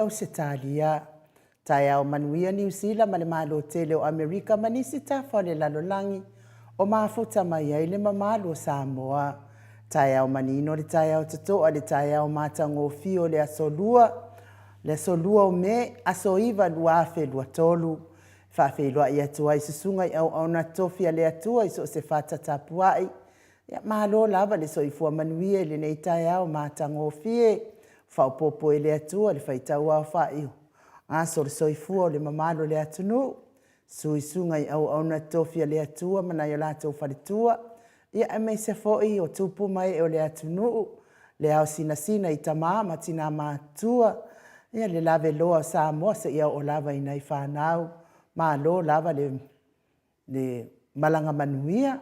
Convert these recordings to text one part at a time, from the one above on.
au se talia tai au manuia New Zealand ma le malo tele o Amerika manisi tafa le lalolangi o mafuta mai ai le mamalo Samoa tai au manino le tai au tatoa le tai au matango fio le asolua o me asoiva luafe luatolu fafe loa ia tua i susunga i au na tofia le atua i so se fata tapuai ya malo lava le soifua manuia le nei tai au matango fie faupopo e le atua le faitau au faiu. Aso le soifua o le mamalo le atunu, suisunga i au na tofia le atua mana i o lato falitua, ia e mei se foi o tupu mai o le atunu, le au sina i tamaa matina matua, ia le lave loa Samoa se ia o lava i nei whanau, malo lava le malanga manuia,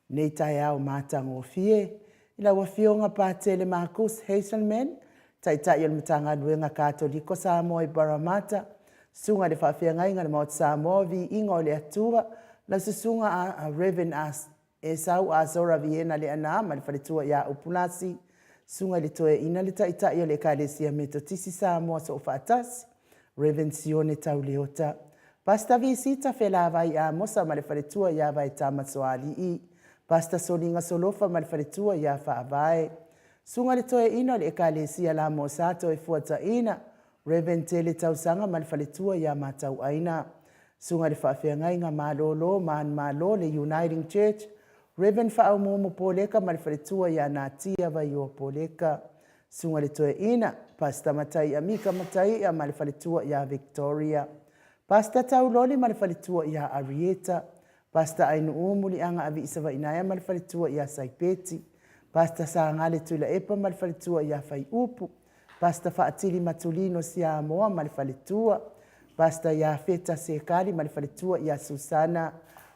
nei tai au matango fie, ila wafionga pātele Marcus Hazelman, tai o le matanga luenga katoliko Samoa i Baramata, sunga le whawhiangainga le maot Samoa vi ingo le atua, la susunga a Reverend Esau a Zora Viena le anama le whaletua ia upulasi, sunga le toe ina le tai o le kalesia metotisi Samoa so whaatasi, Reverend Sione tau leota. Pasta visita whelawai a mosa ma le whaletua ia vai tamasoali i, pasta solinga solofa ma le whaletua ia whaavae, sunga le toe ina le ekalesia la mo sato e fuata ina, Reverend Tele tausanga ma le whaletua ia matau aina. Sunga le whawhiangainga malolo malo le Uniting Church, Reverend whaau momo poleka ma le whaletua ia natia vai o poleka. Sunga le toe ina, pasta matai amika matai ia ma le whaletua ia Victoria. Pasta tau loli ma le whaletua ia Arieta. Pasta ainu umuli anga avi isawa inaya ma le whaletua ia Saipeti. Pasta sa ngale tuila epa ma le whaletua ia whai upu. Pasta whaatili matulino sia moa ma le whaletua. Pasta ia feta sekari ma le whaletua ia Susana.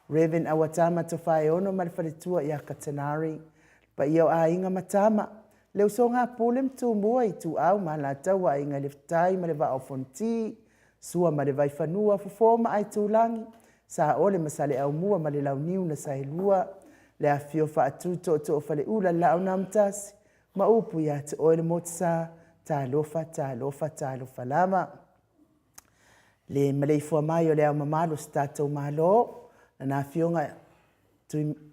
Reverend awatama to whae ono ma le whaletua ia Katanari. Pa ia o a inga matama. Leo so ngā pulem tu mua i tu au ma la taua inga leftai ma le wa o fonti. sua ma le vaifanua fofo ma ai tūlangi, sa ole masale au mua ma le launiu na sailua, le afio fa atu to fale ula la una mtasi, ma upu ya te oile motsa, ta lofa lama. Le Maleifua mai o le au mamalo statou malo, na afionga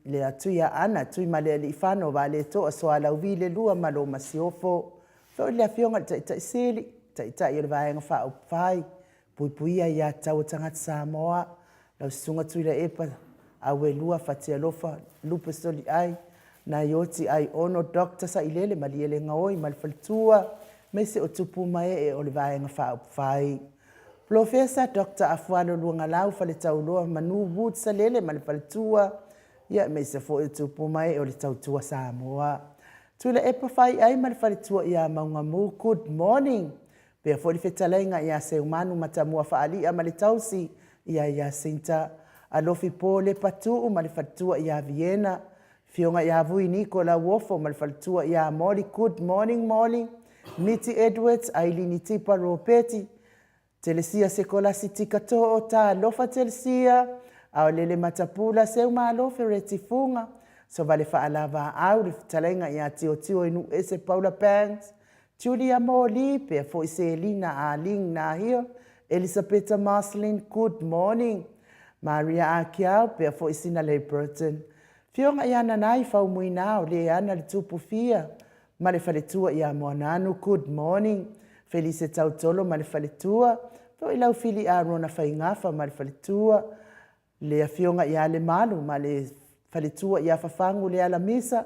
le atui a ana, tui ma le ifano wa le to asoa lau vi le lua malo masiofo, so le afionga ta sili, ta i le vaenga fa upfai, puipuia ia tau tangata Samoa, lau sunga tui le epa, awe lua fatia lofa, lupa soli ai, na yoti ai ono dokta sa ilele maliele ngaoi, malfaltua, mese o tupu mai o le vaenga fa upfai. Profesa Dr. Afualo Luanga Lau fale tauloa manu wut sa lele malfaltua, ia mese fo i tupu mai o le tautua Samoa. Tula epa fai ai malfaltua ia maungamu, good morning. Pea fo li fetalenga ia se umanu matamua faali a malitausi ia sinta. Alofi po le patu malfaltua ia Vienna. Fionga ia vui Nicola Wofo malfaltua ia Molly, good morning Molly. Niti Edwards, Ailini Tipa Ropeti. Telesia sekola sitika to ta lofa telesia. Au lele matapula se uma lofe retifunga. So vale fa alava au le talenga ia tio inu ese Paula Pants. Julia Moli, pe fo ise Elina Aling na here. Elizabeth Marcelin, good morning. Maria Akiao, pe fo isina le Burton. Fionga ia nanai fa umuinao le ana le tupu fia. Male faletua ia moananu, good morning. Felice tautolo male faletua. Fo ilau fili a rona faingafa male faletua. Le fionga ia le malu male faletua ia fafangu le ala misa.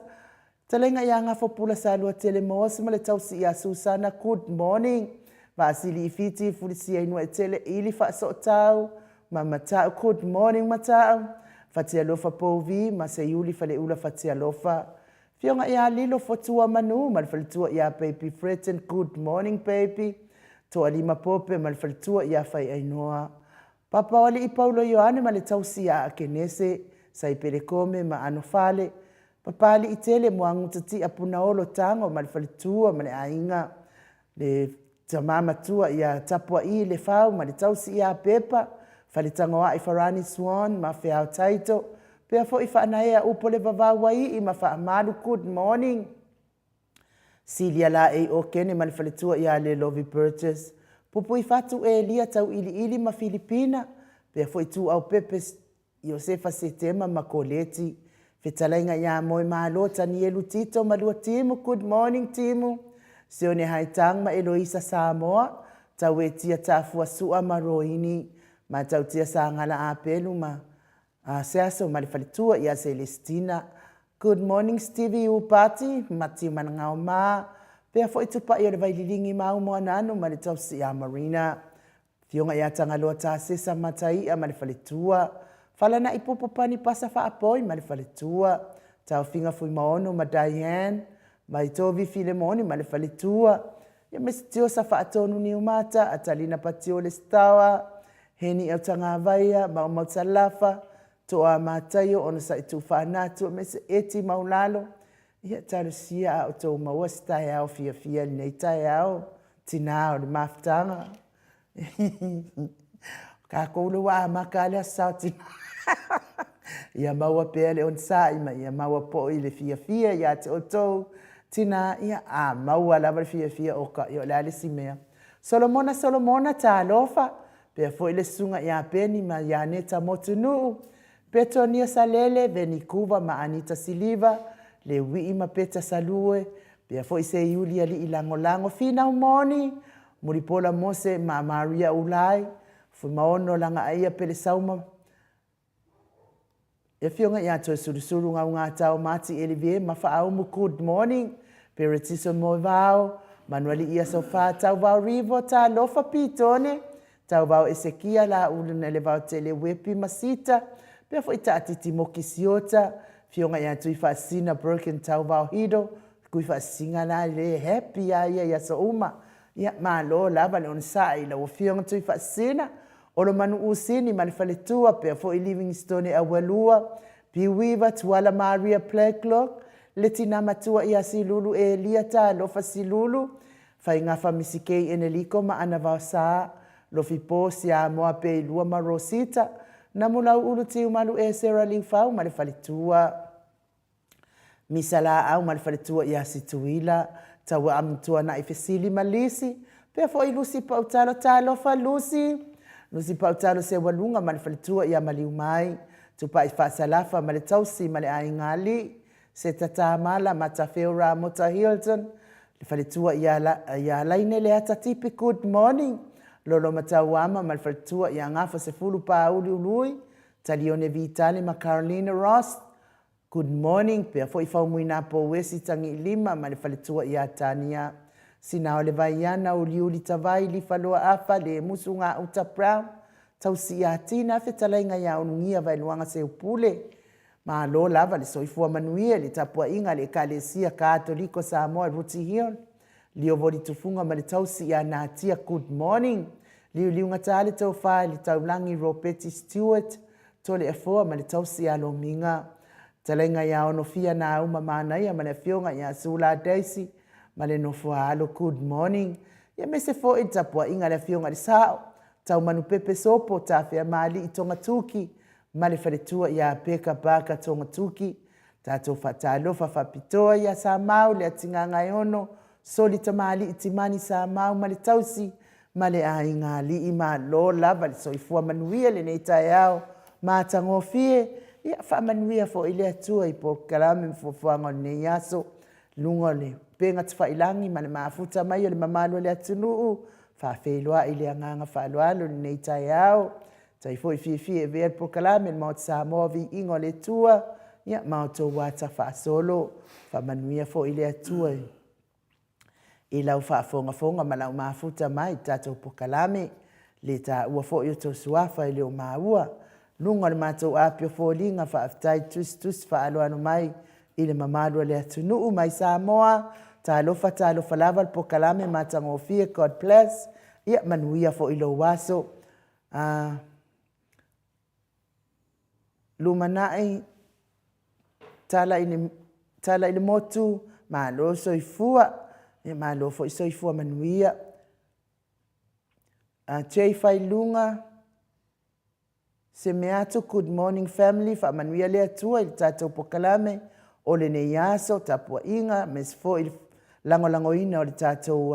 Talenga ia ngafo pula salua telemosi male tausi ia Susana, good morning. Vasili ifiti fulisia inua etele ili fa so tau. Matau, good morning matau. Fatia lofa povi, masayuli fale ula fatia lofa. Fionga ia lilo fotua manu, malfaltua ia baby Fretten, good morning baby. Toa lima pope, malfaltua ia fai ainoa. Papa wali i Paulo Ioane male tausi ia akenese, sa iperekome ma anofale. Papa ali itele muangu tati apuna olo tango, malfaltua male ainga. Le tamama tua ia tapua i le fau, male tausi ia pepa. Fale tangoa i Farani Swan, ma feao taito. Pea fo i whaanaea upo le vavawai i ma whaamaru, good morning. Silia la e o kene malifaletua i a le Lovi Burgess. Pupu i fatu e lia tau ili ma Filipina. Pea fo i tu au pepes Josefa Setema ma Koleti. Fetalainga i a moe malo tani elu tito malua timu, good morning timu. Sione haitang ma Eloisa Samoa. Tau e tia tafua sua maroini. Ma tau tia sa ngala apelu ma. Seaso malifalitua ia Celestina. Good morning Stevie Upati, mati manangao ma. Pea fo itupa i o le vaililingi mau moa nanu malitausi ia Marina. Fionga ia tangaloa ta sesa matai a malifalitua. Fala na ipupupani pasa fa apoi malifalitua. Tau finga fui maono ma Diane. Maitovi Filemoni malifalitua. Ia mesitio sa fa atonu ni umata, atalina patio le stawa. Heni au tanga vaia, mau mautalafa. Toa matayo ona sa itu whanatu mese eti maulalo. Ia tarusia au tau maua stai au fia nei tai au. Tina au le maftanga. Ka koulu wa makale sao tina. Ia maua pele on saima, ia maua po i le fia ia te otou. Tina ia maua lava le fia oka i o lale simea. Solomona ta alofa. Pea fo ile sunga ia peni ma ia neta motunu. Petonia Salele, Venikuva ma Anita Siliva, le wii ma Peta Salue, pia fo ise Yulia li ilango fina umoni, muripola mose ma Maria Ulai, fu maono langa aia pele sauma. E fionga ia toi surusuru ngā tau mati elivie, ma fa aumu good morning, peretiso mo vau, manueli ia sofa tau vau rivo ta lofa pitone, tau vau esekia la uluna le vau tele wepi masita, pea fo ita atiti moki siota, fionga ia tui whaasina broken tau vau hido, kui whaasinga la le happy ia so uma, ia maa lo lava le onsai la o fionga tui whaasina, olo manu usini malifaletua, pea fo i Livingstone awalua, piwiva tuala Maria Plaglock, leti na matua ia silulu e liata lofa silulu, fai ngafa misikei eneliko ma ana vau saa, lo fipo Samoa pe lua ma Rosita na mula ulu tiu malu e Sera Lingfau ma le falitua misala au ma le falitua ia situila tawa amtua na ifesili malisi pe fo ilusi pa utalo talo fa lusi pa utalo se walunga ma le falitua ia maliu mai tupa ifa salafa ma le tausi ma le aingali se tatamala ma tafeura mota Hilton le falitua ia laine le ata tipi good morning lolo matauama ma le falitua ia ngafa se fulu pa uli ului talione vitale ma Carolina Ross good morning pe fo ifa muina po wesi tangi lima ma le falitua ia tania sina ole vaiana uli tavai li faloa afa le musunga uta brown tausi atina fe talainga ia unungia vai luanga se upule ma lo lava le soifua manuia le tapua inga le kalesia katoliko Samoa Ruti Hill lio voli tufunga ma le tausi ia natia good morning liunga tale tau fai le taulangi Ropeti Stewart tole afoa ma le tausi ia lominga talainga ia ono fia na uma manai ma le fionga ia sula Daisy ma le nofua alo good morning ia mese fo i tapua inga le fionga le sao tau manu pepe sopo ta fea mali i tonga tuki ma le faletua ia peka baka tonga tuki tatou fatalofa fapitoa ia sa mau le atinganga ono soli tamali i timani sa mau ma le tausi ma le ainga li i ma lo lava le soifua manuia le nei tae au ma tangofie ia fa manuia fo ile atua i po kalame mfofuanga ne yaso lunga le penga tfailangi ma le mafuta mai le mamalo le atunuu fa feloa ile anganga fa loalo le nei tae au tai foi fi e ver po kalame mo Samoa vi ingo le tua ia ma to wata fa solo fa manuia fo ile atua i lau fa fonga ma lau mafuta mai tato po kalame le ta ua fo yo to suafa ile o maua lunga le mato apio fo linga fa aftai tus fa alo anu mai ile mamalo le atunu mai Samoa ta lofa lava po kalame matangofie God bless ia manuia fo ilo waso lumanai tala ini motu ma lo soifua ma lo fo soifua manuia chei fai lunga se meato good morning family fa manuia le atua i tatou pokalame o le nei aso tapua inga mes fo i lango ina o le tatou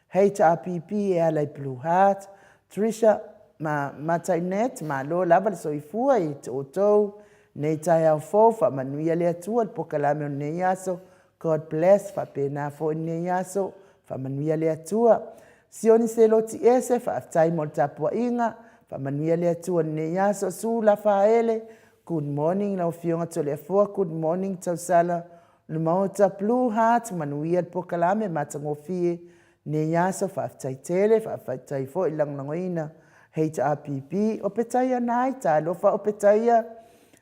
HRPP e alai Blue Heart Trisha ma matainet ma lo lava le soifua i tōtou nei tai au fo fa manuia le atua le pokalame o nei aso God bless fa pena fo nei aso fa manuia le atua sioni se lo ti ese fa aftai mo tapua inga fa manuia le atua nei aso su la fa ele good morning la fionga tole fo good morning tausala le mauta Blue Heart manuia le pokalame matangofie nei aso fa aftai tele fa aftai fo ilangoina HRPP o petaia nai ta lofa o petaia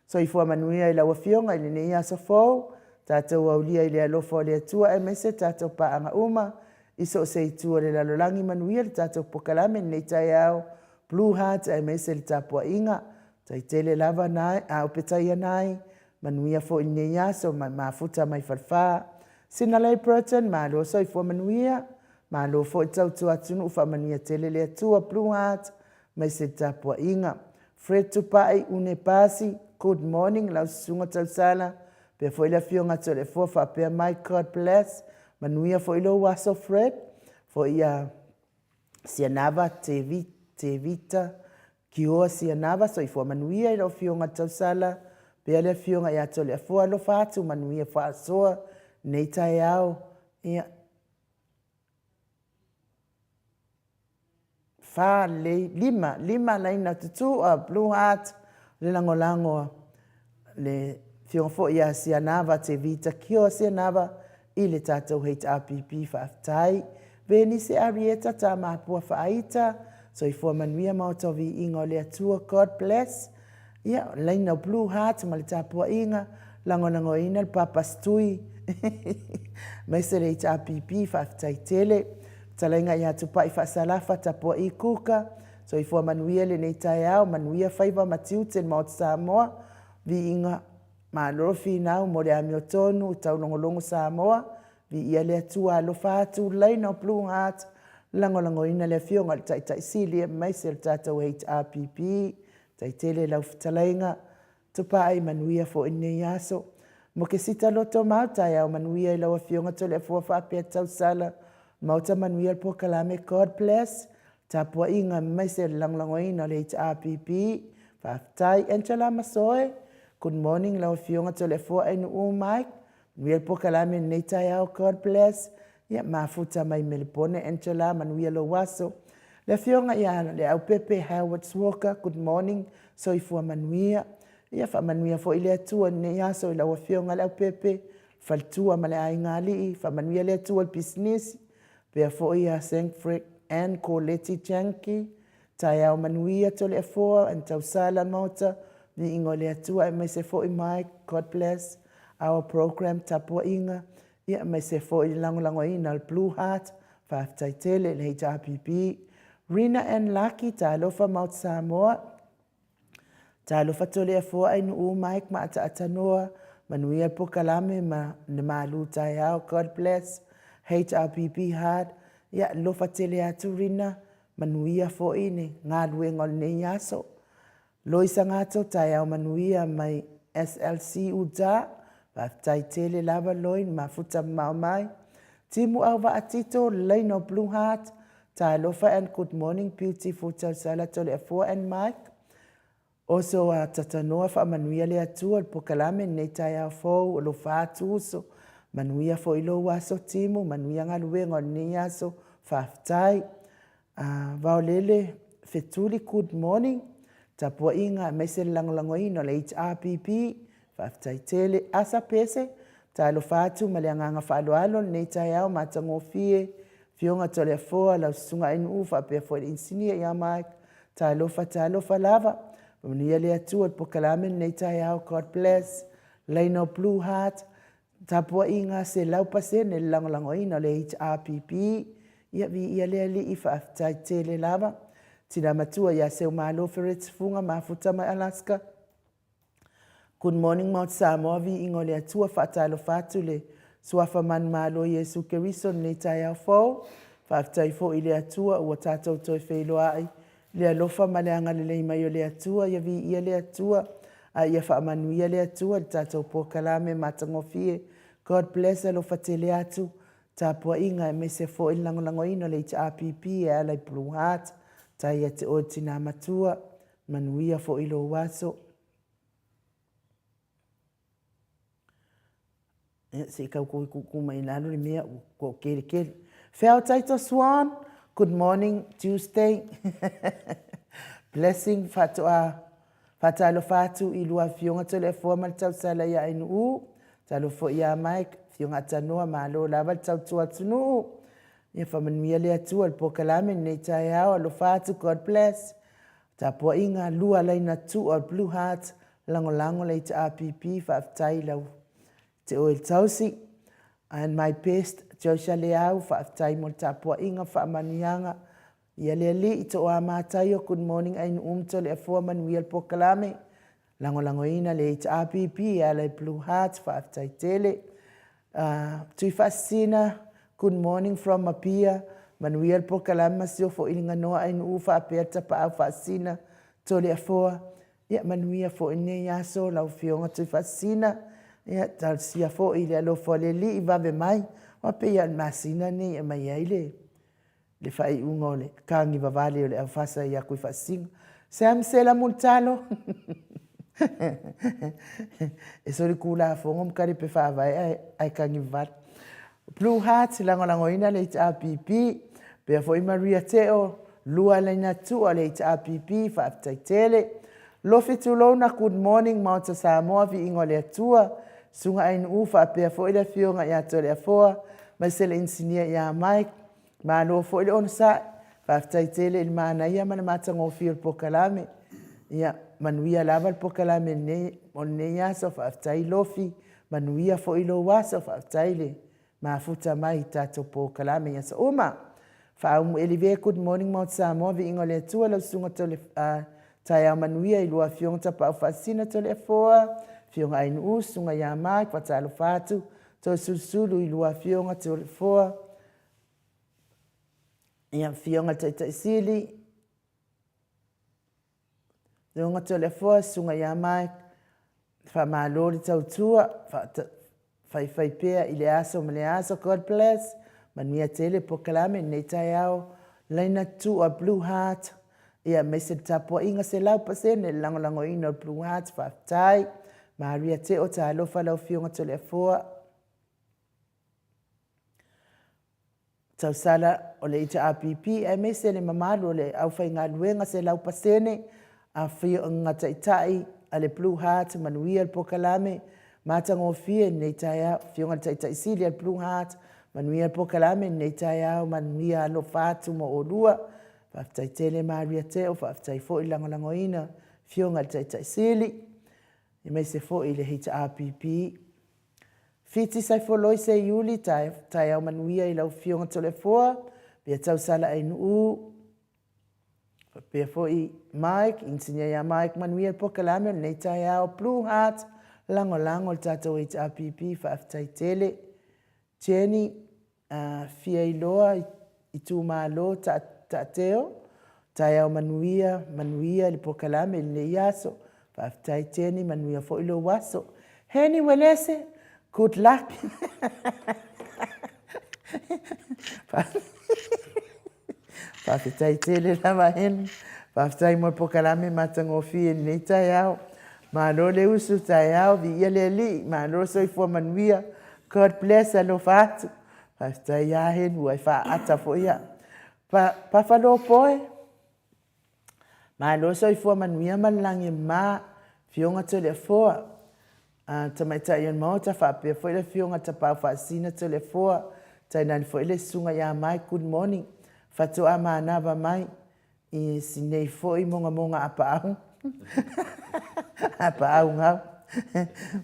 so i fua manuia i laua fionga i le nei aso fo tatou aulia i le alofa le atua e mese tatou paanga uma i so se itua le lalolangi manuia le tatou pokalame nei tai au Blue Heart e mese le tapua inga tai tele lava nai o petaia nai manuia fo i nei aso mafuta mai falfa sina lei Burton ma lo so i fua manuia ma lo fo i tautu atunu ufa manuia tele le atua Blue Heart mai se tapua inga Fred tupai une pasi good morning la sunga tausala pe foi la fionga tole fo fa pe my God bless manuia foi lo waso Fred foi ia sianava tevita kio sianava so ifo manuia lo fionga tausala pe la fionga ia tole fo lo fatu manuia fa so nei tai au ia fa le lima laina tutu a Blue Heart le lango le fionfo ia sianava te vita kio sianava i le tatou HRPP faaftai veni se arieta ta mapua faaita so i fua manuia maotovi inga le atua God bless ia laina Blue Heart ma le tapua inga lango ina le papastui mai se le HRPP faaftai tele talainga ia tupai faasalafa tapua i kuka so i fua manuia le nei tai au manuia faiva matiuten maot Samoa vi inga ma lofi nau mo le amiotonu tau longolongo Samoa vi ia le atua lo fatu laina Blue Heart lango ina le fionga tai sili mai se tatou HRPP tai tele lau fitalainga tupa ai manuia fo ine yaso mo ke sita loto mauta ya manuia lau fionga tole fo fa pe tau sala mauta manuia po kalame God bless tapua inga mai se lango ina le HRPP fa tai Angela Masoe good morning lau fionga tole fo ai no Mike Nuia po kalame nei tai au God bless ia mafuta mai melipone Angela manuia lo waso le fionga ia le au pepe Howard Walker good morning so ifua manuia ia fa manuia fo ile atua ne ia so ila fionga le au pepe faltua male ai ngali fa manuia le atua business pe fo ia Sankfried and Colette Janki tai au manuia to le fo and tau sala mota ni ingole atua mai se fo Mike God bless our program tapua inga ia mai se fo i lango ina al Blue Heart fa taitele le HRPP Rina and Lucky talofa Mount Samoa talofa tole fo ai no Mike ma atanoa manuia po kalame ma ne malu tai au God bless HRPP Heart ia lofa tele atu Rina manuia fo ini ngalwe ngol ne yaso loisa ngato tai au manuia mai SLC uta tai tele lava loin mafuta mai timu au va atito leino Blue Heart talofa and good morning beautiful sala tole fo and Mike also tatanoa fa manuia le atua po kalame nei tai au fo lo fa tuso manuia fo ilo waso timu manuia ngalwe ngol ne yaso fa tai vaolele fetuli good morning tapua inga mese lango ino le HRPP faftai tele asa pese talo fatu maleanga faaloalo nei tai au matango fie fionga tole foa la sunga in ufa pe fo insinia ya Mike talo fa lava mnia le atua po kalame nei tai au God bless leino Blue Heart tapua inga se lau pase ne lango ino le HRPP ia vi ia le ali ifa faftai tele lava tina matua ya se malo ferret funga mafuta mai Alaska good morning Mount Samoa vi ingole atua fatalo fatule suafa man malo Yesu Keriso nei tai au fo faftai fo ile atua o tatou toi feilo ai le alofa maleanga le mai le atua ia vi ia le atua ia fa manuia le atua tatou po kalame matangofie God bless alofa tele atu tapua inga me se fo lango ino le HRPP e le Blue Heart tai te o tina matua manuia fo ilo waso se ka ku mai lalo le mea ko kele Fair Taito Swan good morning Tuesday blessing fatalo fatu ilua fionga tole fo mal tau sala ya inu talo fo ya Mike fionga tanoa malo lava tau tua tunu ia fa manuia le atua po kalame nei tai au lo fatu God bless tapua inga lua laina tu o Blue Heart lango le HRPP fa tai lau te oil tausi and my best Joshua Leau fa tai mo tapua inga fa manianga ia le li to amatai good morning ai to le fo manuia po kalame lango ina le HRPP ia le Blue Heart fa tai tele tui fascina good morning from Apia manuia po kalama sio fo inga no ai fa aperta pa fascina to le fo ia manuia fo ine ya so lau fionga tui fascina ia tal sia fo ile lo fo le li va ve mai o pe ia masina ni mai ile le fai ungole kangi va vale le fasa ia kui fascina sam se la multalo e so le kula fo ngom kari pe fa vai ai kangi va Blue Heart lango ina le HRPP pe fo Maria Teo lua le na tu le HRPP fa tele lo fitulona good morning Mount Samoa vi ingole tua sunga in ufa pe fo ile fionga ya tole fo ma se le insinia ya Mike ma lo fo ile on sa fa tele il mana ya mana matango fil po kalame ya manuia lava po kalame ne on ne ya so fa lofi manuia fo ilo wasa fa tele mafuta mai tato po kalame ya so uma fa elive good morning Mount Samoa vi ingole tua lo sunga tole tai manuia ilua fionga pa fascina tole fo fionga ai sunga ya mai patalo fatu to susulu ilua fionga tole fo Ia fionga te sili. Nunga tole fua sunga ia mai. Fa malori tautua. Fai pea ile aso male aso. God bless. Manuia tele po kalame nei tai au. Laina tu a Blue Heart. Ia mese tapua inga se lau pasene. Lango ino Blue Heart. Fa tai. Maria te o ta alofa lau fionga tole fua. Tausala o le ita APP. Mese le mamalu o le au fai ngā luenga se lau pasene. A fio ngata itai. A le Blue Heart. Manuia po kalame. Mata ngofie nei tai au. Fionga ta isili al Blue Heart. Manuia po kalame nei tai au. Manuia alo fatu mo o lua. Whaftai tele Maria te o whaftai fo i lango ina. Fionga ta isili. I mei se fo i le hita APP. Fiti sai fo loi se iuli tai au manuia i lau fionga tole foa. Pia tau sala ai nuu. Pia fo i Mike. Insinia ya Mike manuia po kalame nei tai au. Blue Heart. Lango tatou hita APP. Whaftai tele. Jenny. Fia i loa i tū malo ta teo. Tai au manuia li po kalame le iaso. Whaftai Jenny manuia fo ilo waso. Heni welese, good luck. Whaftai tele lama hen. Whaftai mo po kalame matangofi nei tai au. Mano le usu tai au vi ia le li. Mano soi fo manuia. God bless alo fatu. Whaftai ia hen ua wha ata fo ia. Pa whalo poe. Mano soi fo manuia malangi ma. Fionga tole foa. Tamaita ian mau ta whapea fo ile fionga ta pau whaasina tole foa. Tai nani fo ile sunga ia mai. Good morning. Fatu a maanawa mai. I sinei fo i monga apa au. Apa au ngau.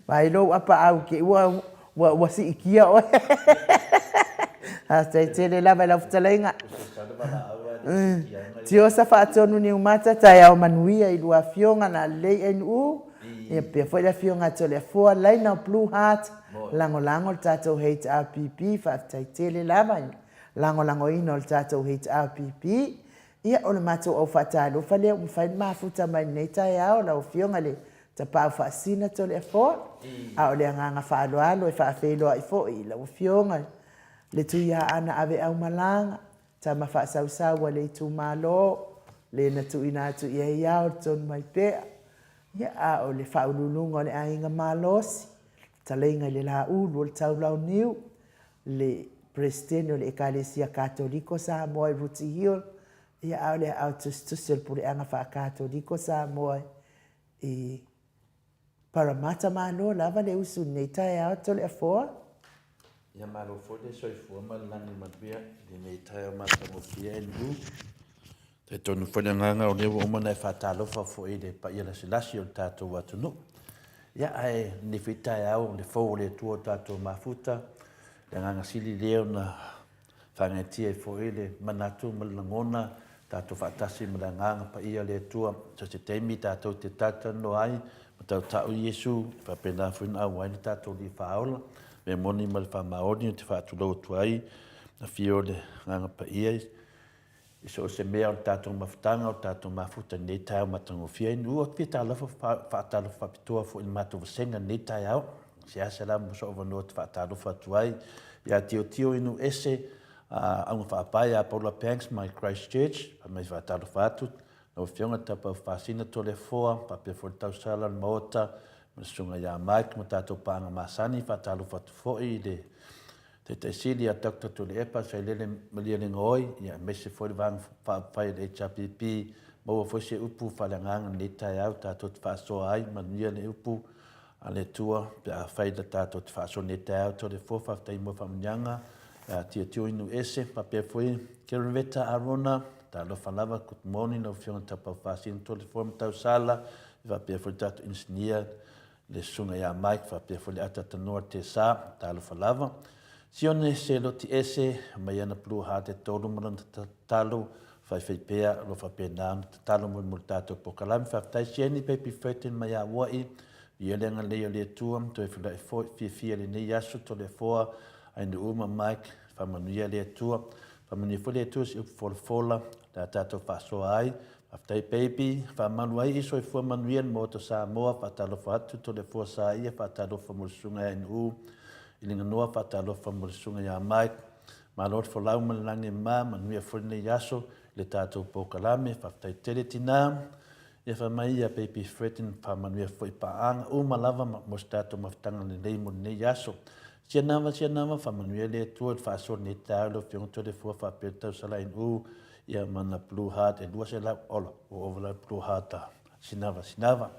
Mai lo apa au ke ua si ikia oe. Hastai tele lava lau futalainga. Tio sa whaatonu ni umata tai au manuia i lua fionga na lei NU. Ia pia fo ila fionga tole foa laina Blue Heart. Lango tatou HRPP. Whaaftai tele lava. Lango ino tatou HRPP. Ia o le matou au whaatalo whalea umwhai mafuta mai nei tai au lau fionga le ta pau whaasina tole foa. A o le anganga whaaloalo e whaafeloa i fo i lau fionga. Le tuia ana ave au malanga. Ta ma whaasausaua le tu malo. Le na tu ina tu ia iau ton mai pea. Ia a o le whaululunga o le ainga malosi. Ta leinga le la ulu o le taulau niu. Le presidente o le ekalesia katoliko Samoa i Ruti Hill. Ia a o le au tustusel pure anga wha katoliko Samoa i Paramata malo lava le usu nei tai au tole a foa. Ia malo fode soi fua malani matua di nei tai au matamofia enu. Te tonu fode nganga o lewa umana e whatalo fo e de pa ia la silasi o tatou watunu. Ia ai ni fitai au le fo le tua tatou mafuta. Le nganga sili leo na whangetia fo e le manatu malangona tatou whatasi malanganga pa ia le tua. So se teimi tatou te tatano ai. Tau tau Yesu fa pena fun a wai tatou li faola me moni mal fa maoni te fa tu lo tuai na fiole nga pa ia so se me o tatou maftanga o tatou mafuta nei tai matango fia nu o fita la fa talo fa pitoa fo il matou senga nei tai au se asa la mo so no fa talo fa tuai ya tio inu ese a un fa pa ya por la Panks my Christchurch mai fa talo fa tu o fionga tapa fasina tole foa pape for tau sala mota sunga ya Mike matato panga masani fatalu fatu foi de te sili a Dr. Tuli Epa sai lele maliane ngoi ya mese foi vang fa de HPP mo fo se upu falanga ni tai au tato fa so ai maniane upu ale tua pa fai da tato fa so ni tai au tole fo fa tai mo famnyanga tio inu ese pape foi kerveta arona talo falava good morning no fiona tapa fasin tole form tau sala va pe for tato engineer le sunga ya Mike fa pe for ata tanor te sa talo falava sione se lo ti ese mai ana Blue Heart e todo mo talo fa pea lo fa pe nan talo mo tato po kalam fa tai sieni pe pi fetin mai a wai ye lenga le tuam to fi le ne yasu to le foa ai no Mike fa manuia le tua Whamani fole tu si fola ta tato whasoa ai. Whaftai baby, whamanu ai iso i fua manuian mo to Samoa, whatalofa atu to le fua sa ia, whatalofa murisunga e nu, ilinga noa whatalofa murisunga ia mai. Malot fo lau malangi ma, manuia furine yaso, le tato pokalame, whaftai tele tina, ia whamai ia baby fretin, whamanuia fui paanga, malava mos tato maftanga le leimo ne yaso. Sia nama, whamanuia le tua, whaso ne tau, lo fiong to le fua whapetau sala in ia mana Blue Heart e lua se la ola o ovala Blue Heart sinava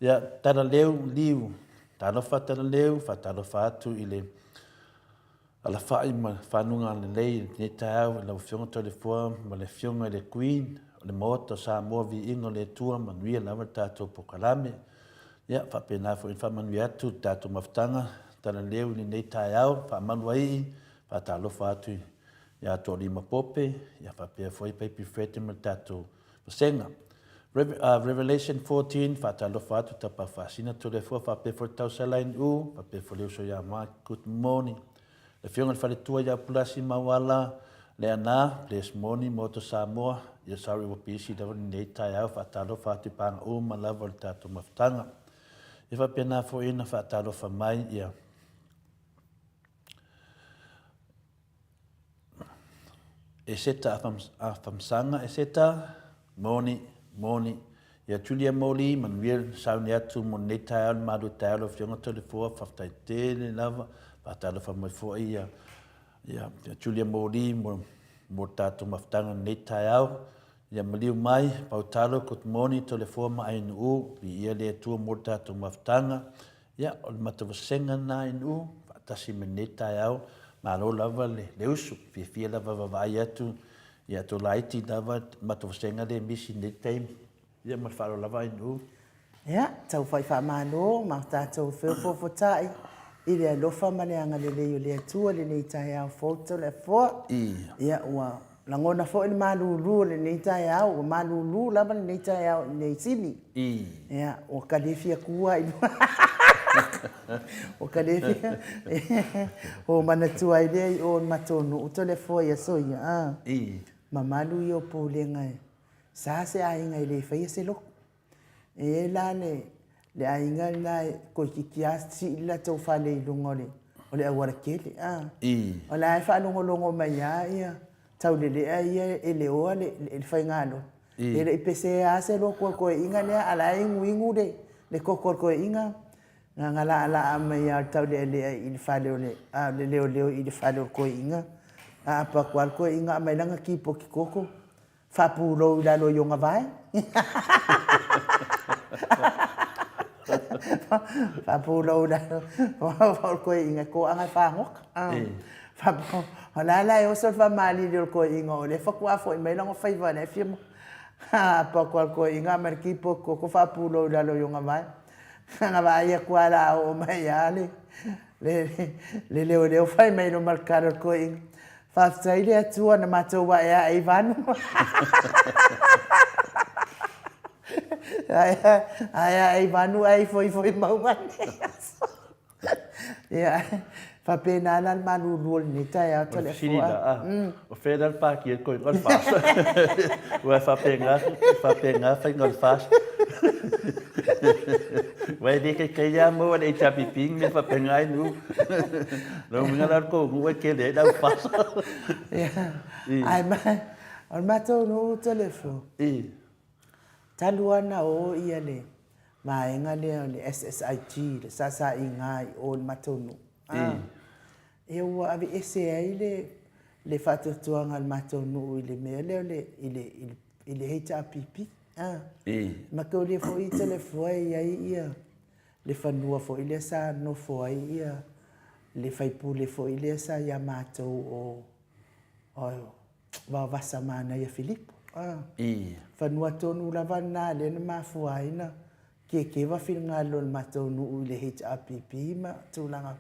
ia tala leu liu talofa tala leu fatalofa atu i le ala fai ma fanunga le lei ne tau la fionga to le fua ma le fionga le queen le moto Samoa vi ingo le tua manuia lava tato pokalame ia whapena fo in whamanuia atu tato maftanga tala leu ni nei tau whamanuai fatalofa atu ia to lima pope ia papea foi papi frete matato senga Revelation 14 fatalofa atu tapa fasina to le fua pape for tausalain pape for so ia ma good morning le fionga fale tua ia pulasi mawala le ana bless morning moto Samoa ia sorry wo pisi da nei tai fatalofa atu pang malava tato maftanga ia papena foi na fatalofa mai ia e seta afamsanga e seta moni ia Julia Moli manuel sauni atu mo nei taal madu taal fionga to le fua faftai tele lava patalo fa mai fo ia Julia Moli mo tatu maftanga nei taal ia maliu mai pautalo kut moni to le fua mai nu ia le tu mo tatu maftanga ia o matawasenga na nu patasi me nei taal malo lava le usu fia lava vai atu ia to laiti lava matawasenga le misi nei time ia mafalo lava inu ia tau fai whamano ma tātou whewhofo tai i le alofa ma le anga le leo le atua le nei tai au foto le fo ia ua langona fo le malulu le nei tai au ua malulu lava le nei tai au nei sini ia ua kalifia kua i o kalefia o manatua i lei o matonu o tole foi so ia mamalu i o polenga sa se ainga i le fai se lo e la le ainga la ko kikia si la to fale lungole o le awara kele o la fa longo mai ia tau le ia e le o le fai ngalo e pese a se lo ko inga ne ala ingu le ko inga ngala ala mai tau le il fale le leo il fale ko inga apa kwal ko inga mai langa ki koko fa pulo la lo yonga vai fa pulo la ko inga ko anga fa ngok fa la yo so fa mali le ko inga le fa kwa fo mai langa fa va na firmo apa kwal ko inga mai ki koko fa pulo la lo yonga vai nga vai qua la o mai ale le fai mai no marcare ko in fa sai le tua na mato wa ya Ivan ai Ivan ai foi mau man ya fa pena lan manu lul ni ta ya telefone o federal park il ko ngol fast wa fa pena fa ngol fast Wai di ke ya mo wa cha piping me fa pengai nu. Lo ngala ko wa ke le da fast. Ai ma to no telefone. Taluana o ia le. Ma enga le SSIG le sasa ingai o matonu. E o ave ese ai le fato tuanga al matonu ile mele ile hecha pipi. Ma ko le fo i telefone ia le fanua fo ile sa no fo ia le fai pu le fo ile sa ya mato o va vasa mana ia Filippo fanua tonu lavana le ma fu aina ke va filnga lo mato no le HRPP ma tulanga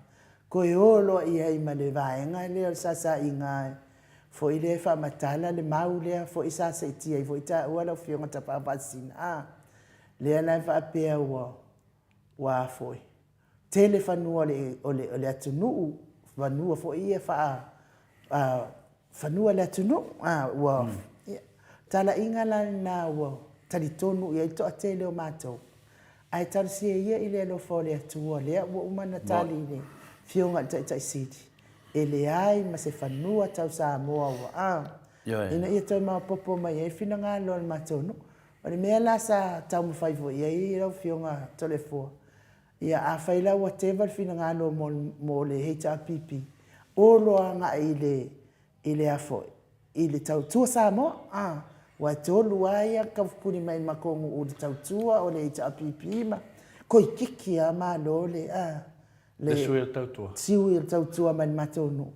ko yolo ia i ma le vaenga le sa inga fo ile fa matala le maule fo isa se tia fo ita wala fionga tapa pasina le ana fa pe wa foi telefonu ole atunu vanua fo ia fa Whanua le atunu, ua tala inga na ua talitonu ia i toa te leo mātou. Ai tarasia ia i le lo fole atua lea ua umana tali le fionga tai sidi. E le ai ma se whanua tau Samoa ua ina ia toi maa popo mai ai fina ngā loa le mātou no. O le mea la sa tau mawhaivo ia i rau fionga tole fua. Ia a whaila ua tewa fina ngā loa mo le HRPP. O loa ngā i le afo i le tau tua Samoa. Wa tolu aia ka fukuni mai makongu o le tau tua o le HRPP ma. Koi kiki a maa lo le le sui le tau tua. Siui le tau tua mai mātou no.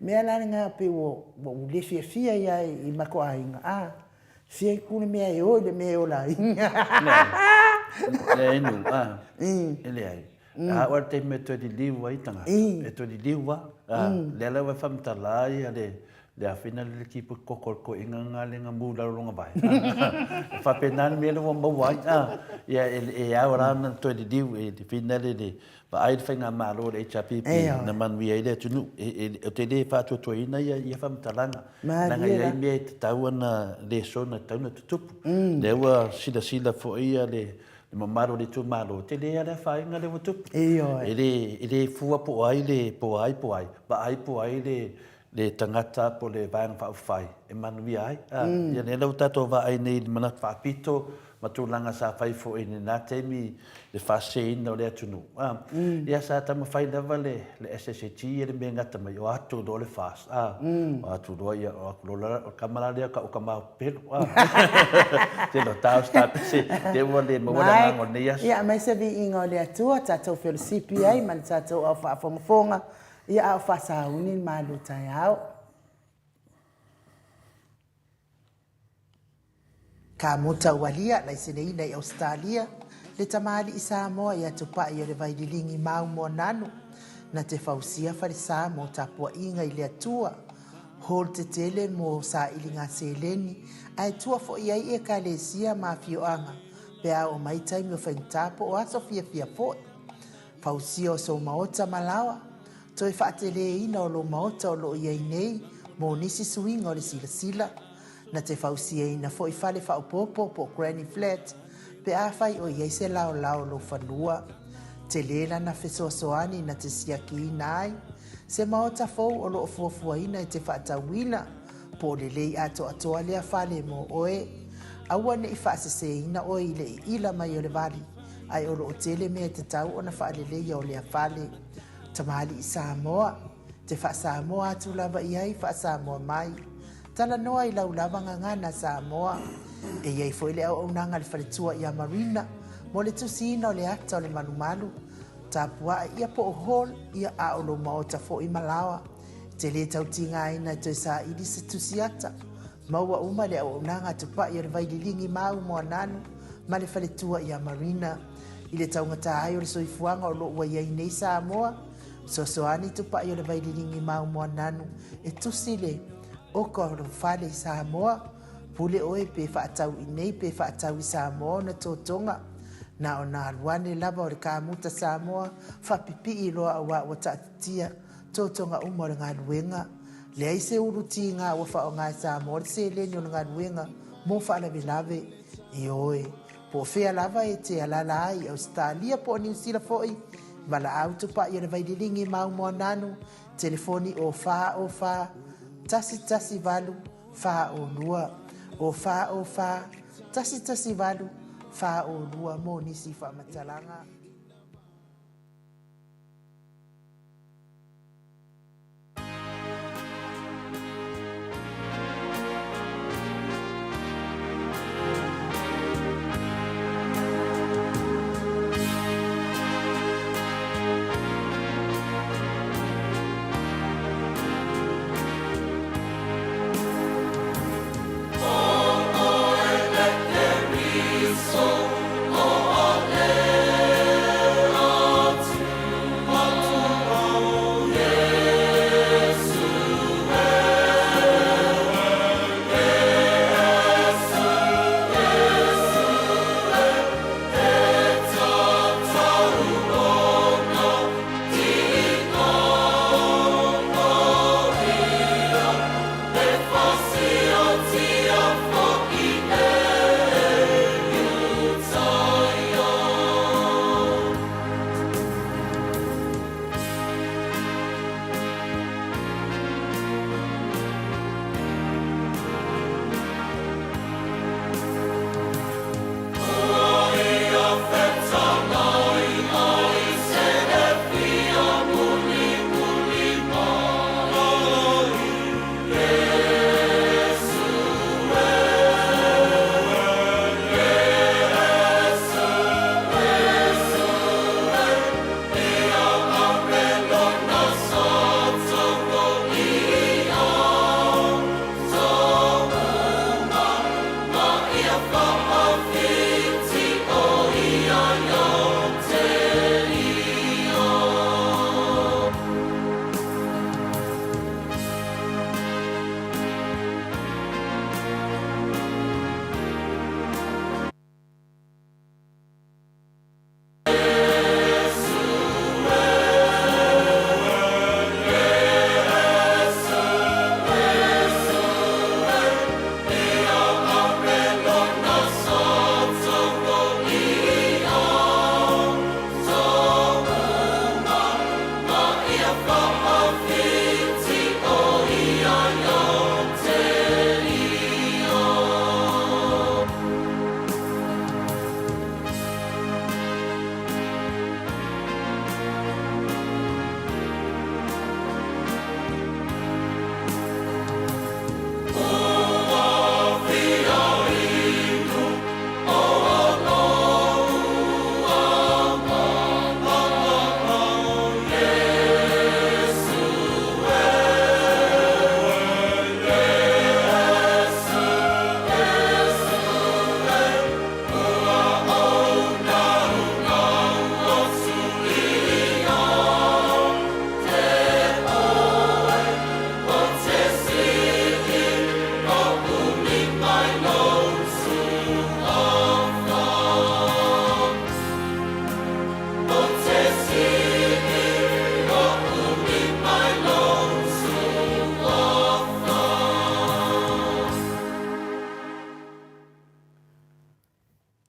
Mea lani ngā pe o le fia ia i mako ainga. Fia kune mea e o le mea o la inga. Le enu, ele ai. Ua te me toi di liwa i tanga. E toi di liwa. Le ala wa whamtalai a le awhina le kipu kokorko inga ngā le ngā mūla ronga bai. Whapenani mele wa mawai. Ia e au rana toi di liwa e te whina le ba ai te whainga mālo le HRPP na manui ai le tunu. O te le whātua toi ina ia whamtalanga. Nanga ia i mea te taua na le sona tauna tutupu. Le ua sila fo ia le mamaro le tu malo te le ala whainga le watupu. Ele fua po ai le po ai. Ba ai po ai le tangata po le vāng whai. E manui ai. Ia ne lau tato wa ai nei mana whapito ma tūlanga sa whai fo e nā teimi le whaseina o le atunu. Ia sa tama whai lewa le SST e le mea ngata mai o atu do le whas. O atu do ia o akulola o kamara lea ka o kamau pelo. Te lo tau stapise te ua le mawala ngango nei asu. Ia mai se vi inga o le atua tatou whio CPA man tatou au whaafongafonga. Ia au whasauni malu tai au. Ka mota walia lai seneina i Australia. Le tamali i Samoa ia tupa i o le vaililingi mau mo nanu. Na te fausia wharisa mo tapua inga i le atua. Hol te tele mo sa ilinga seleni. Ai tua fo iai e ka le sia ma fioanga. Pea o mai taimi o whaintapo o aso fia fo. Fausia o so maota malawa. Toi whaatele ina o lo maota o lo iai nei. Mo nisi suinga o le sila. Na te fausia ina fo i fale whaupopo po Granny Flat. Pe a whai o iei se lao lo whanua. Te lela na whesoasoani na te siaki ina ai. Se maota fau o lo fuafua ina i te whaatawina. Po le lei ato atoa lea whale mo oe. Aua ne i whaasese ina oe i le ila mai o le vali. Ai o lo o tele mea te tau o na whaale lei o lea whale. Tamali i Samoa. Te wha Samoa atu lava i ai wha Samoa mai. Tala noa i lau lava ngangana Samoa. E iei foi le au nanga le whaletua i a Marina. Mo le tusina o le ata o le manumalu. Tapua ia po o hol ia a o lo maota fo i malawa. Te le tau tinga ina toi sa ili se tusiata. Maua uma le au nanga tupa i o le vaililingi mau mo ananu. Ma le whaletua i a Marina. I le tau ngata ai o le soifuanga o lo ua iei nei Samoa. Sosoani tupa i o le vaililingi mau mo ananu. E tusile o ka o whale i Samoa. Pule oe pe whaatau i nei pe whaatau i Samoa na tōtonga. Na o nā luane lava o le kāmuta Samoa. Whapipi i loa awa o tātia tōtonga uma o le ngā luenga. Le aise uruti ngā o wha o ngā Samoa. Le se leni o le ngā luenga. Mō whaalawe lave i oe. Po whea lava e te alala ai Australia po New Zealand foi. Wala autupa i o le vaililingi mau mo nanu. Telefoni o wha. Tasi valu. Wha o lua. O wha. Tasi valu. Wha o lua mo nisi wha matalanga. Oh, let there be so, oh, let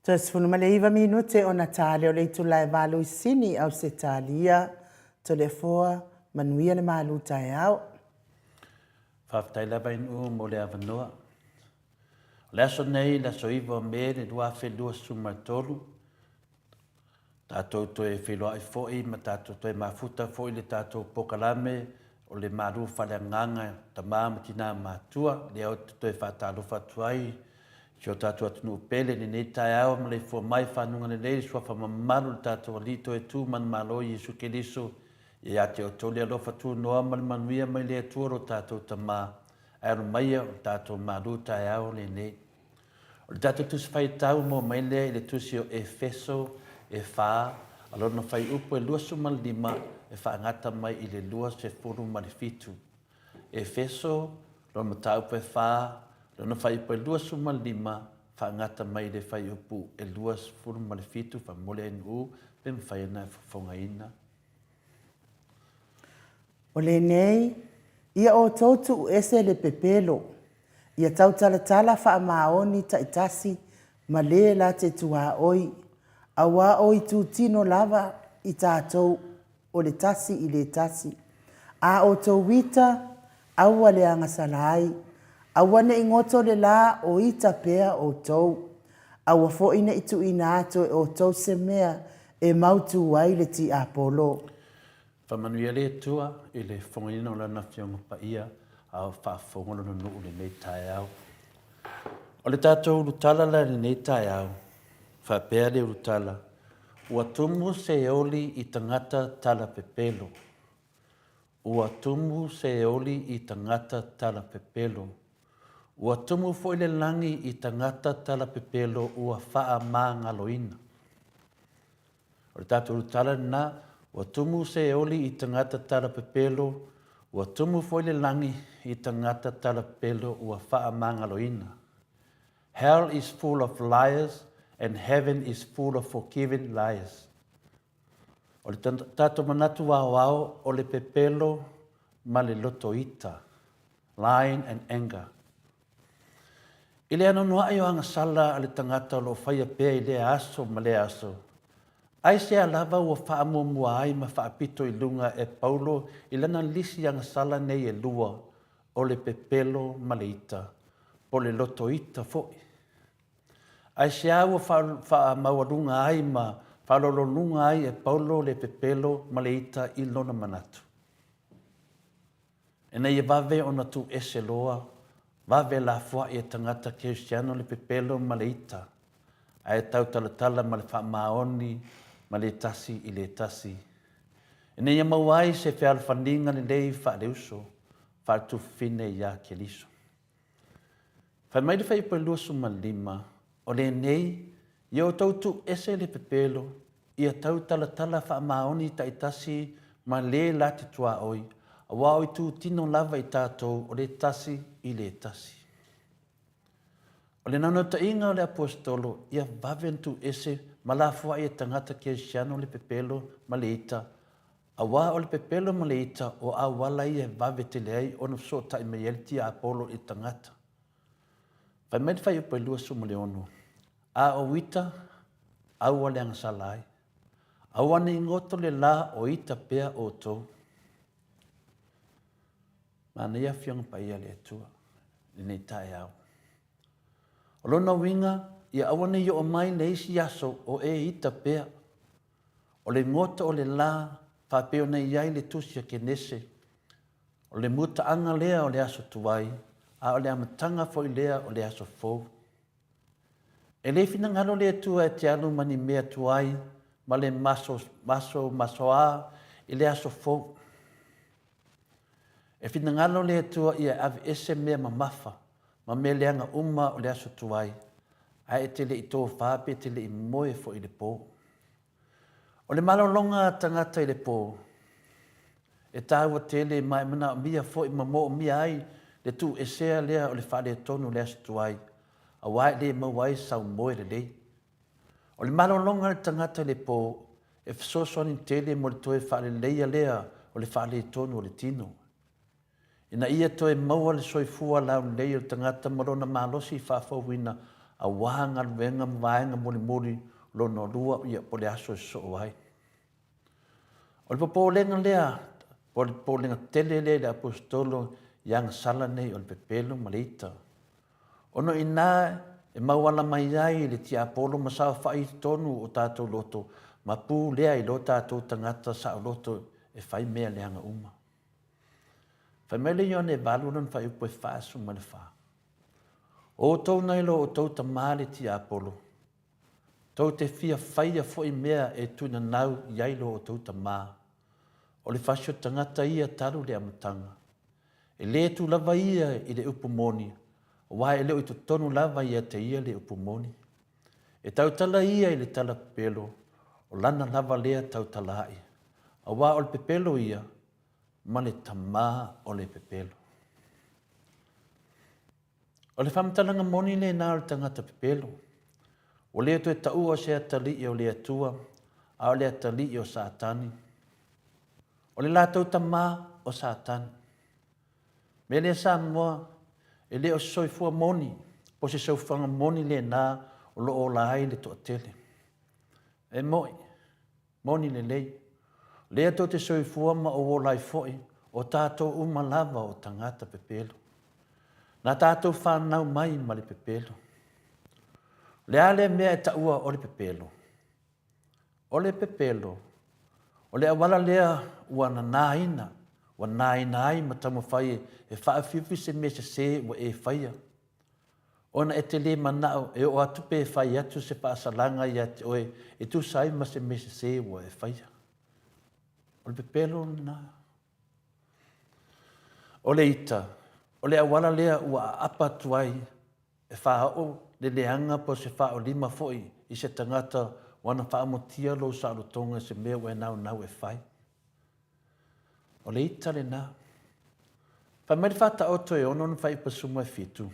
Tasfunu Maleifua minute ona tale o le itulai valu isini au se talia to le foa manuia le malu tai au. Whaftai lava inu mo le avanoa. Le aso nei la soiva me le dua whelua sumatolu. Tātou to e whelua i foi, ma tātou to e mafuta foi le tātou pokalame o le maru whale nganga ta māma tina mātua, le au to e whatalo whatuai. Sio tātou atunu pele ni nei tai au ma le fua mai whanunga le leiri sua whamamaru le tātou alito e tū man malo i Jesu Keliso. I ate o tole alofa tu noa ma le manuia mai le tuaro tātou ta mā. Aero mai o tātou maru tai au le nei. O le tātou tusi whai tau mo mai le le tusi o Efeso, e wha, alona whai upo e lua sumal lima, e wha ngata mai i le lua se furu marifitu. Efeso, lona mata upo e wha, lona whai upo e lua sumal lima, wha ngata mai le whai upo e lua se furu marifitu, wha mole en u, pem whai na whafonga ina. O le nei, ia o tautu ese le pepelo, ia tautala tala wha maoni ta itasi, ma le la te tua oi, awa oi tu tino lava i tātou o le tasi i le tasi. A o tau wita, awa le angasalai, awa ne ingoto le la o ita pea o tau, awa fo ina itu ina ato o tau se mea e mautu wai le ti Apollo. Whamanuia le tua i le whongaina o lana whionga pa ia au whaafonga lana nuu le nei tai au. O le tātou urutala la le nei tai au, whapea le urutala, ua tumu se eoli i tangata tala pepelo. Ua tumu se eoli i tangata tala pepelo. Ua tumu fo le langi i tangata tala pepelo ua wha maa ngaloina. O le tātou urutala na, ua tumu se eoli i tangata tala pepelo, ua tumu fo le langi i tangata tala pepelo ua wha maa ngaloina. Hell is full of liars, and heaven is full of forgiven liars. O le tātou manatu wao o le pepelo ma le loto ita, lying and anger. I le anonua ai o anga sala a le tangata lo whaia pēa i le aso ma le aso. Ai se alava ua whaamumua ai ma whaapito i lunga e Paulo i lana lisi anga sala nei e lua o le pepelo ma le ita, po le loto ita foi. Ai se aua whaamawarunga ai ma whalolonunga ai e Paulo le pepelo ma le ita i lona manatu. E nei e vave ona tu ese loa, vave la fua i e tangata Cristiano le pepelo ma le ita. Ai tau talatala ma le whaamaoni ma le tasi i le tasi. E nei e mauai se whea alwhaninga le lei wha le uso, wha tu fine ia ke liso. Whai mai le whai pa luasu ma lima, o le nei, ia o tautu ese le pepelo, ia tau talatala wha maoni ta itasi ma le lati tua oi, a wao i tu tino lava i tātou o le tasi i le tasi. O le nano ta inga o le apostolo, ia vaventu ese malafua i tangata Cristiano le pepelo ma le ita, a wā o le pepelo ma le ita o a wala i e vavete le ai o na so ta i meielti a Apollo i tangata. Whai mai whai upa lua sumu le ono. A o wita, au le anga salai. Au ane ingoto le la o ita pea o tō. Mana ia whianga pa ia le atua, le nei tae au. O lona winga, ia au ane yo o mai le isi aso o e ita pea. O le ngota o le la, whapeo nei iai le tusia ke nese. O le muta anga lea o le aso tuai, a o le amatanga fo i lea o le aso fou. E le fina ngalo le tua e te alu mani mea tuai, ma le maso a i le aso fou. E fina ngalo le tua ia ave ese mea mamafa, ma mea leanga uma o le aso tuai, a e te le i tō whape te le i moe fo i le pō. O le malolonga tangata i le pō, e tāua tele mai mana mia fo i mamo mia ai, le tu e sea lea o le whare tonu le aso tuai, a wai le mawai sau moe le lei. O le malolonga le tangata i le pō, e whasosoni tele mo le toe whare leia lea o le whare tonu o le tino. Ina ia toe maua le soifua lau leia o tangata marona malosi whawhawina, a wanga venga vaenga muri lo no lua ia po le aso so ai. O le po lenga lea po lenga tele le apostolo yang sala nei o le pepelo malita. Ono ina e mawala mai ai le tia apolo masa fai tonu o tato loto ma pu lea I lo tato tangata sa loto e fai mea leanga uma. Fai mele yone valu non fai upo e fasu ma le fa. O tau nailo o tau tamale ti apolo. Tau te fia fai a foi mea e tuna nau yailo o tau tamā. O le fasio tangata ia taru le amatanga. E le tu lava ia I le upumoni. O wae leo I tu tonu lava ia te ia le upumoni. E tau tala ia I le tala pepelo. O lana lava lea tau talai. A wa o le pepelo ia. Ma le tamā o le pepelo. O le whamtalanga moni le nā o le tangata pepelo. O leo tu e tau o se atali o le atua. A o le atali o Satani. O le lātou tamā o Satani. Me le Samoa e leo soifua moni. Po se soifanga moni le nā o lo o la ai le toa tele. E moi. Moni le lei. Lea tō te soifua ma o lai foi o tātou uma lava o tangata pepelo. Nā tātou whanau mai ma le pepelo. Lea le mea e taua o le pepelo. O le pepelo. O le awala lea ua na nāina. Ua nāina ai ma tamu whai e whaafifi se me se ua e whaia. Ona e te le manao e o atupe e whai atu se whaasalanga I ate oe e tu sai ma se me se ua e whaia. O le pepelo na. O le ita. O le awala lea ua apa tuai e whao le leanga po se whao lima foi I se tangata wana whaamotia lo sa tonga se mea ue nau e whai. O le ita le na. Whamere whata o toi ono na whai pasuma e fitu.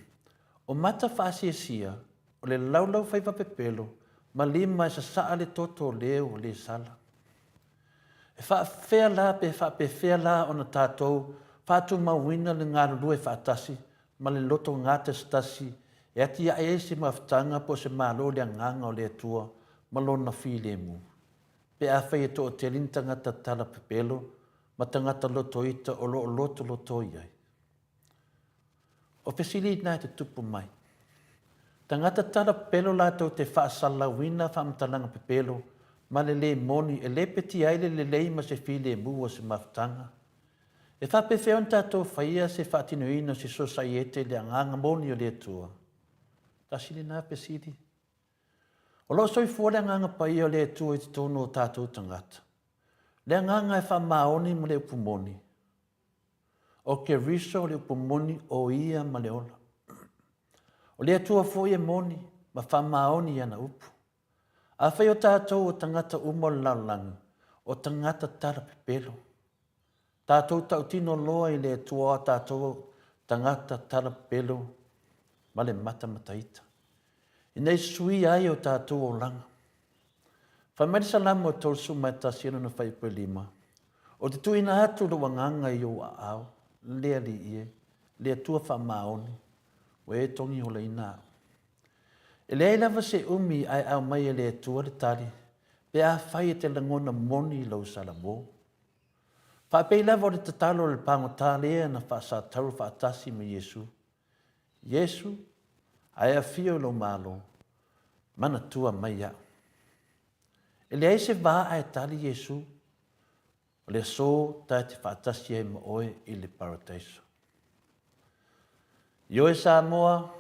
O mata whaasi sia o le laulau whai pepelo ma lima e sa saa le toto leo le sala. E wha whea la pe wha pe whea la o na tātou whātu mawina le ngā rurua e whaatasi ma le loto ngā te stasi e ati a e se maftanga po se malo le nganga o le atua ma lo na whi le mu. Pe a whai e to o te lintangata tala pepelo ma tangata loto ita o lo loto loto iai. O pesili nai te tupu mai. Tangata tala pepelo la tau te whaasala wina whaamtalanga pepelo ma le moni e le peti aile le lei ma se whi le mu o se maftanga. E wha pe whea tātou whaia se whaatinuina se sosaiete le anganga moni o le atua. Ta sili nā pesili. O lo soi fua le anganga pai o le atua I te tono o tātou tangata. Le anganga e wha maoni mo le upumoni. O ke riso le upumoni o ia ma le ola. O le atua fua e moni ma wha maoni ana upu. A whai o tātou o tangata umo laulangi o tangata tara pepelo. Tātou tau tino loa I le tua tātou tangata tara pelo ma le mata mataita. I nei sui ai o tātou o langa. Whamari salamu o tau suma e tasino na whai pui lima. O te tuina atu lo wanganga I o a au, lea li ie, lea tua wha maoni, o e tongi o le ina. E lea lava se umi ai au mai e lea tua le tari, pe a whai e te langona moni lau salamo. Whapei lava o le tatalo le pangota lea na whaasa taru whaatasi me Yesu. Yesu, ai a fio lo malo, mana tua mai au. E lea se vaa ai tali Yesu, o le so tai te whaatasi e ma oe I le paradaiso. Io e Samoa,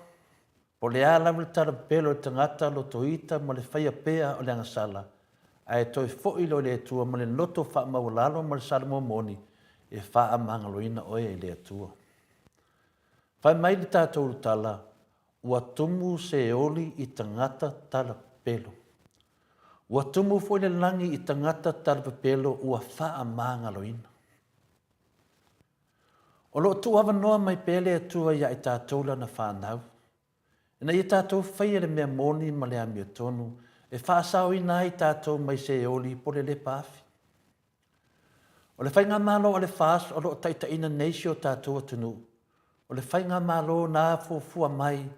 po le ala le tala pelo le tangata lo toita ma le whaia pea o le angasala, ai toi fo'i lo le atua ma le loto wha maulalo ma le salamo moni e wha amangaloina oe e le atua. Whai mai le tātou tala, ua tumu se oli I tangata tala pelo. Ua tumu foi le langi I tangata tala pelo ua wha amangaloina. O lo tu ava noa mai pele atua ia I tātou la na whanau. Ina I tātou whaia le mea moni ma le amia tonu, e whaasau I nai tātou mai se oli po le pāwhi. O le whainga malo o le whaas o lo taita ina neisi o tātou atunu. O le whainga malo nā fua mai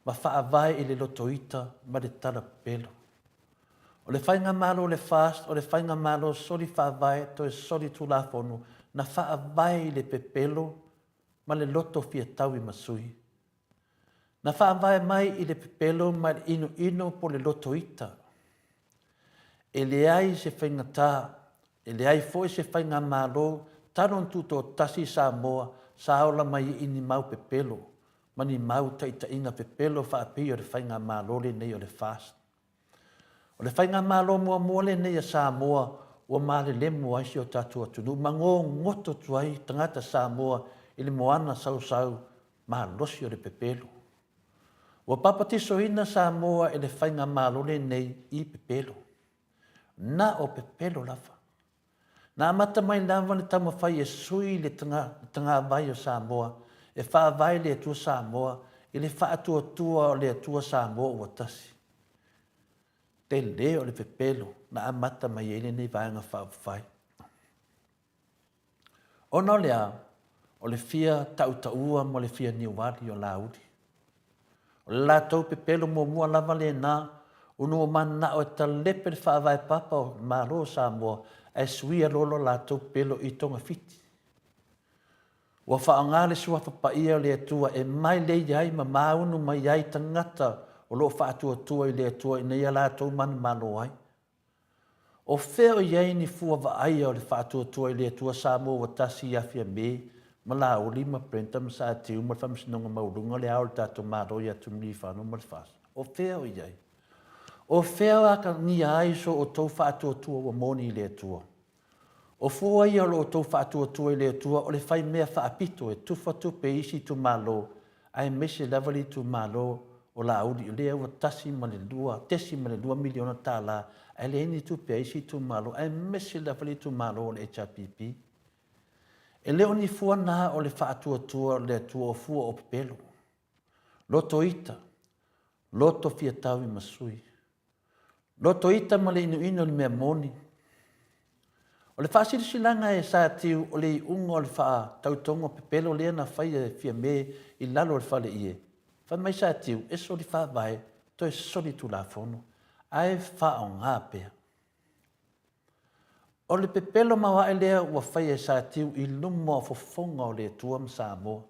ma whaavai i le lotoita ma le tala pepelo. O le whainga malo le fast, o le whainga malo sori whaavai to e sori tūlafonu, na whaavai i le pepelo ma le loto fia tau i masui. Na whaavai mai i le pepelo ma le ino po le lotoita. E le ai se whainga tā, e le ai foi se whainga malo, tanon tuto tasi Samoa, sa ola mai ini mau pepelo, mani mau taita inga pepelo whaapi o le whainga malo le nei o le fast. O le whainga malo mua le nei a Samoa, ua male le mua isi o tatua tunu, mango ngoto tuai tangata Samoa, ili moana sau ma losi o le pepelo. Ua papatiso ina Samoa e le whainga malo le nei i pepelo. Na o pepelo lava. Na amata mai lava le tama whai e sui le tanga vai o Samoa, e wha vai le atua Samoa, e le wha atua o le atua Samoa ua tasi. Te leo le pepelo, na amata mai ele nei vaenga whai. Ono lea, o le fia taua mo le fia niwali o laudi. O le lātou pepelo mua lava le nā, unu o mana o e talepe le whaavai papa o malo Samoa, e suia lolo lātou pelo i tonga fiti. Ua whaanga le sua papaia o le atua e mai le iai ma maunu mai iai tangata o lo whaatua i le atua i nei a lātou manu malo ai. O wheo iai ni fua vaai o le whaatua i le atua Samoa wa tasi i awhia me, ma la o lima prenta ma sa tiu ma whamsinonga maurunga le ao le tātou malo i atu mri whanau ma le whasa. O wheo iai. O wheo aka ni ai so o tau whaatua wa moni i le atua. O fua ia lo o tau whaatua i le atua o le whai mea whaapito e tufa tupe isi tu malo, ai mese lavali tu malo o la audi o lea ua tasi ma le lua miliona tāla, ai le ini tupe isi tu malo, ai mese lavali tu malo o le HRPP. E leo ni fua na o le whaatua le atua o fua o pepelo. Loto ita, loto fiatau i masui. Loto ita ma le inu le mea moni. O le whaasirisilanga e sa tiu o le unga o le wha tautonga pepelo lea na whai e fia me i lalo le whale ie. Wha mai sa tiu e sori wha vai to e sori tu la fono. Ai wha o ngā pea. O le pepelo mawa e lea ua whai e sa tiu i lumo o fofonga o le tuam Samoa.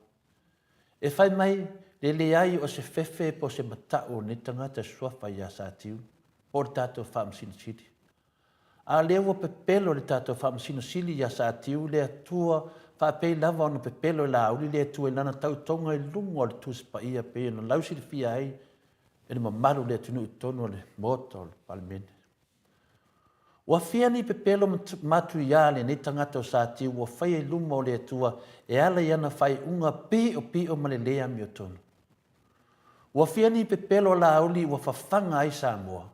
E whai mai le leai o se fefe po se matao ni tangata suafa i a sa tiu. O le tātou whaamsini sili. A lewa pepelo le tātou whaamsino sili i a sa tiu le atua whaapei lava ono pepelo la auli le atua i lana tautonga i lungo le tuspa ia pe na lausi le fia ai e le mamaru le atunu utono le moto o le palimene. Ua fia ni pepelo matu ia le nei tangata o sa tiu ua whai e lumo le atua e ala i ana whai unga pi o malelea mi utono. Ua fia ni pepelo la auli ua whawhanga ai Samoa.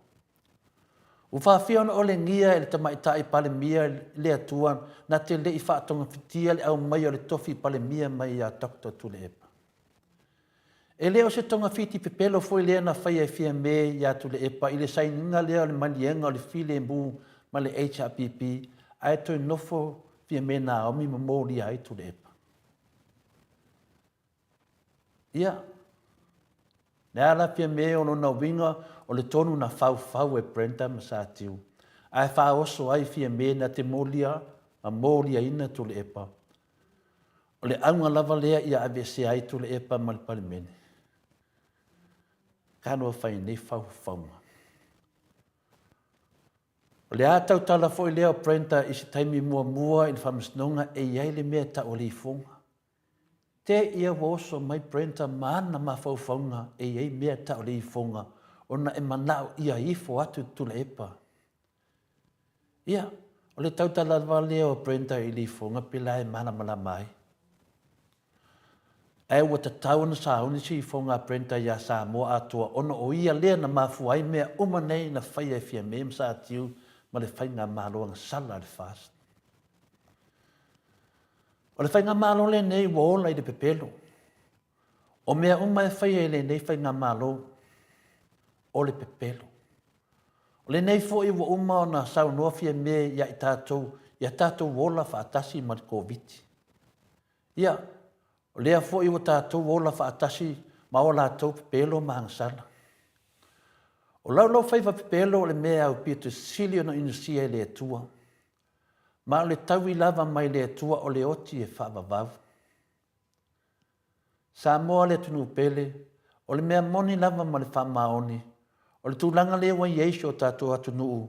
Ua whawhia ona ole ngia e le tamaita i pale mia le atua na te le i whaatonga fitia le au mai o le tofi pale mia mai a Dr. Tule Epa. E leo se tonga fiti pepelo foi lea na whai e fia me i a Tule Epa i le saininga lea o le manienga o le file mbu ma le HRPP ai toi nofo fia me na omi ma mōri ai Tule Epa. Ia. Ne ala fia me ono na winga o le tonu na fau e Brenda ma sa tiu. Ai wha oso ai fia me na te molia, ma molia ina Tule Epa. O le aunga lava lea ia avese ai Tule Epa ma le palimene. Kanoa whai nei fau. O le atau tala fo i lea o Brenda isi taimi mua i le whamasnonga e iai le mea ta o le ifonga. Te ia woso mai Brenda maana ma faufaunga e iai mea ta o le ifonga. Ona e manao ia ifo atu Tule Epa. Ia, o le tautala lea o Brenda i le ifonga pila e mana mala mai. E ua ta tauna sa uni si ifonga Brenda ia Samoa atua ona o ia lea na mafuai mea umanei na whai e fia mea msa atiu ma le whai ngā māloanga sala le fast. O le whai ngā mālo le nei ua ola i le pepelo. O mea uma e whai e le nei whai ngā mālo o le pepelo. O le nei fo i ua uma o na sau noa fia me ia tātou wola whaatasi ma le COVID. Ia, o lea fo i ua tātou wola whaatasi ma o lātou pepelo mahangsala. O lau whaiva pepelo o le mea au pia tu sili ona inusia e le atua. Ma o le taui lava mai le atua o le oti e whaavavau. Samoa le tunu pele, o le mea moni lava ma le whamaoni, o le tūlanga le wa yeisho o tātou atu nuu,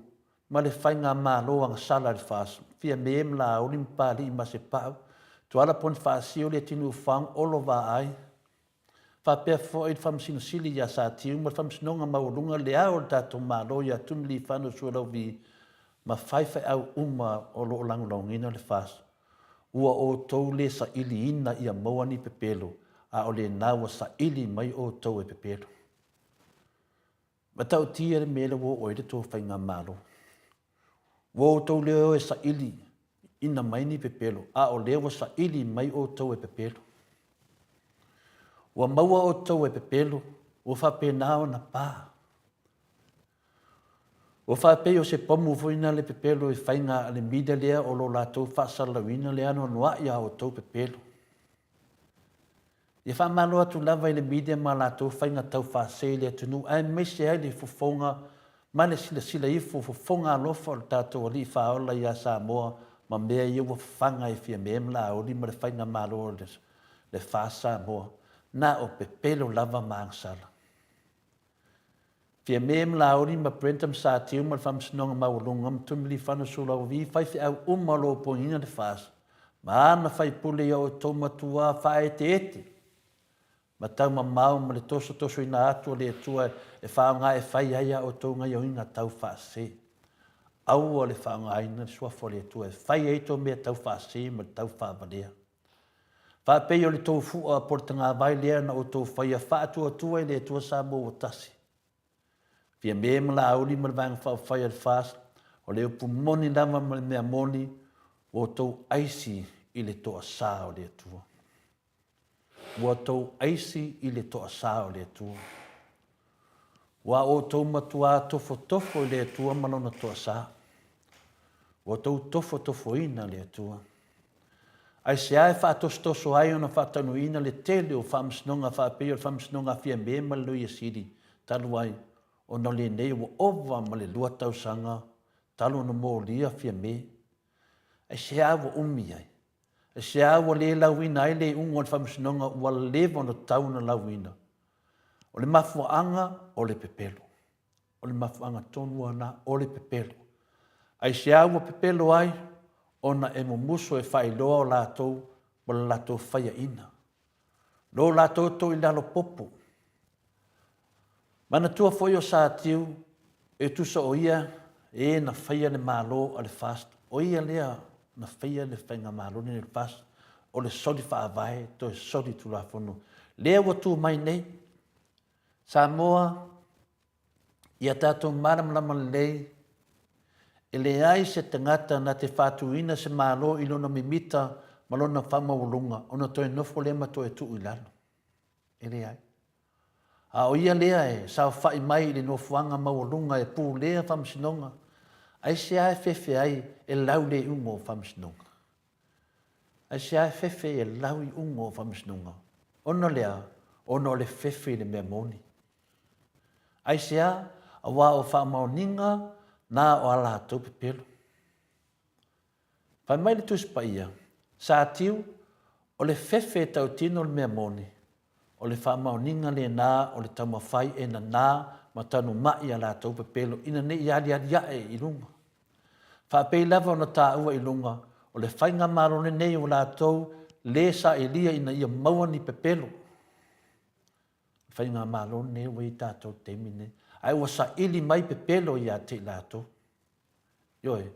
ma le whainga mālo ang sala le whaasu, fia meem la o limpali i ma se pau, tu ala pon whaasio le tinu whang olo wa ai. Whapea fo e whamsino sili ya sa tiu, ma whamsinonga maurunga le au tātou mālo ya tunu li whanu suarau vi, ma whaiwhai au o lo langulongina le whaasu. Ua o tau le sa ili ina ia mauani pepelo, a o le nawa sa ili mai o tau e pepelo. Ma tau tia le mele wo o ere tō whainga mālo. Wo o tau leo e sa ili ina mai ni pepelo, a o leo sa ili mai o tau e pepelo. Ua maua o tau e pepelo, ua whape nao na pā. Ua whape o se pomu fuina le pepelo e whainga ale mida lea o lo lātou whaasalawina lea no noa ia o tau pepelo. Ia whamalo atu lava i le media ma lātou whainga tau whaasei lea tunu, ai mese ai le fufonga, ma le sila ifo fufonga alofa o le tātou ali whaola ia Samoa, ma mea ia ua whanga e fia meem la o li ma le whainga malo le wha Samoa, na o pepelo lava maangsala. Fia meem la o li ma Brentham sa tiu ma le whamsinonga maulunga, ma tumili whana sula o vi, whaifi au umalo po ina le whaas, ma ana whai pule ia o tau matua whae te ete. Ma tau ma mau ma le toso ina atua le atua e whaonga e whai aia o tau ngai o inga tau whaase. Au o le whaonga aina le suafo le atua e whai eito mea tau whaase ma le tau whaabalea. Whapei o le tau fua por tanga vai lea na o tau whai a whaatua atua le atua sa mo o tasi. Fia mea ma la auli ma le vanga whai al whaas o le upu moni lama ma le mea moni o tau aisi i le toa sa o le atua. Ua tau aisi i le toa sa o le atua. Ua o tau matua tofo i le atua malona toa sa. Ua tau tofo ina le atua. Ai se ai whaatostoso ai ona whaatanu ina le tele o whamsinonga whapeo o whamsinonga fia mema le loia siri. Talu ai o na le nei o ova ma le lua tau sanga. Talu na mo lia fia me. Ai se ai o umi ai. Se awa le lauina ai le ungo le whamsinonga ua lewa no tauna lauina. O le mafuanga o le pepelo. O le mafuanga tonua na o le pepelo. Ai se awa pepelo ai, ona e muso e whailoa o lātou, o le lātou whaia ina. Lo lātou to i lalo popo. Mana tua foi o sa tiu, e tusa o ia, e na whaia le malo a le fast. O ia lea, na whaia le whainga maroni le pas, o le soli whaavai, to e soli tu la whonu. Lea watu mai nei, Samoa, ia tātou maramlama lei, e le ai se tangata na te whātuina se malo i lona mimita, malona whamaulunga, ona to e nofo lema to e tu ilano. E le ai. A o ia lea e, sao whai mai le nofuanga maulunga e pū lea whamsinonga, ai se ai fefe ai e lau le ungo o whamsinonga. Ai se ai fefe e lau i ungo o whamsinonga. Ono lea, ono le fefe le mea moni. Ai se a wā o whamauninga nā o ala tau pepelo. Whai mai le tuspa ia, sa tiu o le fefe tau tino le mea moni. O le whamauninga le nā o le taumawhai e na nā ma tanu mai ala tau pepelo ina ne iari e i lunga. Whapei lava ona tā ua i lunga o le whainga marone nei o la tau le sa e lia ina ia maua ni pepelo. Whainga marone nei ua i tātou temine. Ai ua sa ili mai pepelo i a te la tau. Ioe,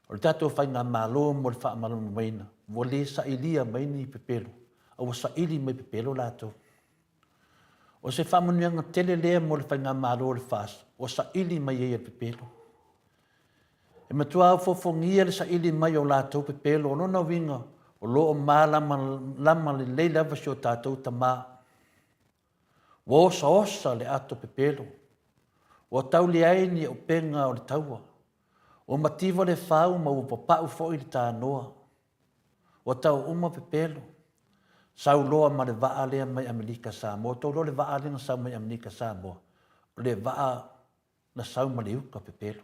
o le tātou whainga marone mo le wha marone maina. Ua le sa e lia mai ni pepelo. A ua sa ili mai pepelo la tau. O se whamunianga tele lea mo le whainga marone le whas. O sa ili mai e pepelo. E matua au fofongia le sa ili mai o lātou pepelo, o nona winga, o loo mā lama le leila vasi o tātou tamā. Wa osa le ato pepelo. Wa tau le aini o penga o le taua. O mativa le whau ma upapau fo i le tā noa. Wa tau uma pepelo. sauloa ma le vaa lea mai Amerika Samoa, tō le vaa lea na sau mai Amerika Samoa, o le vaa na sau ma le uka pepelo.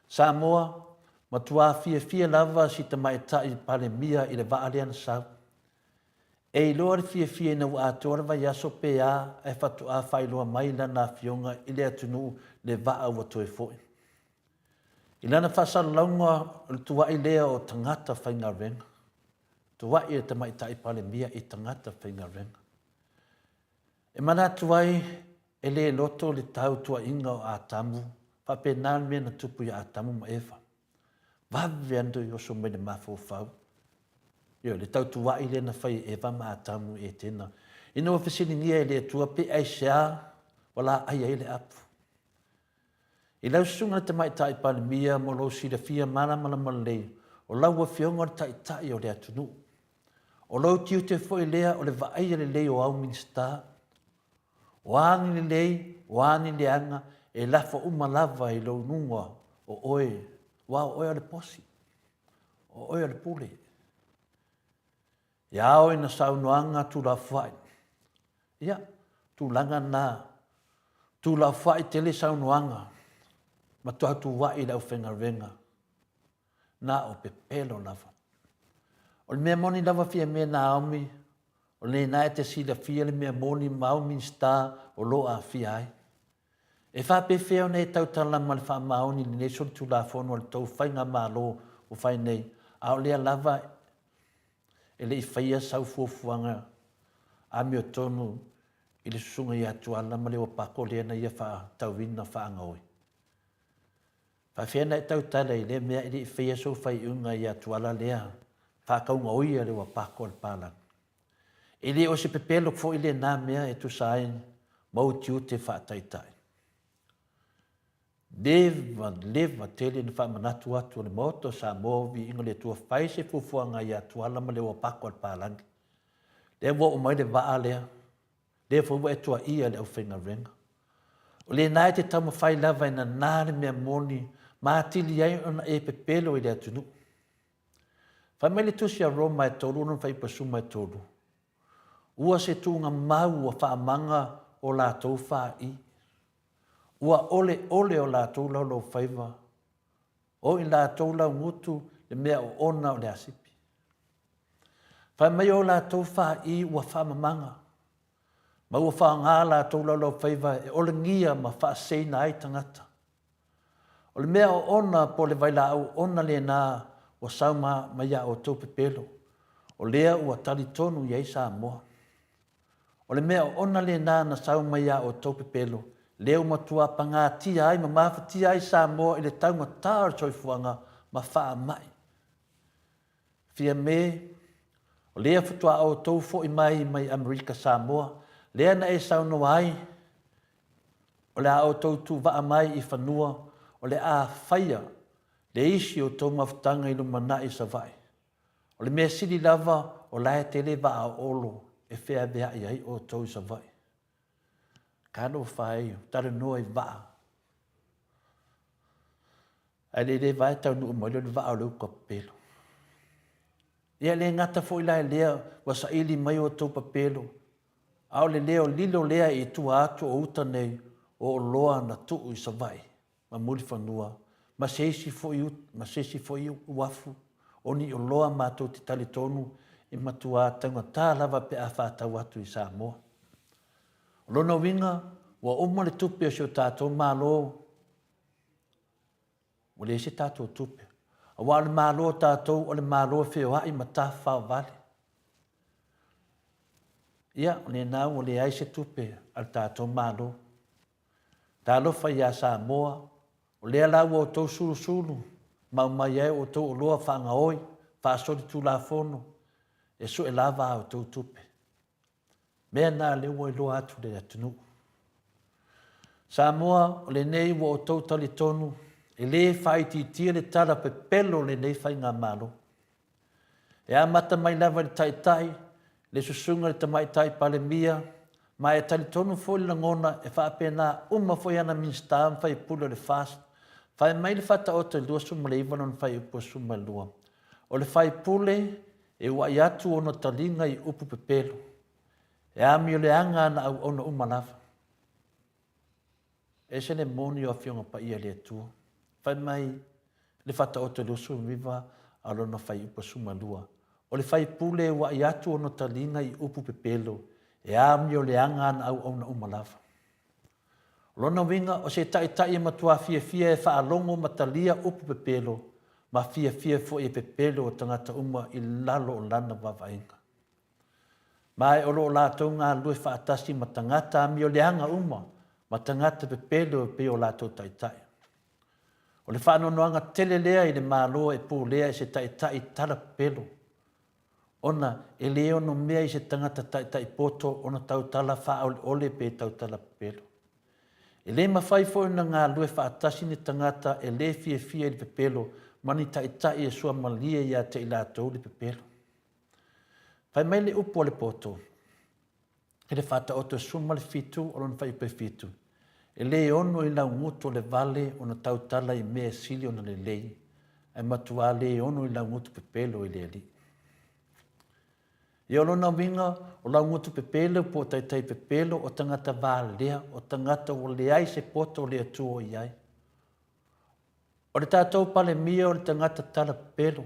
Samoa, ma tua fia lava si ta mai tai pale mia i le vaa lea na sau. E iloa le fia na ua atora vai aso pe a e fatu a whailoa mai lana fionga i le atunu le vaa ua toe foi. I lana whasa launga le tua i lea o tangata whainga renga. Tua i te mai tai pale mia i tangata whainga renga. E mana tuai e le loto le tau tua inga o atamu, whape nān mea na tupu i atamu ma ewa. Wawe andu i oso mene mafo whau. Yo, le tau tua i le na whai ewa ma atamu e tēnā. Ino whasini ngia e le tua pe ai sea, wala ai ai le apu. I lau sunga te mai tai pale mia mo lo si le fia mana lei, o lau wa fionga le tai o le atunu. O lau tiu te fo i lea o le vaai le lei o au minsta. O ani le lei, o ani le anga, e lafa lava i lau nunga o oe, wa o oe ale posi, o oe ale pule. Ia oe na saunoanga tu la fai. Ia, tu langa na, tu la fai tele saunoanga. Ma toa tu wai lau whenga renga. Na o pepelo lava. O le mea moni lava fia mea na aumi. O le nai te sila fia le mea moni maumi sta o loa fia ai. E wha pe feo nei tau talama le wha maoni ni nesol tu la fono le tau whainga malo o whai nei. A o lea lava e le i whaia sau fuafuanga a meo tonu i le sunga i atu ala ma le o pako lea na ia wha tau wina wha anga oi. Fa fena e tau tala i le mea i le whaia so whai unga i atu ala lea. Fa kaunga oia le wa pako le palang. I le o se pepelo fo i le nā mea e tu sain mau tiu te wha taitai. Leva tele ni wha manatu atu le moto sa movi inga le tua whai se fufuanga i atu ala ma le wa pako le palang. Le wa o mai le waa lea. Le fo wa e tua ia le au whenga renga. O le nai te tama whai lava ina nāre mea moni maatili ai ona e pepelo i le atunu. Whai mai le tusi a Roma e tolu, non whai pasuma e tolu. Ua se tunga mau a whaamanga o la tau wha i. Ua ole o la tau lau lau whaiva. O i la tau lau ngutu le mea o ona o le asipi. Whai mai o la tau wha i ua whaamamanga. Ma ua whaanga la tau lau lau whaiva e ole ngia ma wha seina ai tangata. O le mea o ona po le vaila au ona le nā o sauma maia o tau pepelo. O lea ua tali tonu i eisa moa. O le mea o ona le nā na sauma maia o tau pepelo. Leo matua panga tia ai ma mafa tia ai sa moa i le tau matar soifuanga ma wha mai. Fia me, o lea futua au tau fo i mai Amerika Samoa. Lea na e sauno ai. O le au tau tu waa mai i whanua. O le a whaia, le isi o tau mawhtanga i lumana i sa vai. O le mea siri lava o lae te le waa o olo e whea bea i ai o tau i sa vai. Kano whae, tare noa i waa. Ai le vai tau nu umailo le waa o leu kapelo. Ia le ngata fo i lae lea wa sa ili mai o tau papelo. Au le leo lilo lea i tua atu o utanei o loa na tuu i sa vai. Ma muli whanua, ma seisi fo i uafu, o ni o loa mātou te tali tonu, i matua tanga tā lava pe a whātau atu i Samoa. O lona winga, wa oma le tupe o sio tātou mālo, o le se tātou tupe. A wa le mālo tātou, o le mālo whio hai ma tā whao vale. Ia, o le nau o le aise tupe al tātou mālo. Tā lofa i a Samoa, o lea lau o tau sulu, mau mai e o tau o loa whaanga oi, whaasori tu la fono, e so e lava o tau tupe. Mea nā leo e loa atu le atunu. Samoa, o le nei o tau tali tonu, e le whai tia le tala pe pelo le nei whai ngā malo. E a mata mai lava le tai, le susunga le tamai tai pale mia, ma e tali tonu fo le langona e whaapena uma fo yana minstam whai pula le fast, whai mai le whata o te lua suma le iwa non whai upo suma lua. O le whai pule e wa i atu ona talinga i upu pepelo. E ami o le anga na au ona umalafa. E se le moni o fionga pa ia le atua. Fai mai le fata o te lusu miva alona fai upa sumalua. O le fai pule wa i atu ona talinga i upu pepelo. E ami o le anga na au ona umalafa. Lona winga o se tai matua fia e faa longo matalia upu pepelo. Ma fia fo e pepelo o tangata uma i lalo o lana wawainga. Mai o lo la tau ngā lue whaatasi ma tangata ami o leanga uma, ma tangata pepelo pe o la tau tai. O le whaanonoanga tele lea i le māloa e pō lea i se tai tala pepelo. Ona e leo no mea i se tangata tai poto, ona tau tala wha ole pe tau tala pepelo. E le mawhai fo ina ngā lue whaatasi ni tangata e le fia i le pepelo, mani tai e sua malia ia te i la tau le pepelo. Fai mai le upo le poto. E le fata o te suma le fitu o lona fai pe fitu. E le ono i lau ngutu le vale o na tau tala i mea sili o na le lei. E matua le ono i lau ngutu pepelo i le ali. I o lona winga o lau ngutu pepelo po tai pepelo o tangata vālea o tangata o le ai se poto o le atu o iai. O le tātou pale mia o le tangata tala pepelo.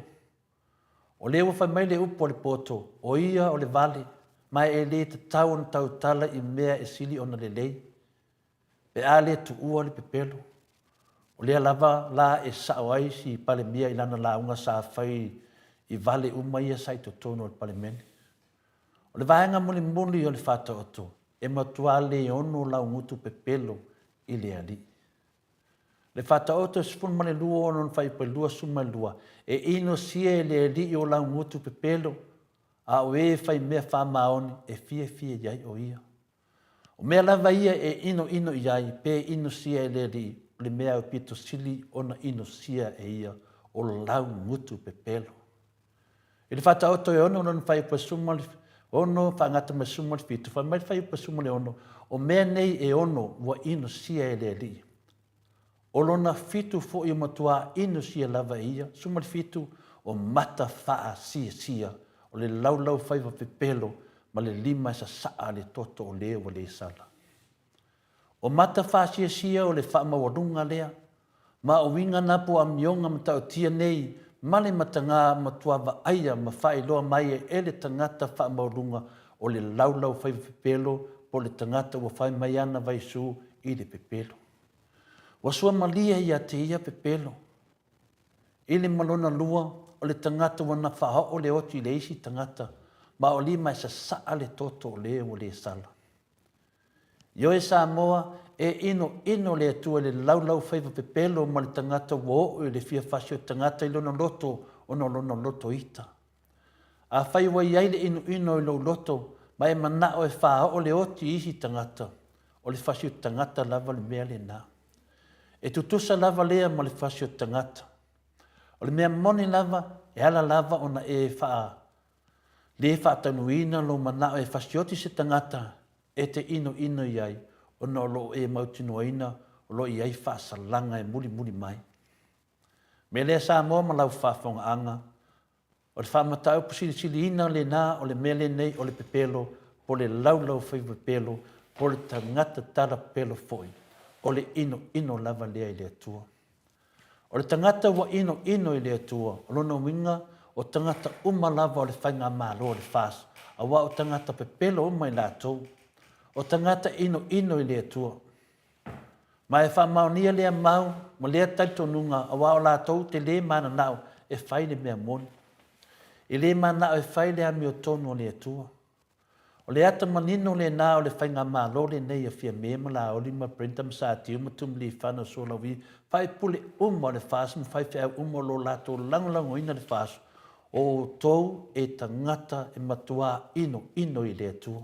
O le wafai mai le upo le poto, o ia o le vale, mai e le te tau on tau tala i mea e sili ona le lei. Pe a le tu ua le pepelo. O le lava la e sao ai si pale mia i lana la unga sa fai i vale uma ia sai to tono o le pale mene. O le vaenga muli o le fata oto, e matua le ono la ungutu pepelo i le ali. Le fata oto sifun male lua ono fai pe lua suma lua. E ino sia e le li o la ngutu pepelo. A o e fai mea wha maoni e fia iai o ia. O mea lava ia e ino iai pe ino sia e le li. Le mea o pito sili ona ino sia e ia o la ngutu pepelo. E le fata oto e ono fai pe suma ono fa ngata me suma fitu. Fai mai fai pe suma le ono. O mea nei e ono wa ino sia e le li. O lona fitu fo i matua ino sia lava ia, suma le fitu o mata faa sia, o le lau faiva pepelo, ma le lima sa saa le toto o leo o le sala. O mata faa sia o le faa mawarunga lea, ma o winga napo a mionga mata o tia nei, ma le matanga matua va aia ma faa iloa mai e le tangata faa mawarunga o le lau faiva pepelo, po le tangata wa fai mai ana vai su i le pepelo. Wa sua malia ia te ia pepelo. Ile malona lua o le tangata wana whaha o le oti le isi tangata, ma o li mai sa saa le toto o le o le sala. Io e Samoa e ino le atua le lau faiva pepelo ma le tangata wo o le fia fasio tangata i lona loto o no lona loto ita. A fai wa iai le ino i lo loto, ma e mana o e whaha o le oti isi tangata, o le fasio tangata lava le mea le naa. E tutusa lava lea ma le fasio tangata. O le mea moni lava, e ala lava ona e faa. Le faa tanuina lo manao e fasioti se tangata, e te ino iai, ona o lo e mautinuaina, o lo iai faa salanga e muli mai. Me lea Samoa ma lau faa fonga anga, o le faa matau pusili ina le na, o le mele nei, o le pepelo, po le lau fai pepelo, po le tangata tala pelo foi. O le ino lava lea i le atua. O le tangata wa ino i le atua, o lona winga o tangata uma lava o le whainga malo o le fas, a wa o tangata pepelo uma i la atou, o tangata ino i le atua. Ma e wha maonia lea mau, mo lea taitonunga, a wa o la atou te le mana nao e whai le mea moni. E le mana nao e whai le ami o tonu o le atua. O le ata manino le nā o le whainga malo le nei a fia mema la o lima prenta msati umatum li whana so la wi. Whai pule o le whaas, mwhai whia lo lato langolango ina le whaas. O tou e tangata e matua ino i le atua.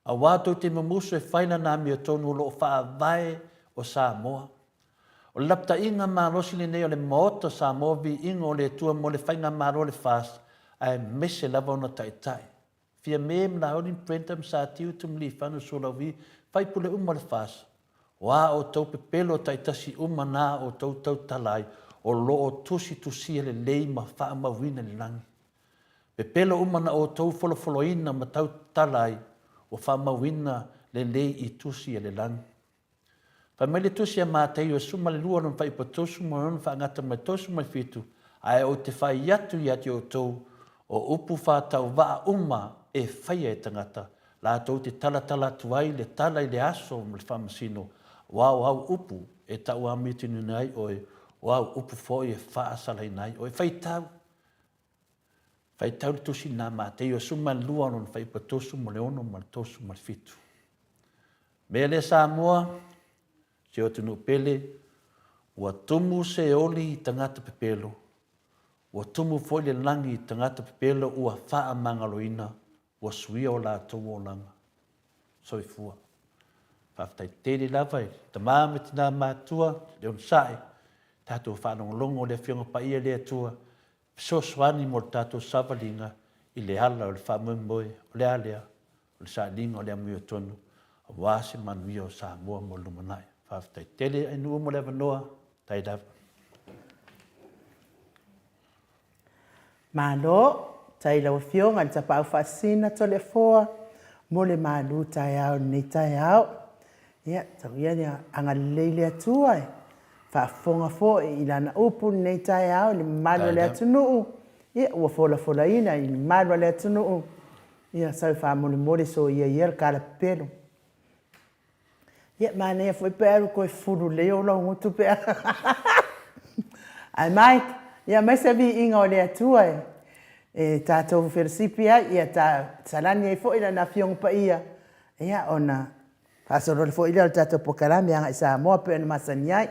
A wātou te mamuso e whaina nā mi o tonu lo wha vai o Samoa. O le lapta inga malosi le nei o le maota Samoa vi inga o le atua mo le whainga malo le whaas. Ai mese lava ona tai. Fia mem la olin prentam sa tiu tum li fanu sola vi fai pule le fas. Wa o tau pepelo taitasi na o tau talai o lo o tusi le lei ma fa ma wina le langi. Pe pelo umana o tau folofoloina ma tau talai o whamauina le lei I tusi e le langi. Pa mai le tusi a mātei o suma le lua non whai pa tosu mo non whaangata mai tosu mai fitu, ai o te whai iatu I ati o tau o upu whātau waa uma e whaia e tangata, la tau te tala tuai le tala I le aso mo le whamasino, wau au upu e tau amitinu nei oe, wau upu foi e whaasala nei, oe whai tau le tusi nā mātei o suma le lua non whai pa tosu mo le ono mo le tosu mo le fitu. Mea le Samoa, se o tunu pele, ua tumu se oli I tangata pepelo, ua tumu foi le langi I tangata pepelo ua wha mangaloina, ua suia o la tau o langa. Soifua. Whaftai tere lawai, ta māme tina mātua, leon sae, tātou whanongolongo le whionga pa ia le atua, so swani mo tātou savalinga, I le hala o le whamumoe, o le alea, o le saalinga o le amui o tonu, a wāse manuia o Samoa mo lumanai. Whaftai tere ai nua mo le wanoa, tai dawa. Malo, tai lau whionga, ta pau whasina to le foa, mo le malu tai au, ni tai au. Ia, tau ia ni anga leile atua e. Whaafonga fo I lana upu ni tai au, ni malu le atunuu. Ia, ua fola ina, ni malu le atunuu. Ia, sau whaamole mole so ia kala pelo. Ia, mane foi peru koe furu leo lo ngutu pea. Ai Mike, ia mai se vi inga o le atua e. E tātou wheresipia, ia tā salani e fo ila na whiong pa ia. Ia, ona, pasoro le fo ila o tātou pokarami anga I Samoa pe na masani ai.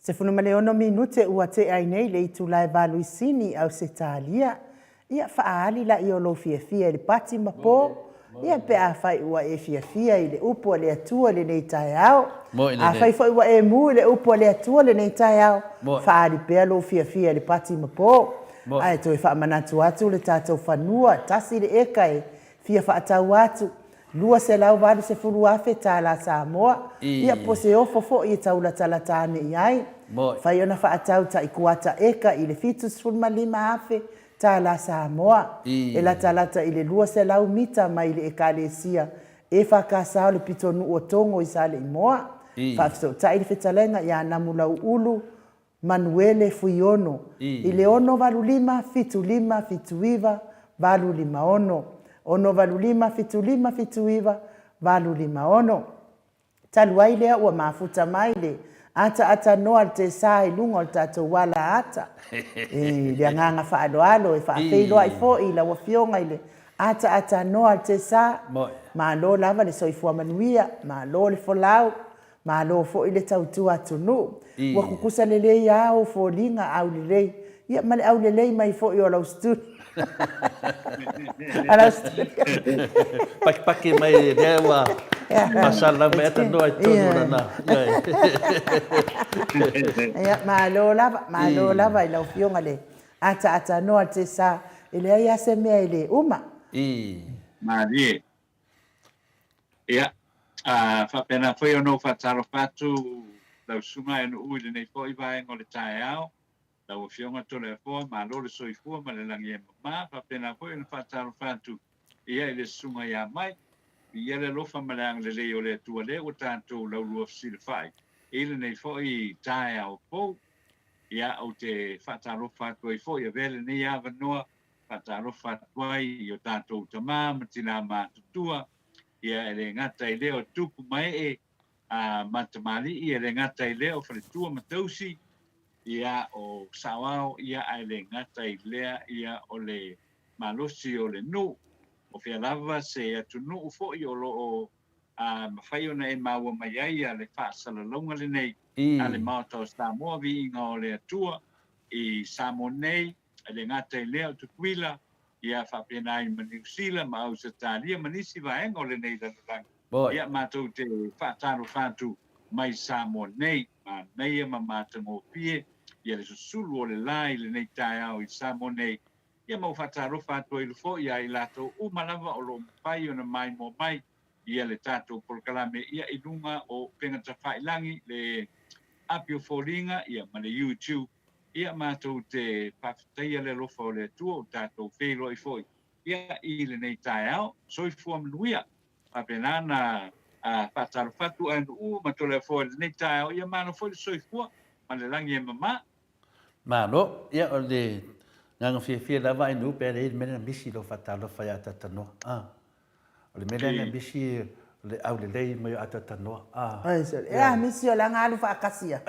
Se funu male ono minute ua te ai nei le itu lai valu isini au se talia. Ia whaali la i o lo fia le pati mapo. Ia pe a whai ua e fia i le upo le atua le nei tai au. A whai whai ua e mu le upo le atua le nei tai au. Whaali pe a lo fia le pati mapo. Ai toi wha manatu atu le tātou whanua. Tasi le eka e fia whaatau atu. Lua se lau valu se fulu afe tā la Samoa. Ia po se ofo fo i taula tala tāne i ai. Whai ona whaatau ta i kuata eka i le fitus fulma lima afe tā la Samoa. E la talata i le lua se lau mita mai le eka le sia. E whakasao le pitonu o tongo i sale i moa. Whaafiso ta i le whetalenga i anamu lau ulu Manuele Fuiono. I le ono valu lima, fitu iwa, valu lima ono. Ono valu lima, fitu iwa, valu lima ono. Talu ai lea ua mafuta mai le. Ata noa te sa i lunga o tatou wala ata. Le anganga whaaloalo e whaafeiloa i fo i la wafionga i le. Ata noa te sa. Ma lo lava le soifua manuia. Ma lo le folau. Ma lo fo i le tautua atunu. Ua kukusa lelei au fo linga au lelei. Ia male au lelei mai fo i o lau studi. Ala studi. Paki mai rewa. Masala me ata noa i tonu rana. Ia ma lo lava i lau fionga le. Ata noa te sa. Ile ai ase mea i le uma. Ma rie. Ia. Whapena whai ono whataro whatu lau sunga e no ui le nei fo i vaenga o le tae au. Lau fionga tole a fua, ma lo le soifua, ma le langi e mama. Whapena whai ono whataro whatu ia i le sunga ia mai. Ia le lofa ma le ang le leo le tua le o tātou lau lua fsile whai. I le nei fo i tae au pou. Ia au te whataro whatu i fo i a vele nei awa noa. Whataro whatu ai i o tātou tamā, matina mātutua. Ia ele ngata i leo tupu mai e matamali i ele ngata i leo whaletua matausi ia o sawao ia ele ngata i lea ia o le malosi o le nu o whialava se atu nu ufo i o lo o mawhai ona e maua mai ai a le whaasalalonga le nei a le mautau Samoa vi inga o le atua i Samoa nei ele ngata i leo tukuila ia whapena i New Zealand ma au sa tālia manisi vaenga o le nei lalulangi. Ia mātou te whaataro whātu mai Samoa nei, ma nei ma mātango pie, ia le susulu o le lai le nei tae au i Samoa nei. Ia mau whaataro whātu i lufo, ia i lato umalawa o lo mpai o na mai mo mai, ia le tātou polkalame, ia i lunga o pengata whailangi le apio fōringa, ia ma le YouTube. Ia mātou te whawhitaia le lofa o le tua o tātou whelo i fōi. Ia i le nei tae au, soifua manuia. Pāpena na whātaro whatu anu u, matole fōi le nei tae au. Ia māno fōi le soifua, ma le langi e mama. Māno, ia o le nganga whiawhia lawa inu, pēre i mena misi lo whatalo whai atatanoa. O le mena misi le au le lei mai atatanoa. Misi o la ngalu whaakasia.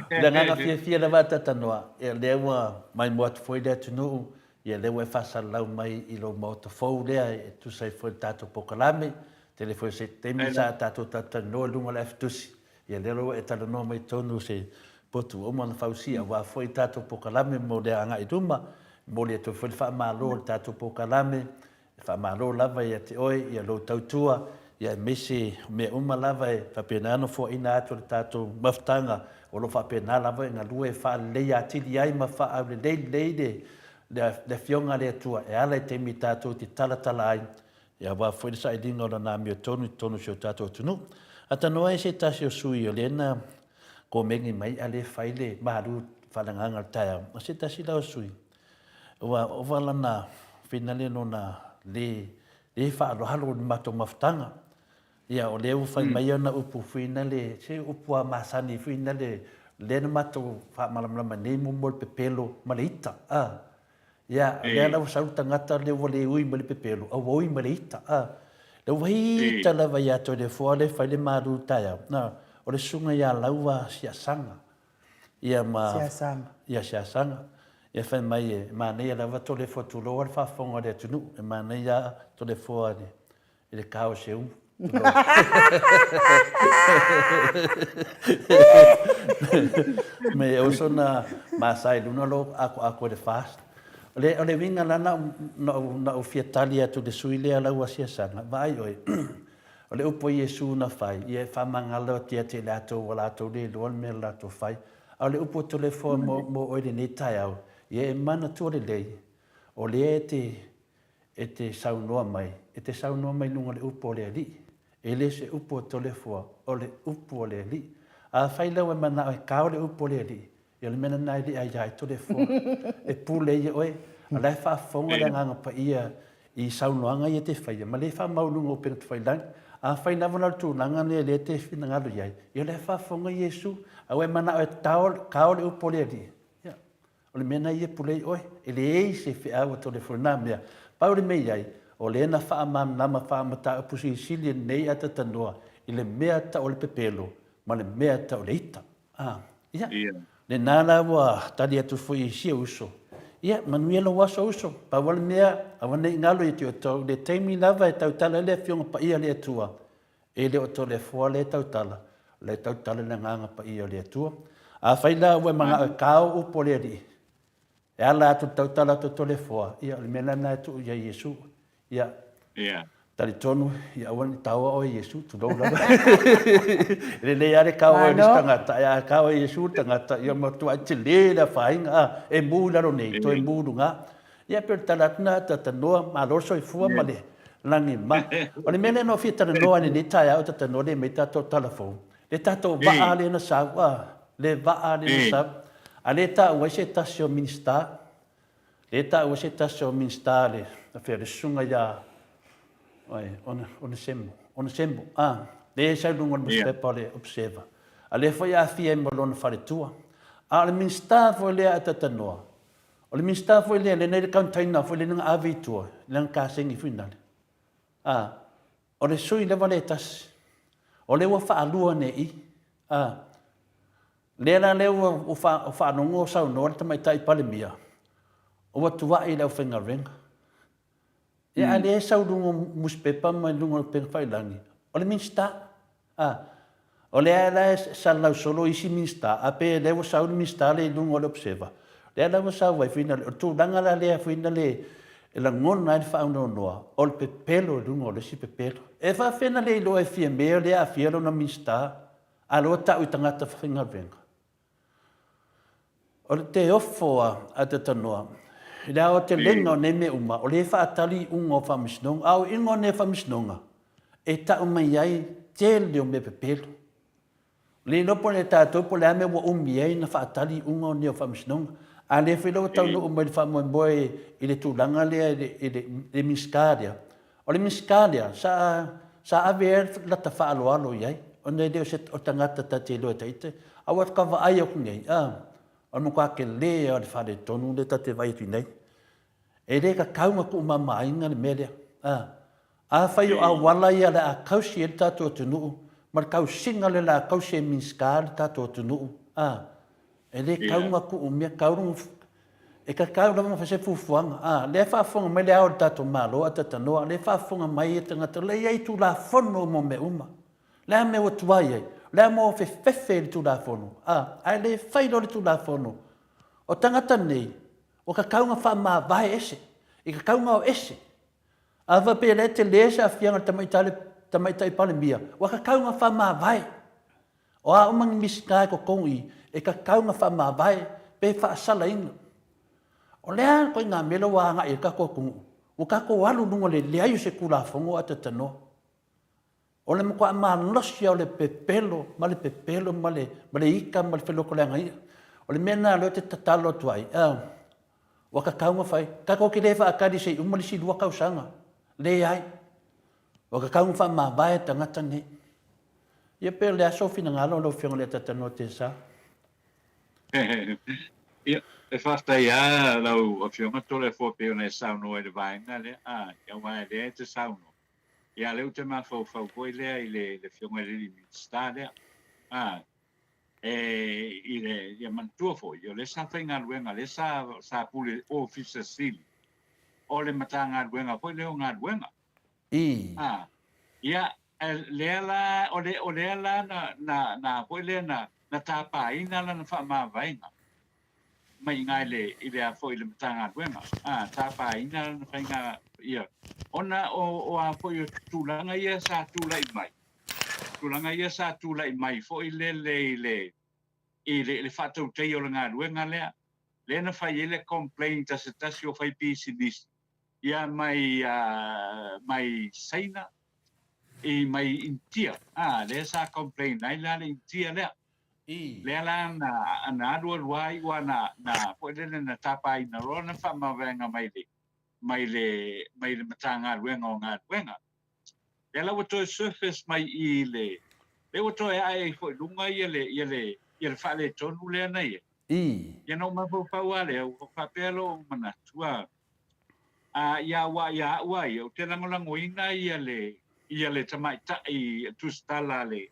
Le nganga whiawhia lawa atatanoa. E lewa mai moatu foi lea tunu, ia lewa e whasalau mai i lo moatu fau lea, e tusai foi tātou pokalame, tele foi se temi sa tātou tatanoa lunga le aftusi. Ia lewa e talanoa mai tonu se potu o mana fausia, wa foi tātou pokalame mo le anga i ruma, mo le to foi whaamalo le tātou pokalame, whaamalo lava ia te oi, ia lo tautua, ia mese me uma lava e whapena ano fo ina atu le tātou maftanga, o lo whapena lava e ngā lua e whaalei atili ai ma wha au le lei le fionga le atua, e ala e temi tātou te talatala ai, ia wa foi sa i dinga o na mio tonu sio tātou tunu. Ata noa e se tasi o sui o lena, ko mengi mai ale faile maru falanganga taia o se tasi la sui o wala na finale no na le fa lo halo mato maftanga ia o le fai mai na upu finale se upu masani finale le mato fa malamala nei mo mol pepelo malita ia le la sauta ngata le vole ui mal pepelo o ui malita le wai tala vai ato le fole faile maru taia na o le sunga ia laua siasanga. Ia ma... Siasanga. Ia siasanga. Ia whai mai e mānei a laua tole whatuloa le whafonga le tunu. E mānei a tole whoa le kao se umu. Me o so na masai luna lo ako de fast. Ole vinga lana na o fiatalia to de suile ala wasia sana. Vai oi. Ole upo Yesu na fai. Ie fa mangalo tia te lato wala to de lon me lato fai. Ole upo telefon mo oi de netai au. Ie mana to de lei. Ole te saunoa mai. E te saunoa mai nunga le upo le ali. Ele se upo telefon. Ole upo le ali. A whaila wa mana o kao le upo le ali. Ia le mena nai li ai ai to le fo. E pule ia oe. A lai wha fonga le nganga pa ia i saunoanga ia te whaia. Ma le wha maulunga o pena te whailang. A whaina wana tu nanga le te whina ngalo iai. Ia le wha fonga Yesu. A oe mana o kao le upo le ali. Ia. O le mena ia pule oe. E le ei se whi awa to le furna mea. Pau le mei ai. O le ena wha amam nama wha amata apusi sili nei ata tanoa. I le mea ta o le pepelo. Ma le mea ta o le ita. Ia. Le nana wa tali atu fui sia uso. Ia, manuia lo waso uso. Pa wale mea, awane ingalo i tio tau. Le teimi lava e tau tala le fionga pa ia le atua. E le oto le fua le tau tala. Le tau tala le nganga pa ia le atua. A whaila ue mga o kao upo le ri. E ala atu tau tala to le fua. Ia, le mena na atu ia Yesu. Ia. Ia. Tali tonu, ia awan tawa o Yesu, tu dau lava. Le le are kawa o tangata, ia kawa o Yesu tangata, ia matua te le la whainga, e mū laro nei, to e mū runga. Ia per talatna tatanoa, ma loso i fua ma le langi ma. O le mene no fia tatanoa ni ni tai au tatanoa le me tato telefon. Le tato waa le na sawa, le waa le na sawa. A le ta ua se tasio minsta, le ta ua se tasio minsta le, a fia le sunga ia, Oi, ona sembo. Le sai lungo no stepa le observa. Ale foi a fia molona fare tua. Ale minsta foi le atatanoa. Ole minsta foi le nei kantaina foi le nga avitua, le ka sengi finale. Ole sui le valetas. Ole wa fa alua nei. Le la le o fa no ngo sa no te mai tai palemia. O wa tua i le fenga renga. E ale sau lungo muspepa mai lungo pen failangi. Ole minsta. Ole ala salau solo isi minsta. Ape le wo sau minsta le lungo le observa. Le ala wo sau vai fina tu langa la le fina le la ngona il fa no no. Ol pepelo lungo le si pepelo. E fa fina le lo e fie me le a fie na minsta. Alo ta utanga finga venga. Ole te offo a te tanoa. Ila o te lenga o ne me uma, o le whaatali unga o whamisnonga, au ingo ne whamisnonga, e ta uma iai te leo me pepelo. Le lopo le tātou po le ame wa umi iai na whaatali unga o ne o whamisnonga, a le whilo tau no umai le whamoemboe i le tūlanga lea le miskaria. O le miskaria, sa ave lata whaaloalo iai, o ne leo se o tangata ta te loa taite, a wat kawa ai o kunei, o mo kwa ke le o le fare tonu le tate vai tu nei e le ka kaunga ku mama inga le mele a fai o a wala ia le a kausi e tato tu nu mar kausinga le la kausi e minskar tato tu nu e le kaunga ku me kauru e ka kaunga ma fase fufuanga le fa fonga me le au tato malo atata no le fa fonga mai e tanga le ia tu la fono mo me uma le me o tuai le mo fe tu la fono ai le fai lo tu la fono o tangata nei o ka kaunga fa ma vai ese e ka kaunga o ese ava pe le te lesa fianga tamai tai pale mia o ka kaunga fa ma vai o a umang miska ko kongi e ka kaunga fa ma vai pe fa sala inga o le ko nga melo wa nga e ka ko ku o ka ko walu lungo le ayu se kula fongo atatano o le mko ama nosia o le pepelo ma le ika ma le feloko le ngai o le mena lo te tatalo tuai wa ka kaunga fai ka ko ki le fa akadi sei umali si dua kausanga le ai wa ka kaunga fa ma vai tangata ne ia pe le aso fina ngalo lo fiong le tatano te sa ia e fasta ia lau o fiong to le fo pe ne sa no e vai na le ia mai le te sa no ia le te ma fo poi le le fiong le limit sta le i le ia mantua fo io le sa fai ngaluenga le sa pule office sili o le matanga luenga poi le nga luenga ia Lela o lela na pole na tapa ina la na fa ma vainga. Mai ngai le I le fo I le matanga wenga. Tapa ina na fainga ia. Ona o a fo I tulanga ia sa tulai mai. Tulanga ia sa tulai mai fo I le fatou te o nga wenga lea. Le na fai ele complain ta se tasi o fai pisinis. Ia mai saina I mai intia. Le sa complain nai la le intia lea. Le la na alua I na po le na tapa I na rona fa ma venga mai le matanga wenga o nga wenga. Le la wato surface mai I le wato ai fo lunga ia fa le tonu le na ia. Ia no ma fo fa wale o fa pelo mana tua. Ia wa ia o te langolango ina ia le tamaita I tu stala ale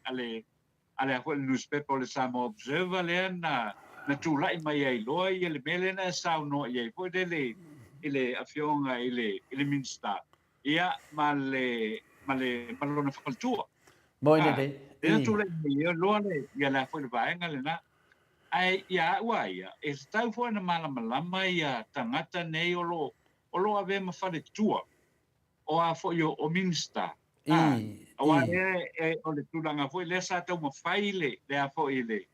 a fo newspaper le Samoa Observer le na tulai mai ai loa ia le mele na sao no ia fo ile afionga ile minsta ia malona faltua Moine de. Ia tulai ia loa le ia la fo le vaenga le na ai ia wa ia e stau fo na malama ia tangata nei o lo ave ma fale tua o a fo yo o minsta Awa o le tulanga fo le sa tau mafaile le a fo ile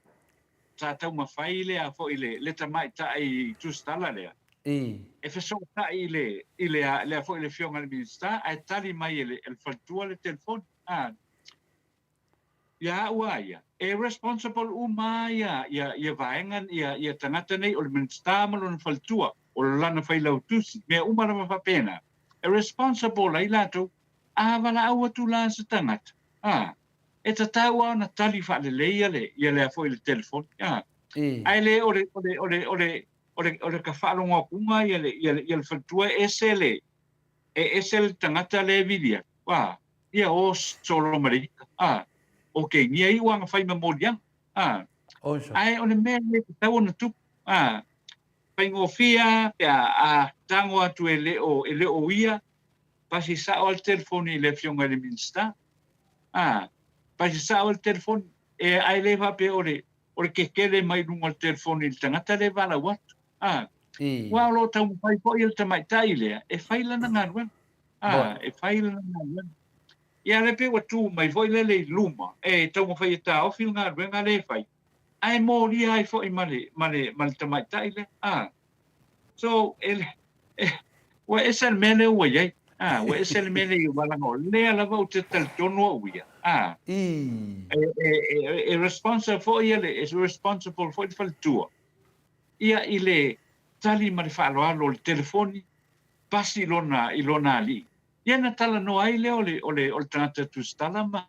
sa tau mafaile a fo ile le tamai ta I tustala le e fe so ta ile le a fo ile fionga le minsta ai tali mai ele el faltua le telefon ia waia e responsible ia vaengan ia tangata nei o le minsta malo na faltua o lana faila utusi me umara ma pena e responsible ai lato wala au tu la sa tangata. E ta tau na tali fa le ia le foi le telefon. Ai le o ka fa longa kunga ia le fatua esele. Esele tangata le vidia. Ia o solo marika. Okay, ni ai wanga fai memoriang. Ai o le me le tau na tu. Pai ngofia a tango atu ele o ia. Pasi sa o telefon I le fionga le minsta. Pasi sa o telefon e ai le va pe ore kekele mai lunga telefon I tangata le vala wat. Wa lo tau pai po il tamai tai le e faila na ngarwen. E faila na ngarwen. Ia le pe watu mai foi le luma e tau fai ta o fil ngarwen ale fai. Ai mo ri ai fo I male tamai tai le. So wa esal mele wa yai. Wa esel mele I wala ngo le ala va te tal tono uia. E responsible for ele is responsible for the tua. Ia ile tali ma fa lo le telefoni pasi ilona ali. Ia na tala no ai le ole tata tu stala ma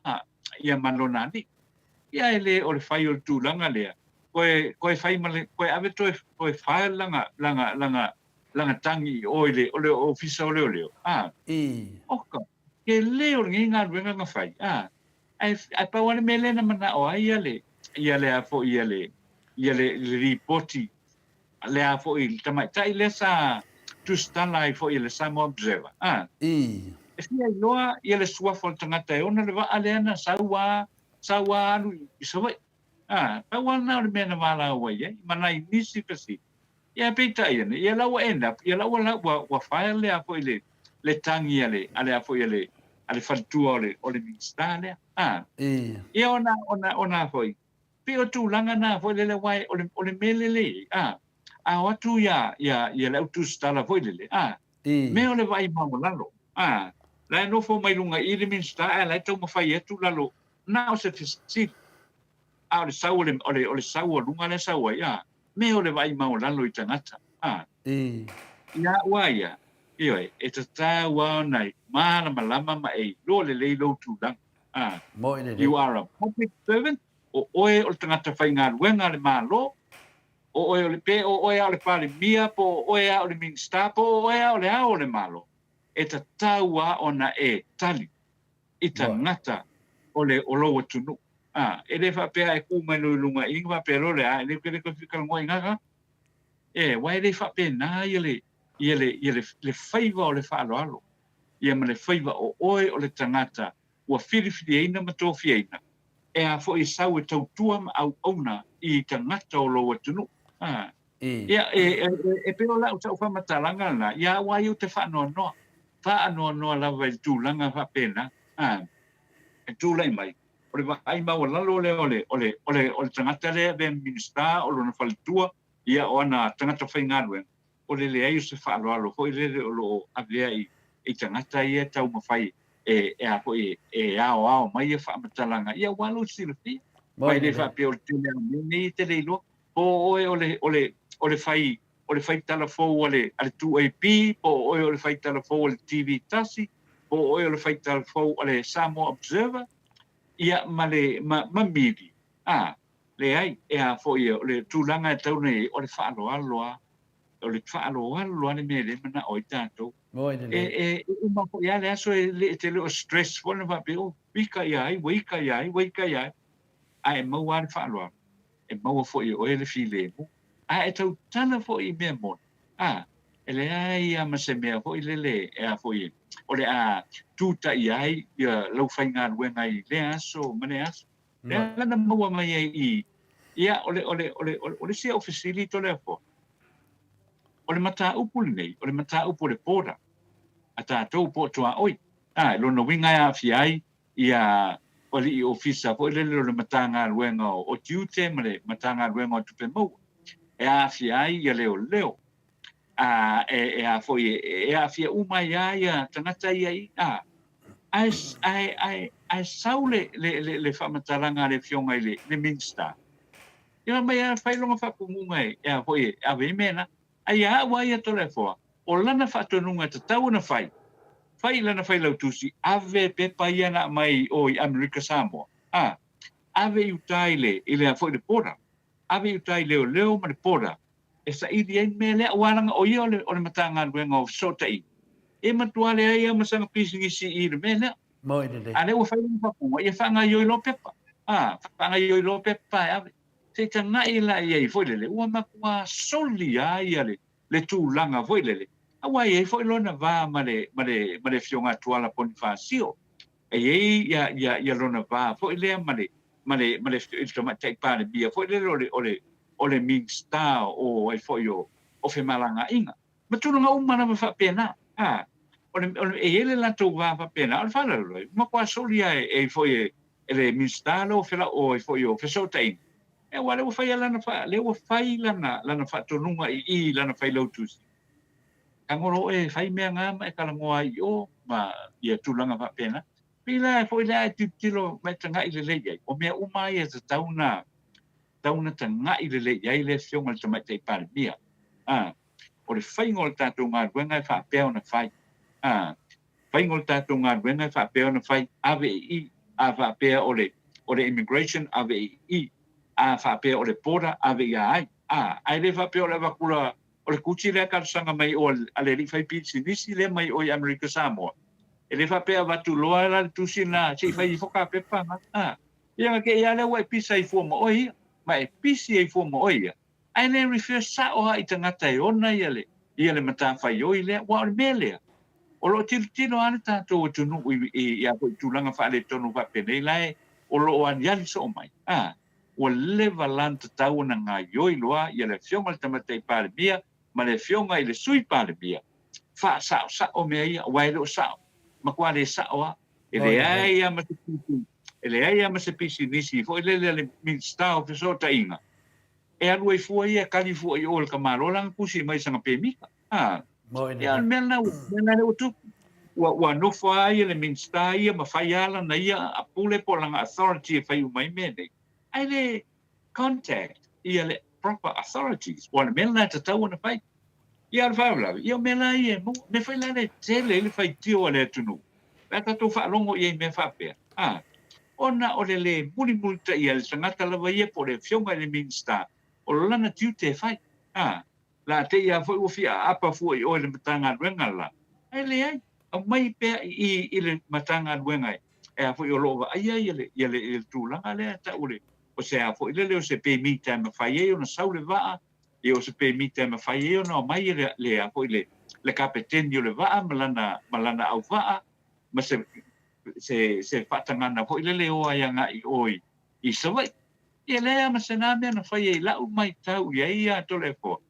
ia malona ali. Ia ile ole fai o tu langa le. Koe fai male koe ave to koe fai langa tangi ole ofisa ole. Oka. Ke leo nginga wenga fai. Ai pa wale mele na mana o ai ale a fo ile reporti le a fo il tamai tai le sa tu stala ai fo ile Samoa Observer. E sia loa ile sua fo tangata e ona le va ale na sawa alu I so pa wana le mena mala wa ye mana I nisi kasi. Ia pita ia la wa end up ia la wa file le a fo ile le tangi ale a fo ile ale faltua ole minsta le ia ona foi pe o tu langa na foi le wai ole melele a watu ia le tu stala foi le me ole vai mamolalo la no fo mai lunga I le minsta la to mo fai tu lalo na o se fisi le sau ole sau lunga le sau ia me ole vai mamolalo I tangata ia waia Ioi, e te tawa nei malama ma e lo le lo tu lang. You are a public servant o oe o tangata whai ngā ruenga le malo o oe o le pe o oe o le pare mia po oe o le minsta po oe o le ao le malo. E te tawa ona e tali I tangata o le oloa tunu. E le whapea e kuma no lunga I ngā whapea role e le kere kofika ngoi ngaka. Wai le whapea nā ia le faiva o le whaaloalo. Ia ma le faiva o oe o le tangata ua whiriwhiriaina ma tō whiaina. E a fo I sau e tautua ma au auna I tangata o loa tunu. Ia, e peo lau tau whamatalanga na, ia wai o te whanoa noa. Whanoa noa lava I tūlanga whapena. E tūlai mai. Ole wa ai mau lalo ole tangata le ben minister o lona whalitua, ia o ana tangata whaingaruen. Ole le ai o se whaaloalo, hoi le o lo avea I tangata ia tau mawhai e a hoi e ao mai e whamatalanga. Ia walo silifi. Mai le whapea o le tele a mene I te leilo. Po oe ole whai talafou ale tu AP, po oe ole whai talafou ale TV tasi, po oe ole whai talafou ale Samoa Observer, ia ma miri. Le ai, e a fo ia, ole tūlanga e tau nei, ole whaaloaloa le mele mana oi tātou. Uma fo ia le aso e te leo stress, wana wapeo, wika iai. A e mau ale whaaloaloa. E mau fo ia oe le file mo. E tau tana fo I mea mon. E le ai a mase mea fo I lele e a fo I. Ole a tūta I ai, ia lau whainga ruenga I le aso, mane aso. Le lana maua mai ai ia ole sia ofisili to le fo. Ole mata upu nei, ole mata upu le pora. A tātou po toa oi. Lona winga ia fiai, ia ole I ofisa fo lele ole matanga ruenga o tiute, male matanga ruenga o tupe mau. E a fiai ia leo. E a foi e a fia uma ia tangata ia ai saule le whamataranga le fionga le minsta. Ia mai a whailonga whakumunga e a foi a veimena ai a waia tole foa. O lana whatonunga te tau na whai. Whai lana whai lau tusi ave pepa iana mai o I Amerika Samoa. Ave utaile ile a foi le pora. Ave utai leo ma le pora. E sa idi ai me lea waranga o ia ole matanga ruenga o sotai. E matuale ai ama sanga pisingisi I le me lea. Ale ua whailunga whapunga, ia whanga ioi lo pepa. Whanga ioi lo pepa e ave. Te tanga I la iei foilele, ua makua soli ai ale le tūlanga foilele. Awa iei foilona vā ma le fionga tuala Bonifasio. E iei ia lona vā foilea ma le fionga taipane bia foilele ole minsta o ai foi o fe malanga inga. Ma tu nga umana ma fa pena. Ole ele la tu va fa pena. Al fa lo. Ma qua solia e foi ele minsta lo fe la o ai foi o fe so tai. E wale o fai la na fa, le o fai la na fa tu nunga I la na fai lo tu. Kangoro e fai me nga ma e kala ngoa I o ma ia tu langa fa pena. Pila foi la tilo me tanga I le ai. O me uma ia te tauna tauna tanga I le iai le fionga le tamai te pare mia. O le whaingo le tātou ngā ruenga I whapea na whai. Whaingo le tātou ngā ruenga I whapea na whai. Ave I a whapea o le immigration, ave I a whapea o le pora, ave I ai. Ai le whapea o le wakura, o le kuchi le karasanga mai o le ri whai piti nisi le mai o I Amerika Samoa. E le whapea watu loa la tusi na, si whai I whoka pepa. Ia ke ia le wai pisa I fuama o ia. Ma e pisi e fuama o ia. Ai le refer sa o I tangata e ona ia le mata whai o ile, wa o melea. O lo tino ane tātou o tunu I a koe tūlanga whaale tonu whapene lai, o lo o aniali so mai. O lewa lanta tau na ngā ioi loa, ia le fionga le tamatei pāle mia, ma le fionga I le sui pāle mia. Wha sa o mea ia, waile o sa o. Ma kua le sa o a, ele ai a matakutu. Ele ai ama se pisi nisi, fo le minsta o fesota inga. E alu e fua ia kali fua I o le kamaro langa kusi mai sanga pemika. Ia mena le utu. Wa nofa ai le minsta ia ma fai ala na ia a pule po langa authority e fai umai mene. Ai le contact ia le proper authorities. Wana mena te tau na fai. Ia al fawla, ia mena ia mo. Me fai la le tele le fai tio ale tunu. Peta to fa longo ia me fa pe. Ona o le multa ia le tangata lava ia po le fionga le minsta. O lana tiu te fai. La te ia foi o fia apa foi o le matanga ruenga la. Ai le ai. A mai pe I le matanga ruenga. E a foi o lova. Ai ia le tūlanga le ta ule. O se a foi le o se pe mita ma fai e o na saule vaa. E o se pe mita ma fai e o na mai le a foi le kapeteni o le vaa malana au vaa. Ma se se whatangana po ilele o ayanga I oi. I sawai. Ia lea masena mea na whai e lau mai tau ia tole po.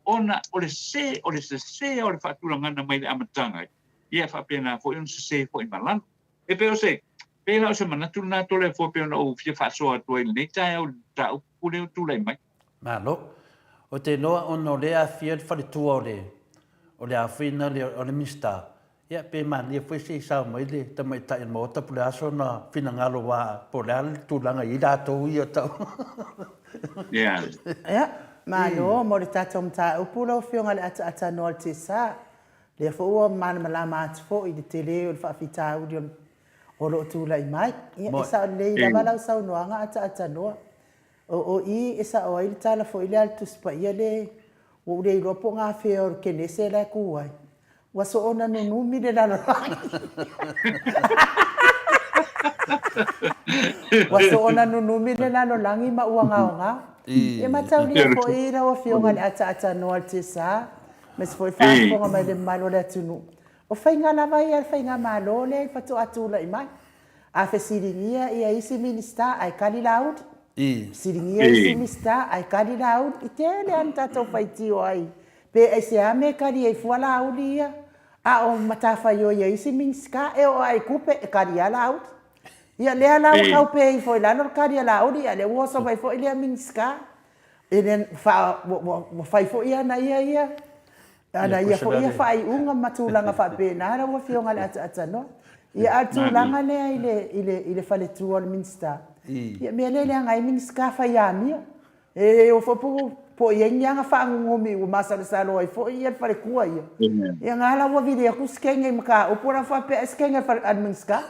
Ona o le se o le whaturangana mai le amatanga. Ia whapena po ion se po I malang. E peo se, pe lau se manatu na tole po peo na o fia whasoa tua I le tai au ta o pule o tūlai mai. Malo. O te noa ono lea fia whalitua o le awhina o le mista. Ia pe man, ia fwese I sao mai le tamai tai mo ta pule aso na whina ngalo wa po le ale tūlanga I rātou ia tau. Yeah. Ia, malo, mo le tātou mta upula o whionga le ata noa te sa. Le fo ua mana malama atu fo I le tele o le whaafita uri o lo tūlai mai. Ia, isa o le ila wala o sau noanga ata noa. O I isa o ai tala fo ile al tuspa ia le o le ropo nga fe o ke nese la kuai. Wa so ona no numi le la. Wa so ona no numi le la langi ma uanga nga. E matau le fo I ra o fionga le ata no al tisa. Mes fo fa fo nga mai le malo le tunu. O fainga na vai al fainga malo le fatu atula I mai. A fe siringia ia isi minista ai kali laud. Siringia isi mista ai kari laud I tele an tatou faitio ai. Pe ai se ame kari ai fua laud ia. A o matawhai o ia isi minska e o ai kupe e kari a laud. Ia lea laud kau pe I foi lano kari a laud ia le uoso vai foi lea minska. E nen fai foi ia na ia. Ana ia foi ia fai unga matulanga fa pe nara ua fionga le ata no. Ia atulanga lea ile fale tua le minsta. Ia me lele ngai min skafa ya mi e o fo po ia nga fa ngomi o masa salo ai fo ia fa kua ia ia ngala wa video ku skenge maka o pora fa pe skenge fa admin ska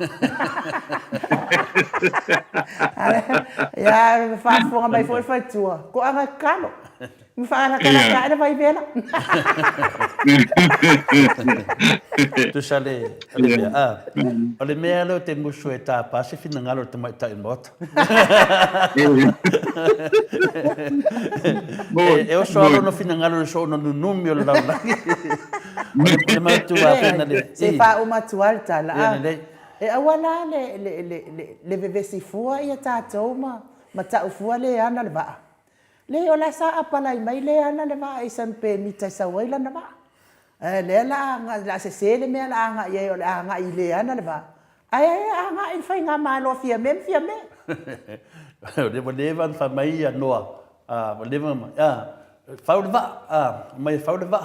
ya fa fo mai fo fa tua ko anga kalo mi fa na kala vai vela Tu sale ole mea lo te musu e tā pasi fina ngalo te mai tai mota. E o soalo no fina ngalo so no numi o laulangi. Ole mai tu a pena le. Se fa uma tual tala. E awana le vevesi fua ia tātou ma tau fua le ana le vaa. Le o la sa apalai mai le ana le vaa i san pe mita sa waila na vaa. Le la se le me la nga ye o la nga I le ana le va ai nga I fai nga malo fia me le levan fa mai a noa o levan fau le va mai fau le va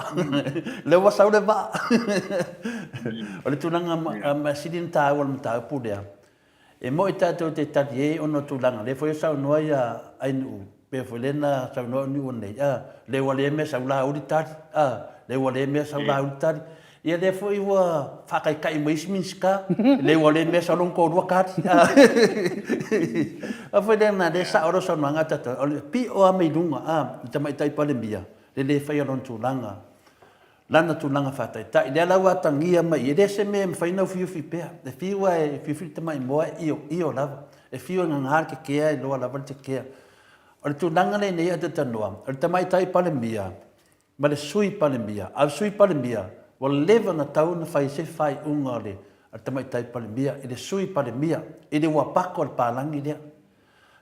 le wa sau le va o le tunanga ma sidin ta o le ta pudea e mo ita te tadi o no tunanga le foi sau noa ia ai nu pe foi lena sau noa ni o nei le wa le me sau la o di tadi le wale me sa la utari ia le foi wa fakai kai mais minska le wale me sa long ko dua kat a foi na de sa oro sa manga tata pi o mai dunga tamai tai palembia le fai ron tulanga lana tulanga fatai tai le la wa tangia mai de se me fai no fiu fi pe de fiu wa fiu tamai mo io la e fiu nga har ke ai lo la vante ke o tulanga le nei ata tanua o tamai tai palembia ma le sui palembia a sui palembia o leva na tau na fai se fai unga le a tamai tai palembia e le sui palembia e le wapako al palangi lea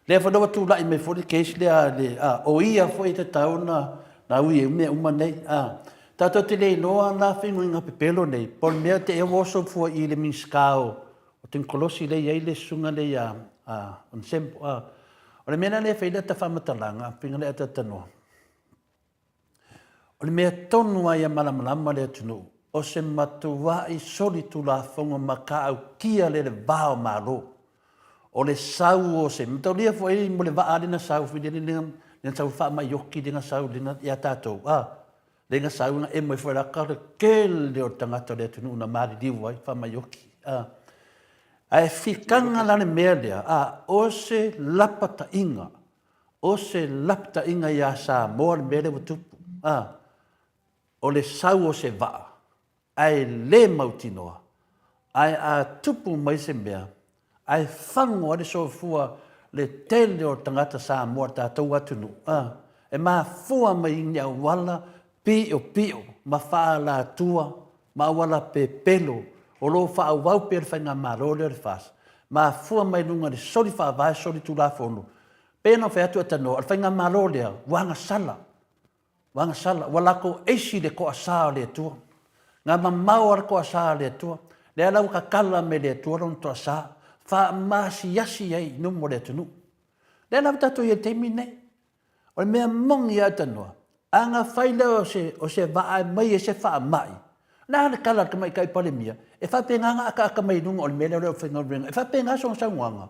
le fa do tu la I me fori case le o ia foi te tau na ui e me uma nei tato te le noa na fingo inga pepelo nei por mea te e woso fua I le minskao o ten kolosi le ia le sunga le on sempo o le mena le fai le ta whamatalanga finga le ata tanoa o le mea tonu ai a malamalama le atunu, o se matua I soli tu la fonga maka au kia le vao malo. O le sau o se, mtau lia fo e mo le vaa lina sau, fi lina sau wha mai yoki lina sau lina ia tātou. Lina sau na e mai fo raka le kele o tangata le atunu na maari diwa I wha mai yoki. Ai fikanga lane mea lea, o se lapata inga, ia Samoa le mele watupu. O le sau o se vaa, ai le mautinoa, ai a tupu mai se mea, ai whango a le sofua le tele o tangata Samoa tātou atunu. E maa fua mai inia wala, pio, ma wha la tua, ma wala pe pelo, o lo whaau pe le whainga malo le fas. Ma fua mai lunga le sori whaavai sori tu la whonu. Pēna whai atu atano, al whainga malo lea, wanga sala. Wanga sala, walako eisi le ko asa le tua. Ngā mamau ar ko asa le tua. Le alau ka kala me le tua ron to asa. Wha maasi yasi ai numo le tunu. Le alau tato i teimi nei. O le mea mongi atanoa. Anga whaile o se waa mai e se wha mai. Nā le kala ka mai kai pale mia. E whapenga nga aka mai nunga o le mele o le whainga ringa. E whapenga song sanguanga.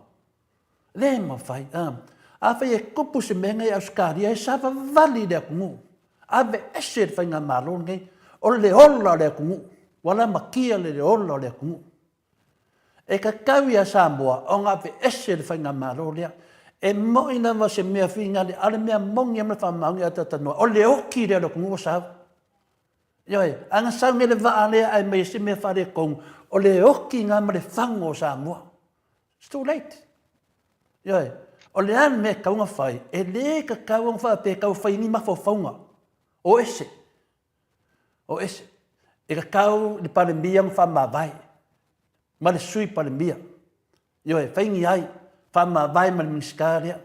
Le ma whai. A whai e kupu se menga i auskaria e sawa vali le kungu. Ave ese le whainga malo ngai. O le ola le kungu. Wala makia le ola le kungu. E ka kawi a Samoa o ngā ve ese le whainga malo lea. E moi na wa se mea whinga le ale mea mongi amna whamaungi atatanoa. O le oki le kungu o sawa. Ioi, anga saunga le waa lea ai mai se mea whare kong. O le oki ngā ma le whango o Samoa. It's too late. Ioi, o le an mea kaunga whai. E le ka kaunga whai pe kau whai ni mawha whaunga. O ese. O ese. E ka kau le palemia mwha mawai. Ma le sui palemia. Ioi, whaingi ai. Wha mawai ma le miskaria.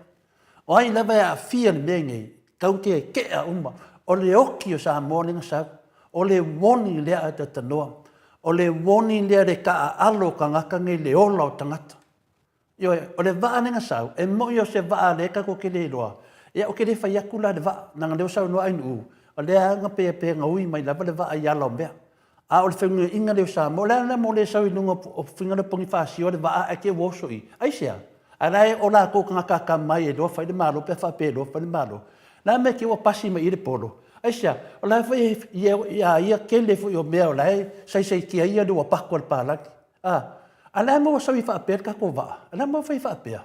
O ai lewa e a fia le mea ngei. Kau ke kea uma. O le oki o Samoa ninga sau. O le woni lea a tatanoa. O le woni lea le ka a alo ka ngaka ngai le ola o tangata. Ioi, o le waa ninga sau. E moi o se waa le kako ke le loa. Ia o ke le whai akula le waa. Nanga leo sau noa ainu u. O le anga pe ngau i mai lava le waa i ala o mea. A o le whengu inga leo sa. Mo le ana mo le sau i lunga o whinga le pongi whaasi o le waa a ke woso i. Aisea. A rai o la ko ngaka ka mai e loa whai le malo pe wha pe loa whai le malo. Nā me ke o pasi mai i le polo. Aisea, o lai whai ia ke le fui o mea o lai sai kia ia lua pako al pālaki. A lai mo sau i whaapea ka ko waa. A lai mo whai whaapea.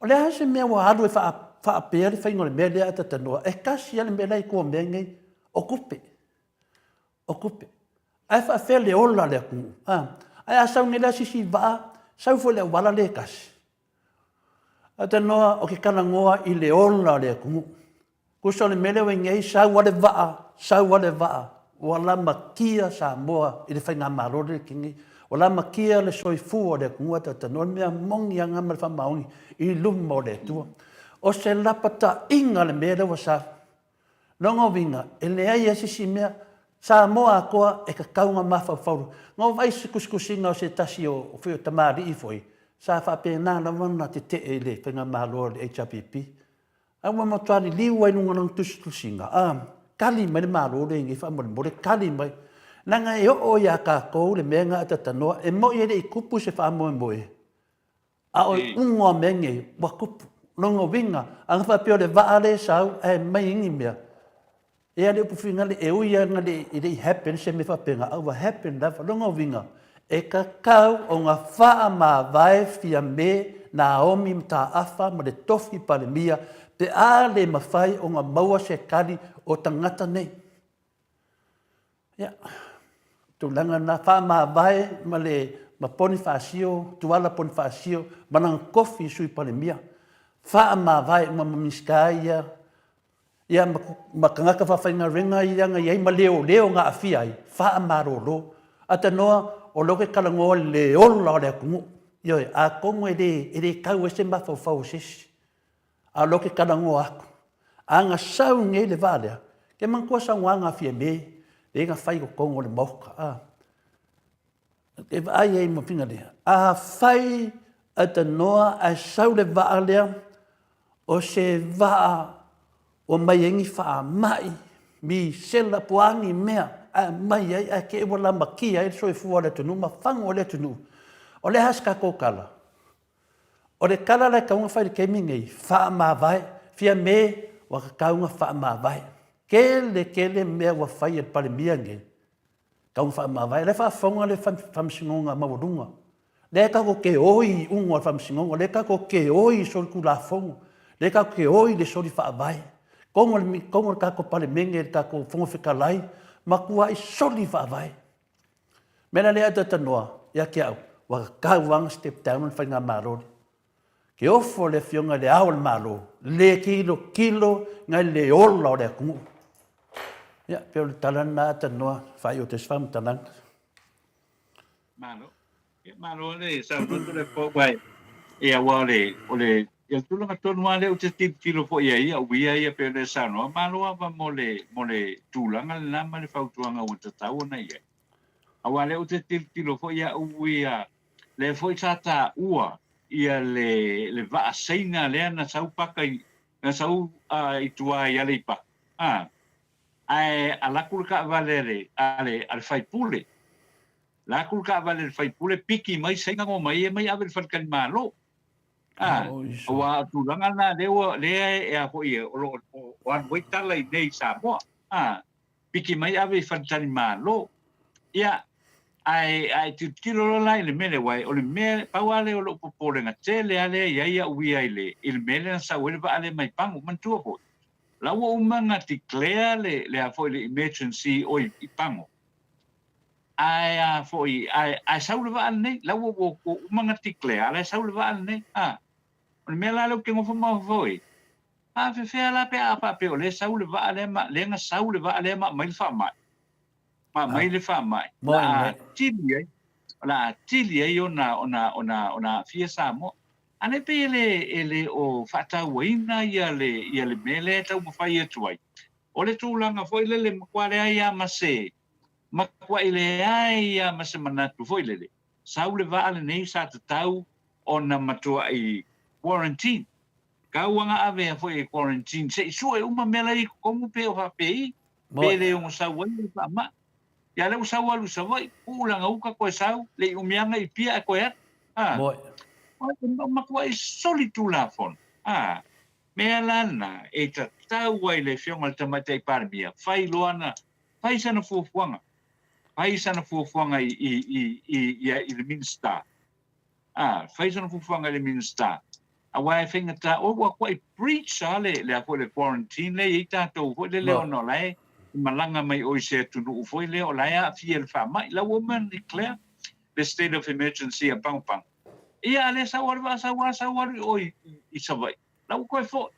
O lai hase mea wa alu e whaapea le whaingo le mea lea atatanoa. E kasi ale mea lai kua mea ngai o kupe. O kupe. Ai whaapea le ola le kungu. Ai asau ngai la sisi waa, sau fo le wala le kasi. Atanoa o ke kalangoa i le ola le kungu. Kuso le mele o ngei sau wale waa. Wala makia Samoa i le whainga marore kingi. Wala makia le soifua le kungu atatanoa. Mea mongi anga ma le whamaungi i lumo le tua. O se lapata inga le mele wa sa. Nongo winga, e le ai asisi mea. Samoa koa e ka kaunga mawhawhauru. Ngau vai se kuskusinga o se tasi o whio tamari i foi. Sa whape nāna wana te te e le whainga mahaloa le HRPP. Awa matuari liwa inunga nang tusinga. Kali mai le mahaloa le ingi whamore more kali mai. Nanga e o ia kākou le menga atatanoa. E mo i le i kupu se whamoe moe. A o ungoa menge wa kupu. Nongo winga. Anga whapeo le waa le sau e mai ingi mea. E ale upu whingale e uia ngale i rei happen se me whapenga. Awa happen lava longa winga. E ka kau o ngā whaa mā vai fia me Naomi mta awha ma le tofi pale mia. Pe a le mawhai o ngā maua se kari o tangata nei. Ia. Tūlanga nā whaa mā vai ma le ma poni whaasio, tuala poni whaasio, manang kofi sui pale mia. Whaa mā vai ma mamiskai ia makangaka whawhainga ringa i anga iei ma leo ngā awhia ai. Whaa marolo. Atanoa o loke kalangoa le ola o le kungu. Ioi, a kongo e re kau e se mawhawhau sisi. A loke kalangoa aku. A ngā sau nge le vālea. Ke mangkua sa ngā ngā whia me. E ngā whai ko kongo le mauka. E ai ei mo pinga lea. A whai atanoa a sau le vālea o se vaa o mai engi wha mai, mi sela puangi mea, a mai ai, a ke ewa lama ki ai, so e fua le tunu, ma whango le tunu. O le haska ko kala. O le kala le kaunga whai ke mingei, wha ma vai, fia me, wa ka kaunga wha ma vai. Kele mea wa whai e pale mia nge. Kaunga wha ma vai, le wha whaunga le whamsingonga maurunga. Le kako ke oi unga whamsingonga, le kako ke oi sori ku la whonga, le kako ke oi le sori wha vai. Kongo le kako pale menge, le kako whonga whikalai, makua i soli whaavai. Mena le atanoa, ia ke au, waka kauwanga step down and whainga marori. Ke ofo le fionga le au le malo, le kilo, ngai le ola o le akungu. Ia, peo le talana atanoa, whai o te swam talanga. malo le sa no tu le po vai e a wale o le tu la ton wale o te tilo fo ia wi ia pe le sa no malo va mo le tu la na ma le fau tuanga o te tau na ia a wale o te tilo fo ia wi le fo tata ua ia le va seina le na sau pakai na sau i tua ia le pa ai ala kulka valere ale fai pule la kulka valere fai pule piki mai senga ngo mai ave fai kan malo wa tu langa na le e a foi o wan wait tala i nei Samoa piki mai ave fai kan malo ia ai tu tilo lai le mele wai o le me pawale o lo popole nga tele ale ia ui ai le il mele sa wel va ale mai pangu man tu ho la wo umanga declare le a foi le emergency o i pango ai a foi ai saule va ne la wo umanga declare le saule va ne o me la lo que ngo fo foi fe la pe a pa pe o le saule va le ma le nga saule va le ma mai fa mai mai le fa mai la tili ona fia Samoa ane pe ele o fata waina ia le mele tau mo fai atuai o le tūlanga foi le makwale ai ama se makwa ile ai ama se manatu foi le saule va ale nei sa tau ona matua i quarantine kauanga ave foi quarantine se sue uma mela i komu pe o hape pe le o sa wai pa ma ya le usa walu sa vai ulanga uka ko sau le umianga i pia ko ya makwa i solitu la fon me lana e ta tau wai le fionga tamata i parmia fai loana fai sana fufuanga i le minsta fai sana fufuanga le minsta a wai finga ta o wa kwai preach ale le a le quarantine le i ta to le ono lai malanga mai o se tunu foi le o laia fiel fa mai la woman declare the state of emergency a pang ia le sa war o i savai la ko fo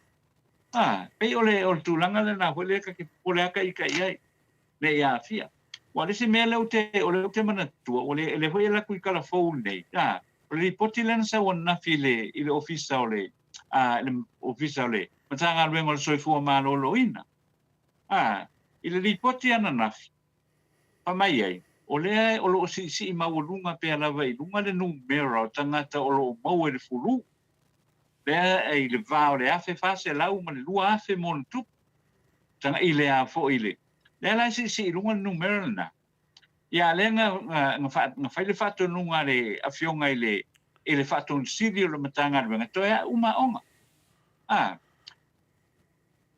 pe o tulanga le na le ka ki pole ka i kai le ia fia wa le se me le o te mana tu o le foi la ku kala fo nei o le potilen sa wona file i le office le office le matanga luengo le soifua malo loina i le ripoti ana nafi. Pa mai ai, o lea o lo si maulunga pe alawa i lunga le numera o tangata o lo mau e le fulu. Lea i le vao le afe fase lau ma le lua afe mon tup. Tanga i le a fo i le. Lea lai si lunga le numera na. Ia lea nga fai le fato nunga le afionga i le fato nsiri o le matanga le venga. Toea uma onga.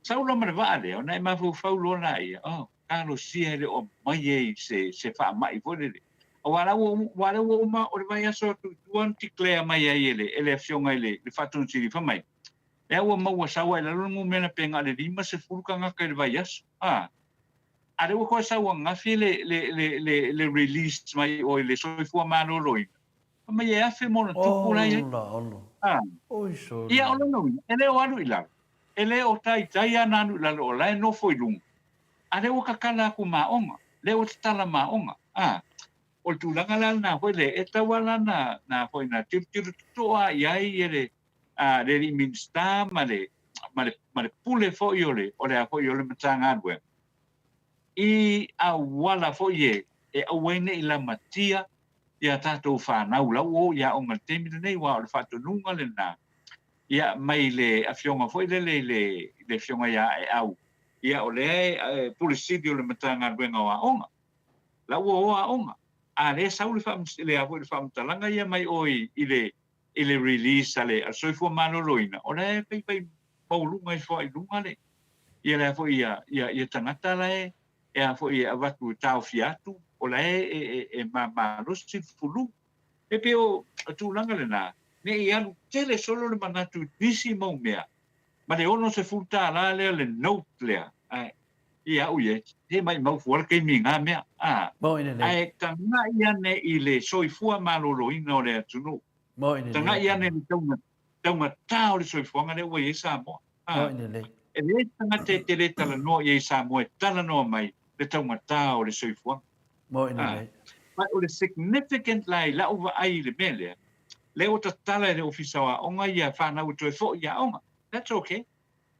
Sau lo mana va le ona ma fu fau lo na ia kalo sia le o mai se fa mai vo le wala wo ma o vai aso tu anti clea mai ele fionga le fatun siri fa mai e wo ma wa sa wa le mo mena penga le lima se fulka nga ka le vai aso are wo ko sa wa nga fi le release mai o le so fu ma no lo ma ia fe mo tu pula ia ia o no ele o alu ila ele o tai ana nu la lo la no foi lung ale o kakala ku maonga le o tala maonga o tu langa la na foi le eta wala na foi na tir to ia ele le minsta male pule foi ole o le foi ole matanga we i a wala foi e awene ila matia ia tatou fa na ula o ia o ngatemi nei wa o fa to nunga le na ia mai le afionga foi le fionga ia e au ia o le polisidio le matanga wenga wa onga la wo onga a le sauli fam le avo le fam talanga ia mai oi ile release ale a soi fo mano loina o le pe paulu mai fo i lunga le ia le fo ia tangata le e a fo ia vatu tau fiatu o le e ma lo si fulu e pe o tu langa le na ne ia tele solo le manatu disi mo mea ma le ono se futa la le note le ia uye he mai mau fuar ke minga mea ai tanga ia ne ile soifua malolo ino le tunu tanga ia ne tonga tau le soifua ngale wa isa mo e le tanga te le tala no ia isa mo e tala no mai le tonga tau le soifua But o le significant lai la over ai le mele. Le o tatala le ofisa wa onga ia whana u toi fo ia onga. That's okay.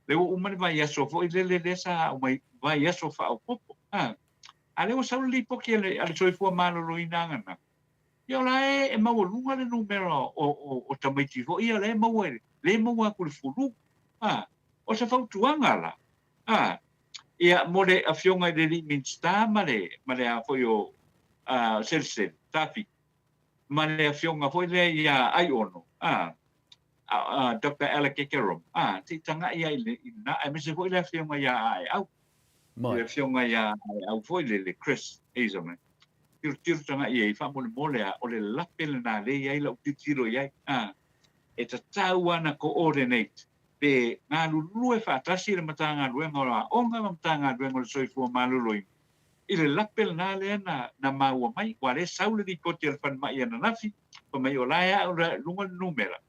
Le o umani vai aso fo i le sa umai vai aso fa o popo. A le o sau li poki ale toi fo malo lo inanga na. Ia la e mau lunga le numero o tamaiti fo ia le mau e le mau a kule fulu. O sa fau tuanga la. Ia mole a fionga i le li minsta male a fo yo sel tafi. Male a fionga fo le ia ai ono. Dr. Alec Kekerom. Ti tanga ia i na ai mese fo le fionga ia ai au. Le fionga ia au fo le Chris Hazelman. Tir tanga ia i fa mole a o le lapel na le ia i la utitiro ia. E ta tau ana coordinate. Pe ngā lulu e whaatasi le matanga luenga o la onga matanga luenga o le soifua maluloi. I le lapel na le na maua mai, wa le saule di koti al fan mai ana nafi, pa mai o laia o la lunga numera,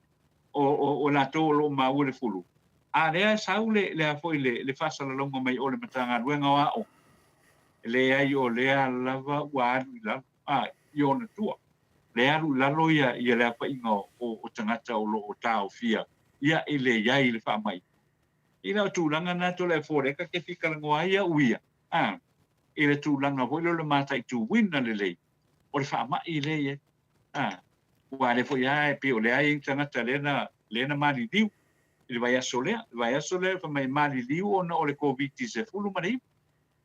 o la tō lo maua le fulu. A lea saule le a foi le whasala longa mai o le matanga luenga o a o. Le ai o lea lava wa alu i lava, i ona tua. Le alu lalo ia le apa inga o tangata o lo o tau fia. Ia ile ia ile fa mai ina tulanga na to le fore ka ke fika ngoa ia uia ile tulanga ho le mata i tu win na le o le fa mai ile ia wa le fo ia e pe o le ai tanga talena lena mali diu ile vai a sole fa mai mali diu ona o le covid se fulu mari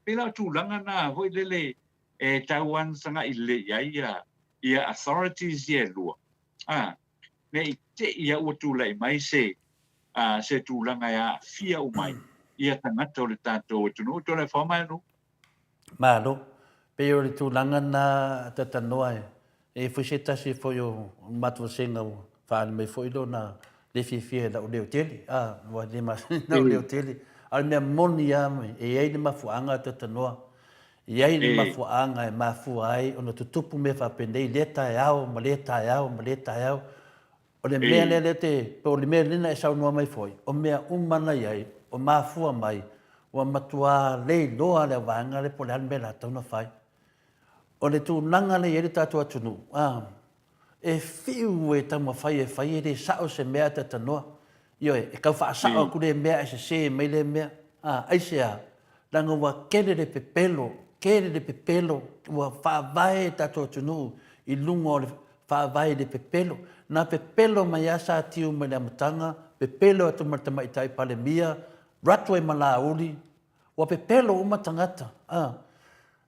pe la tulanga na ho le e taiwan sanga ile ia authorities ia lua ne te ia o tūlai mai se tūlanga ia fia o mai. Ia tangata o le tātou o tunu. Tō le whamai no? Mālo. Pe o le tūlanga na tatanoa e whusetasi fo o matua senga o whaani mai fo ilo na le fia la o leo teli. Wa le mas na o leo teli. Al mea moni a mai. E ei le mafuanga tatanoa. E ei le mafuanga e mafua ai. Ono tutupu me whapendei le tae au, ma le tae au, ma le tae au. O le mea le te, pe o le mea lina e saunua mai foi. O mea umana iai, o mafua mai, o matua lei loa le wanga le pole alme la tauna fai. O le tu nanga le ieri tatua tunu. E fiu e tama fai e fai e le sao se mea te tanoa. Io e kau wha sao ku le mea e se mai le mea. Aise a, langa wa kere le pepelo, wa wha vai tatua tunu i lunga o le wha vai le pepelo. Na pepelo mai asa tiu mai le amatanga, pepelo atu martama i tai pale mia, ratu e mala uli, wa pepelo uma tangata.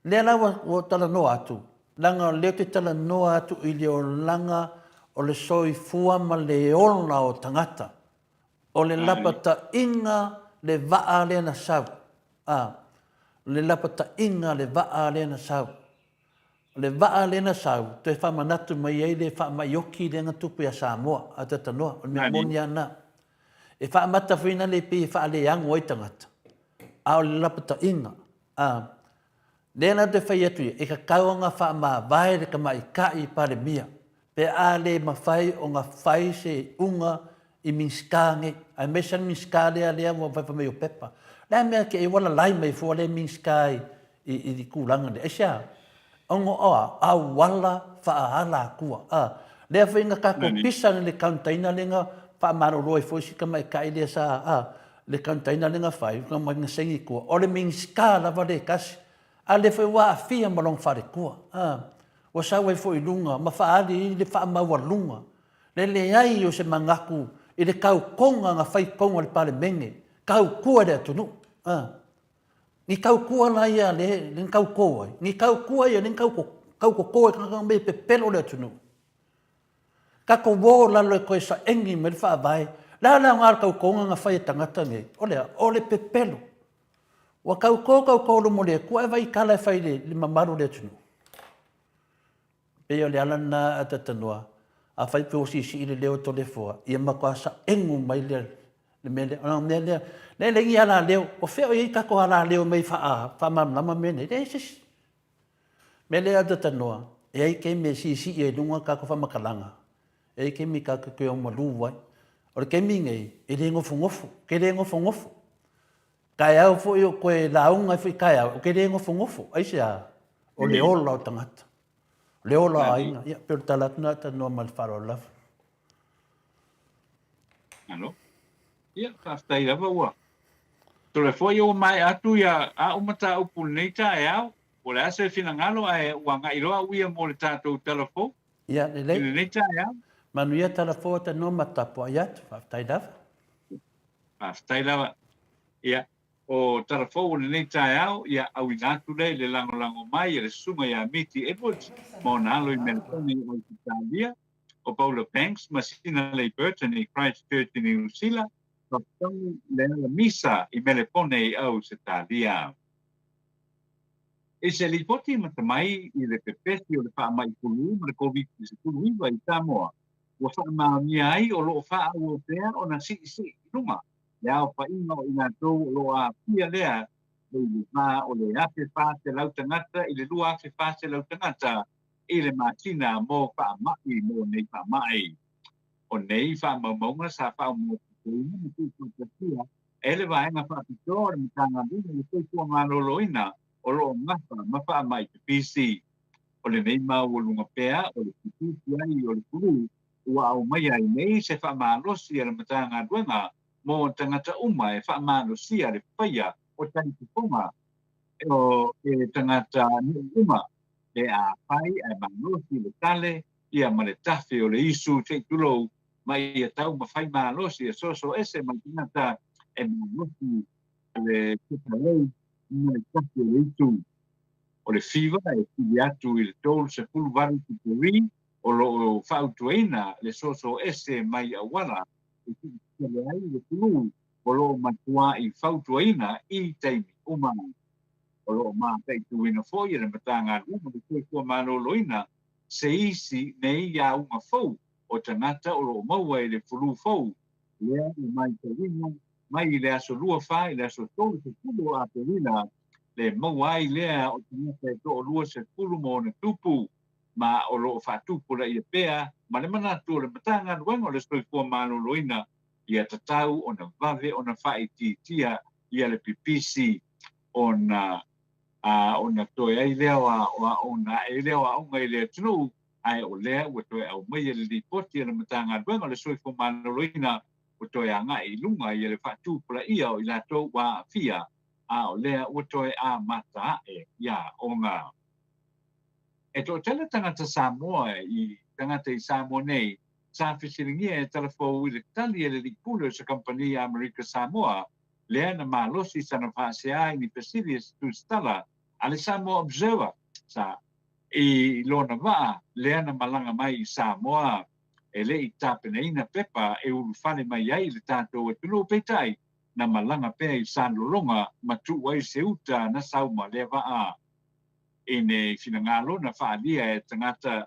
Lea lawa o tala noa atu, langa leo te tala noa atu i leo langa o le soi fua ma le ona o tangata. O le lapata inga le vaa lea na sau. Le lapata inga le vaa lea na sau. Le vaa lena sau, te whamanatu mai ei le whamaioki le ngatupu a Samoa, a tatanoa, o mea moni ana. E whamata whina le pi whaale angu oi tangata. A o le lapata inga. Lena te whai atu e ka kauanga whama vai le ka mai kai pare mia. Pe a le mawhai o ngā whai se unga i minskange. Ai mesan minskale a lea mua whai o pepa. Lea mea ke e wala lai mai fua le minskai i kulanga le. Esia, ongo oa, a wala whaala kua. Lea whainga kako pisang le kauntaina lenga whaamaro roi fwisi ka mai kai lea sa le kauntaina lenga whai, ka mai ngasengi kua. O le minska lava le kasi. A le whai waa fia malong whare kua. O sawe fwoi lunga, ma whaali le whaamaua lunga. Le ai o se mangaku i le kau konga nga whai konga le pale menge. Kau kua le atunu. Ni kau kua la ia le kau koa. Ni kau kua ia le kau ko koa kanga me pe pelo le tunu. Ka ko wo la le ko sa engi me fa vai. La ngar kau konga nga fai tangata nge. Ole pe pelo. Wa kau ko lo mo le kua vai kala fai le mamaru le tunu. Pe ole ala na atatanua. A fai pe o si le leo to le foa. Ia ma sa engu mai le mele le ngi ala leo o feo i ka ko ala leo mai fa mama mene desis mele ada tanoa e ai ke me si e lunga ka ko fa makalanga e ke mi ka ko o malu vai o ke mi ngai e le ngofu ke le ngofu ka ia fo yo ko la unga fi ka ia o ke le ngofu ai sia o le ola o tangata Leo la ainga, ia, pero talatuna ta no mal faro lava. Ano? Ia, whaftai lava ua. Tole foi o mai atu ia a umata upu nei ta e au. O le ase fina ngalo ai wanga iloa uia mo le tātou telefo. Ia, le lei. Ile nei ta e au. Manuia telefo ta no matapo iat, whaftai lava. Whaftai lava. Ia, o telefo o nei ta e au, ia au inatu le lango mai, le sunga ia Miti Edwards, mo na alo i Melbourne o Italia, o Paula Banks, masina le Burton i Christchurch i New Zealand, le misa i Melbourne i au se talia. E se li poti matamai i le pepesi o le wha mai pulu, ma le COVID-19 iwa i Samoa. Wa wha maamia ai o loo wha au o pēr o na si runga. Le au wha inga o ina tau o lo a pia lea, le wha o le afe whāte lau tangata, i le lua afe whāte lau tangata, i le mātina mō wha mai mō nei wha mai. O nei wha maumaunga sa wha mō kukuina, mi tū kūkatia, ele waenga wha pitoa, mi tanga luna, mi tū kua ngāloloina, o lo ngapa mapa mai te PC o le nei mau o lunga pea o le piti ai o le kuru ua au mai ai nei se wha maalosi ala matanga duenga mo tangata uma e wha maalosi ale whaia o tani tuponga o e tangata uma e a whai e maalosi le tale ia ma le tafe o le isu te tulo mai ia tau ma whai maalosi e soso ese ma tangata e maalosi le tutalei mai kasi o itu o le fiva e tili atu i le tolu se pulu varu tuturi o lo whautueina le soso ese mai awala e tili ai le pulu o lo matua i whautueina i teimi umana o lo maa peituina foi le matanga luma le kua kua maloloina se isi nei ia unga fau o tangata o lo maua i le pulu fau lea i mai tawina mai le aso lua whai, le aso tolu se pulu a perina, le mauai lea o tangata e to o lua se pulu mo na tupu, ma o lo whatupu la ia pea, ma le manatu le matanga nuenga le stoi kua maloloina, ia tatau o na vave o na whai tia ia le pipisi o na toe ai lea o na e lea o aunga i lea tunu, ai o lea ua toe au mai le lipoti le matanga nuenga le stoi kua maloloina, o toi anga i lunga i le whatu pula ia o i la tau wa fia a o lea o toi a mata e ia o ngā. E to tele tangata Samoa i tangata i Samoa nei, sa whisiringia e telefou i le tali e le lipule sa kampani Amerika Samoa, lea na malosi sa na whaasea i ni Pasirius tu stala, a le Samoa Observer, sa i lona waa, lea na malanga mai i Samoa, e le i tāpena ina pepa e uru whane mai ai le tātou e tunu peitai na malanga pēr i sānlolonga ma tu wai se uta na sauma le waa e ne finangalo na whaalia e tangata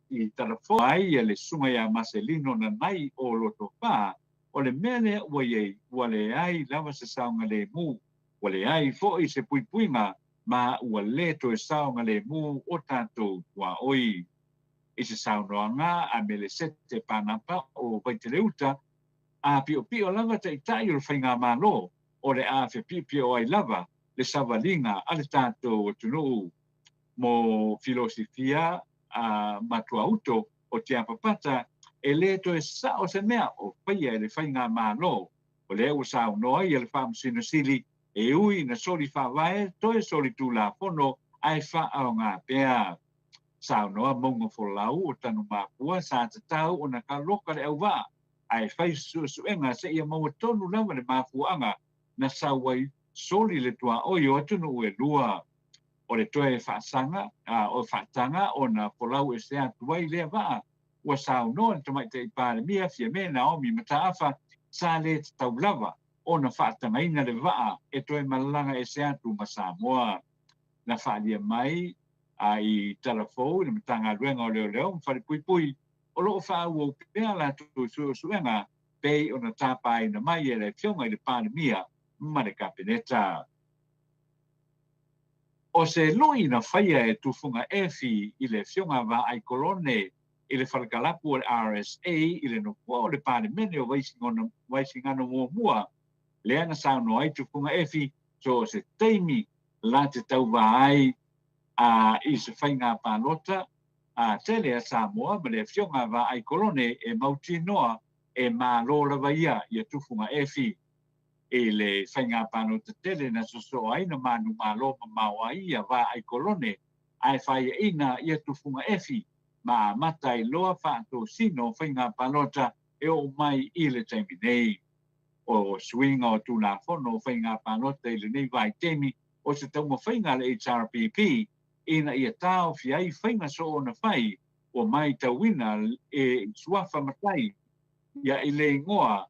i telefo ai e le sunga ya Marcelino na nai o loto wha o le mele ua le ai lava se saunga le mu ua le ai fo i se puipuinga ma ua le to e saunga le mu o tātou tua oi i se saunoanga a me le sete panapa o Waitileuta a pio lava te itai o whainga malo o le a fe pio ai lava le savalinga a le tātou o tunu mo filosofia a matua uto o te apapata e le to e sa o se mea o whaia e le whainga malo o le au saunoa i le whamusino sili e ui na soli whawae to e soli tu la pono ai wha au ngā pēr. Sao noa mongo fo lau o tanu mapua sa te tau o na ka loka le au wā. Ai whai suenga se ia maua tonu lava le mafuanga na sauai soli le tua oio atunu ue lua. O le toe whaasanga, o whaatanga o na fo lau e se atuai lea wā. Ua sao noa te mai te ipare mia fia me na omi mataafa sa le te tau lava o na whaatanga ina le wā e toe malanga e se atu ma Samoa. Na whaalia mai ai telefou le matanga ruenga o leo whare pui o loo whaau o pēr la tu suenga pei o na tāpai na mai e le whionga i le pandemia ma le kapeneta. O se loi na whaia e tufunga efi i le whionga wa ai kolone i le whalakalapu o le RSA i le nukua o le pandemene o waisingano mua lea na sauno ai tufunga efi so se teimi la te tau wa ai i se whainga pālota, tele Samoa ma le fionga va ai kolone e mautinoa e malo lava ia tufunga efi e le whainga pano te tele na soso ai na manu malo ma maua ia va ai kolone ai whai ina ia tufunga efi ma matai loa whaato sino whainga panota e o mai i le taimi nei o swinga o tūna whono whainga panota i le nei vai temi o se tau mo whainga le HRPP ina ia tau fiai whainga so o na whai o mai tawina e suafa matai ia i le ngoa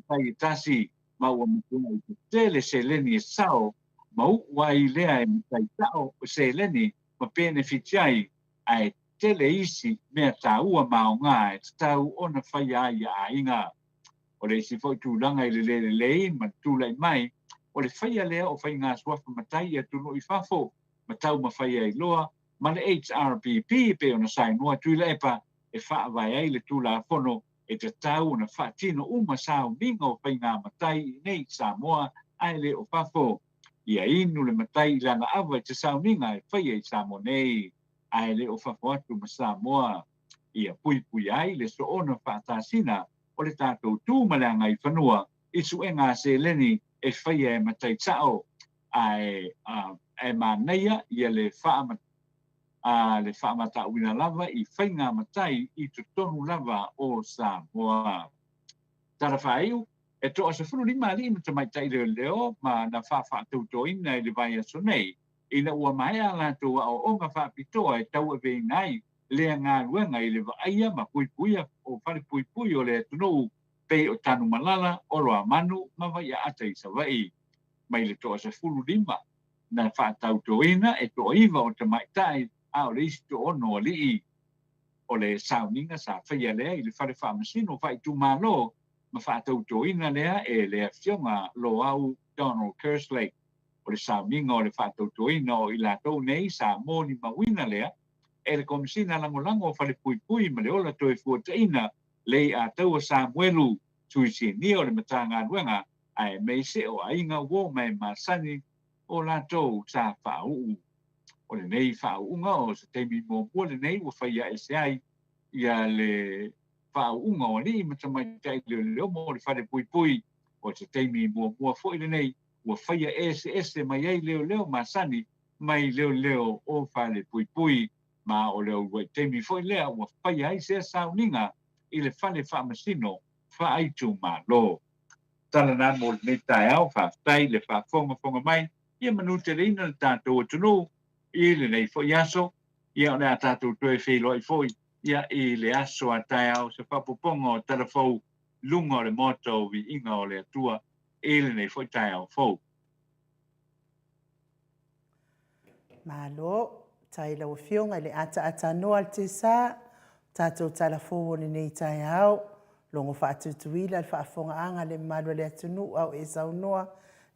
mai tasi ma ua mutuna i tele se leni e sao ma ua i lea e mutai tau se leni ma beneficiai ai tele isi mea taua maonga e tau ona whai ai a inga o le isi foi tūlanga i le lei ma tūlai mai o le whai a lea o whai ngā suafa matai e tunu i whafo ma tau ma whai ai loa ma le HRPP pe ona sai noa tuila epa e wha vai ai le tūla whono e te tau na whaatino uma sao mingo whai ngā matai nei Samoa ai le o whafo ia inu le matai i langa awa te sao minga e whai ai Samoa nei ai le o whafo atu ma Samoa ia pui pui ai le so ona whaatasina o le tātou tūmalanga i whanua i su e ngā se leni e whai ai matai tau ai e māneia ia le whaamata uina lava i whainga matai i tu tonu lava o Samoa. Tara whaiu, e toa se whunu lima li ma tamai tai leo ma na whaatau toina i le vai aso nei. Ina ua mai ala toa o onga whaapitoa e tau e vei nai lea ngā ruenga i le vaia ma pui puia o whare pui pui o le tunu pei o tanu malala o roa manu ma vai a ata i sa vai. Mai le toa se whunu lima na whaatau toina e toa iwa o tamai tai a o le isi to ono o lii o le sauninga sa whaia lea i le whare whaamasino whai tu malo ma whaatau toina lea e lea fionga lo au Donald Kerslake o le sauninga o le whaatau toina o i lātou nei sa mōni mawina lea e le komisina langolango o whare pui pui ma le ola toi fuataina lei a tau o Samuelu tuisi ni o le matanga ruenga ai meise o ainga wo mai masani o lātou sa whaau o le nei whaunga o se teimi mō le nei o whaia e se ai ia le whaunga o li matamai tai leo mō le whare pui pui o se teimi mō fwoi le nei o whaia ese mai ai leo masani mai leo o whare pui pui ma o leo wai teimi fwoi lea o whaia ai se sauninga i le whale whaamasino whaaitu ma lo. Tala nā mō le nei tai au whaatai le whaafonga mai ia manu te reina le tātou atunu i le nei fo yaso ia o le tātou toe whelo i foi ia i le aso a tai au se whapoponga o telefou lunga o le moto vi inga o le atua i le nei fo tai au fou. Malo, tai lau fionga le ata noa te sa, tātou telefou o le nei tai au, longo whaatutuila le whaafonga anga le malo le atunu au e sau noa,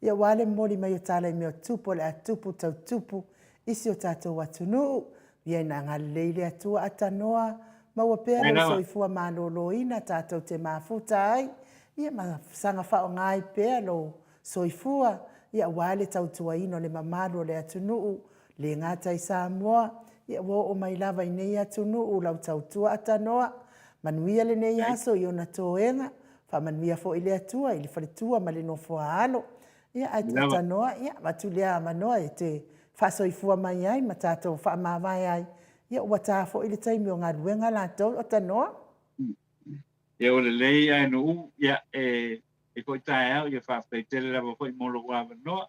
ia wale mori mai o tala i meo tupo le atupu tau tupu, isi o tātou atunu, ia na ngā leile atua atanoa, maua pēr o soifua mālolo ina tātou te mafuta ai, ia ma sanga whao ngai pēr o soifua, ia wale tautua ino le mamalo le atunu, le ngātai Samoa, ia wo o mai lava i nei atunu, lau tautua atanoa, manuia le nei aso i ona toenga, wha manuia fo i le atua, i le wharitua ma le nofua alo, ia ai atanoa, ia matulea manoa e te whasoifua mai ai, ma tātou whaamawai ai, ia ua tāfo i le taimi o ngā ruenga lātou o tanoa. Ia o le lei ai no ia e koi tae au, ia whaatai tele rawa fo i molo wawa noa,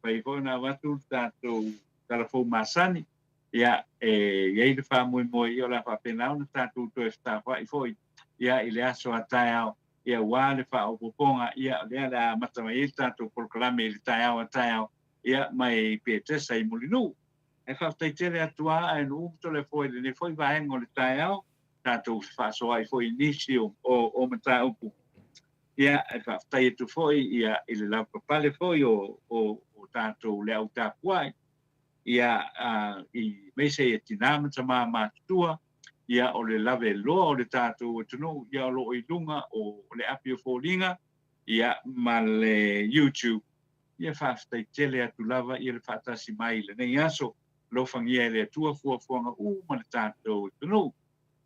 pai fo na watu tātou tarafou masani, ia i le whaamui moi i o la whaapenau na tātou toe whaawa i foi, ia i le aso a tae au, ia wā le whaopoponga, ia lea la matamai i tātou proklame i le tae au a tae au, ia mai Pietesa i Molinu. E whaatai tere atua ai no umto le foi le ne foi vaengo le tae au, tātou whaasoa i foi nisi o mata upu. Ia e whaatai atu foi, ia i le lau papale foi o tātou le au tāpuai, ia i meise i tinamata mā mātua, ia o le lave loa o le tātou atunu, ia o lo i lunga o le api o fōlinga, ia ma le YouTube. Ia whaatai tele atu lava, ia le whaatasi mai le nei aso, lo fangia le tua fuafuanga ma le tātou tunu.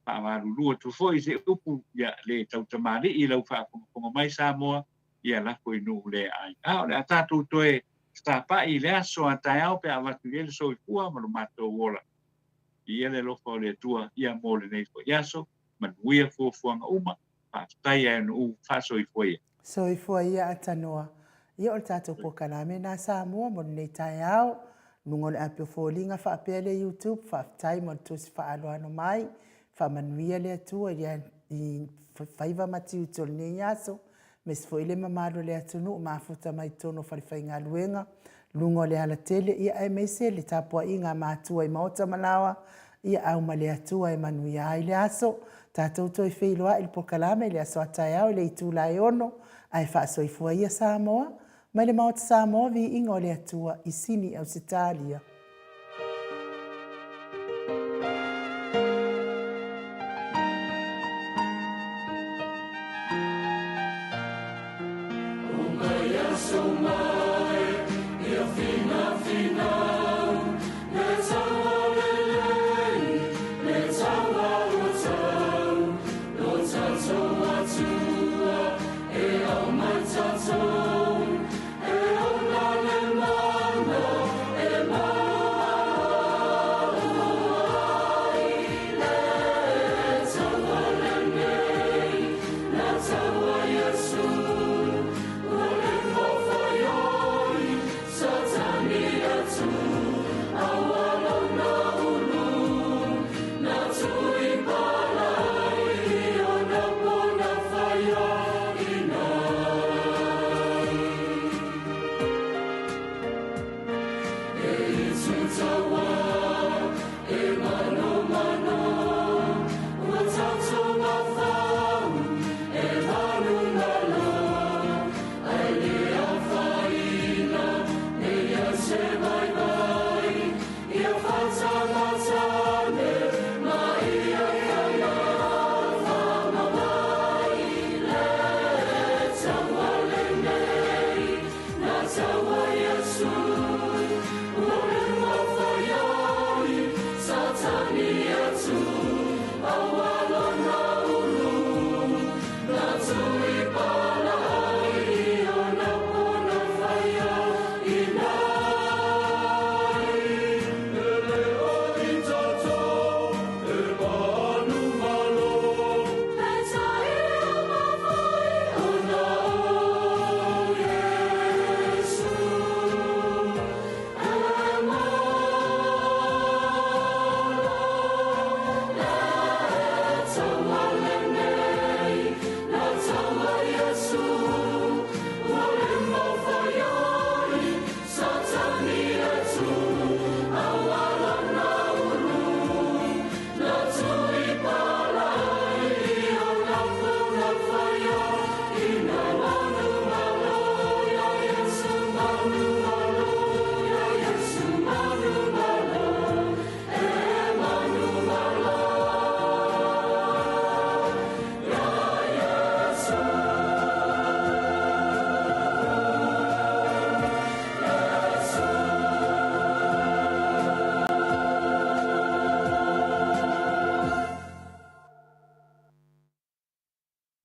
Whaamaru tu foi se upu ia le tau tamari I lau whaafonga mai Samoa ia lako I nu le ai. Le a tātou toe stapa I le aso a tai au pe awatu le soifua ma lo mātou wola. Ia le lofa le tua ia mo le nei fo iaso manuia fuafuanga whaatai e nu whaasoifua ia. Soifua ia atanoa. Ia o le tātou pokalame nā Samoa mo nei tai au. Nungo le apio fōlinga whaapea le YouTube, whaatai mo tusi whaaloano mai. Whamanuia le atua I whaiva mati utol nei aso. Mes fo ile mamalo le atunu mafuta mai tono whariwhainga luenga. Lungo le ala tele ia ai meise le tapua inga mātua I maota malawa. Ia au ma le atua e manuia ai le aso. Tātou toi wheiloa il pokalame le aso atai au le itu lai ono. Ai whaasoifua ia Samoa. Mai le maota Samoa vi ingo le atua I sini au Sitalia.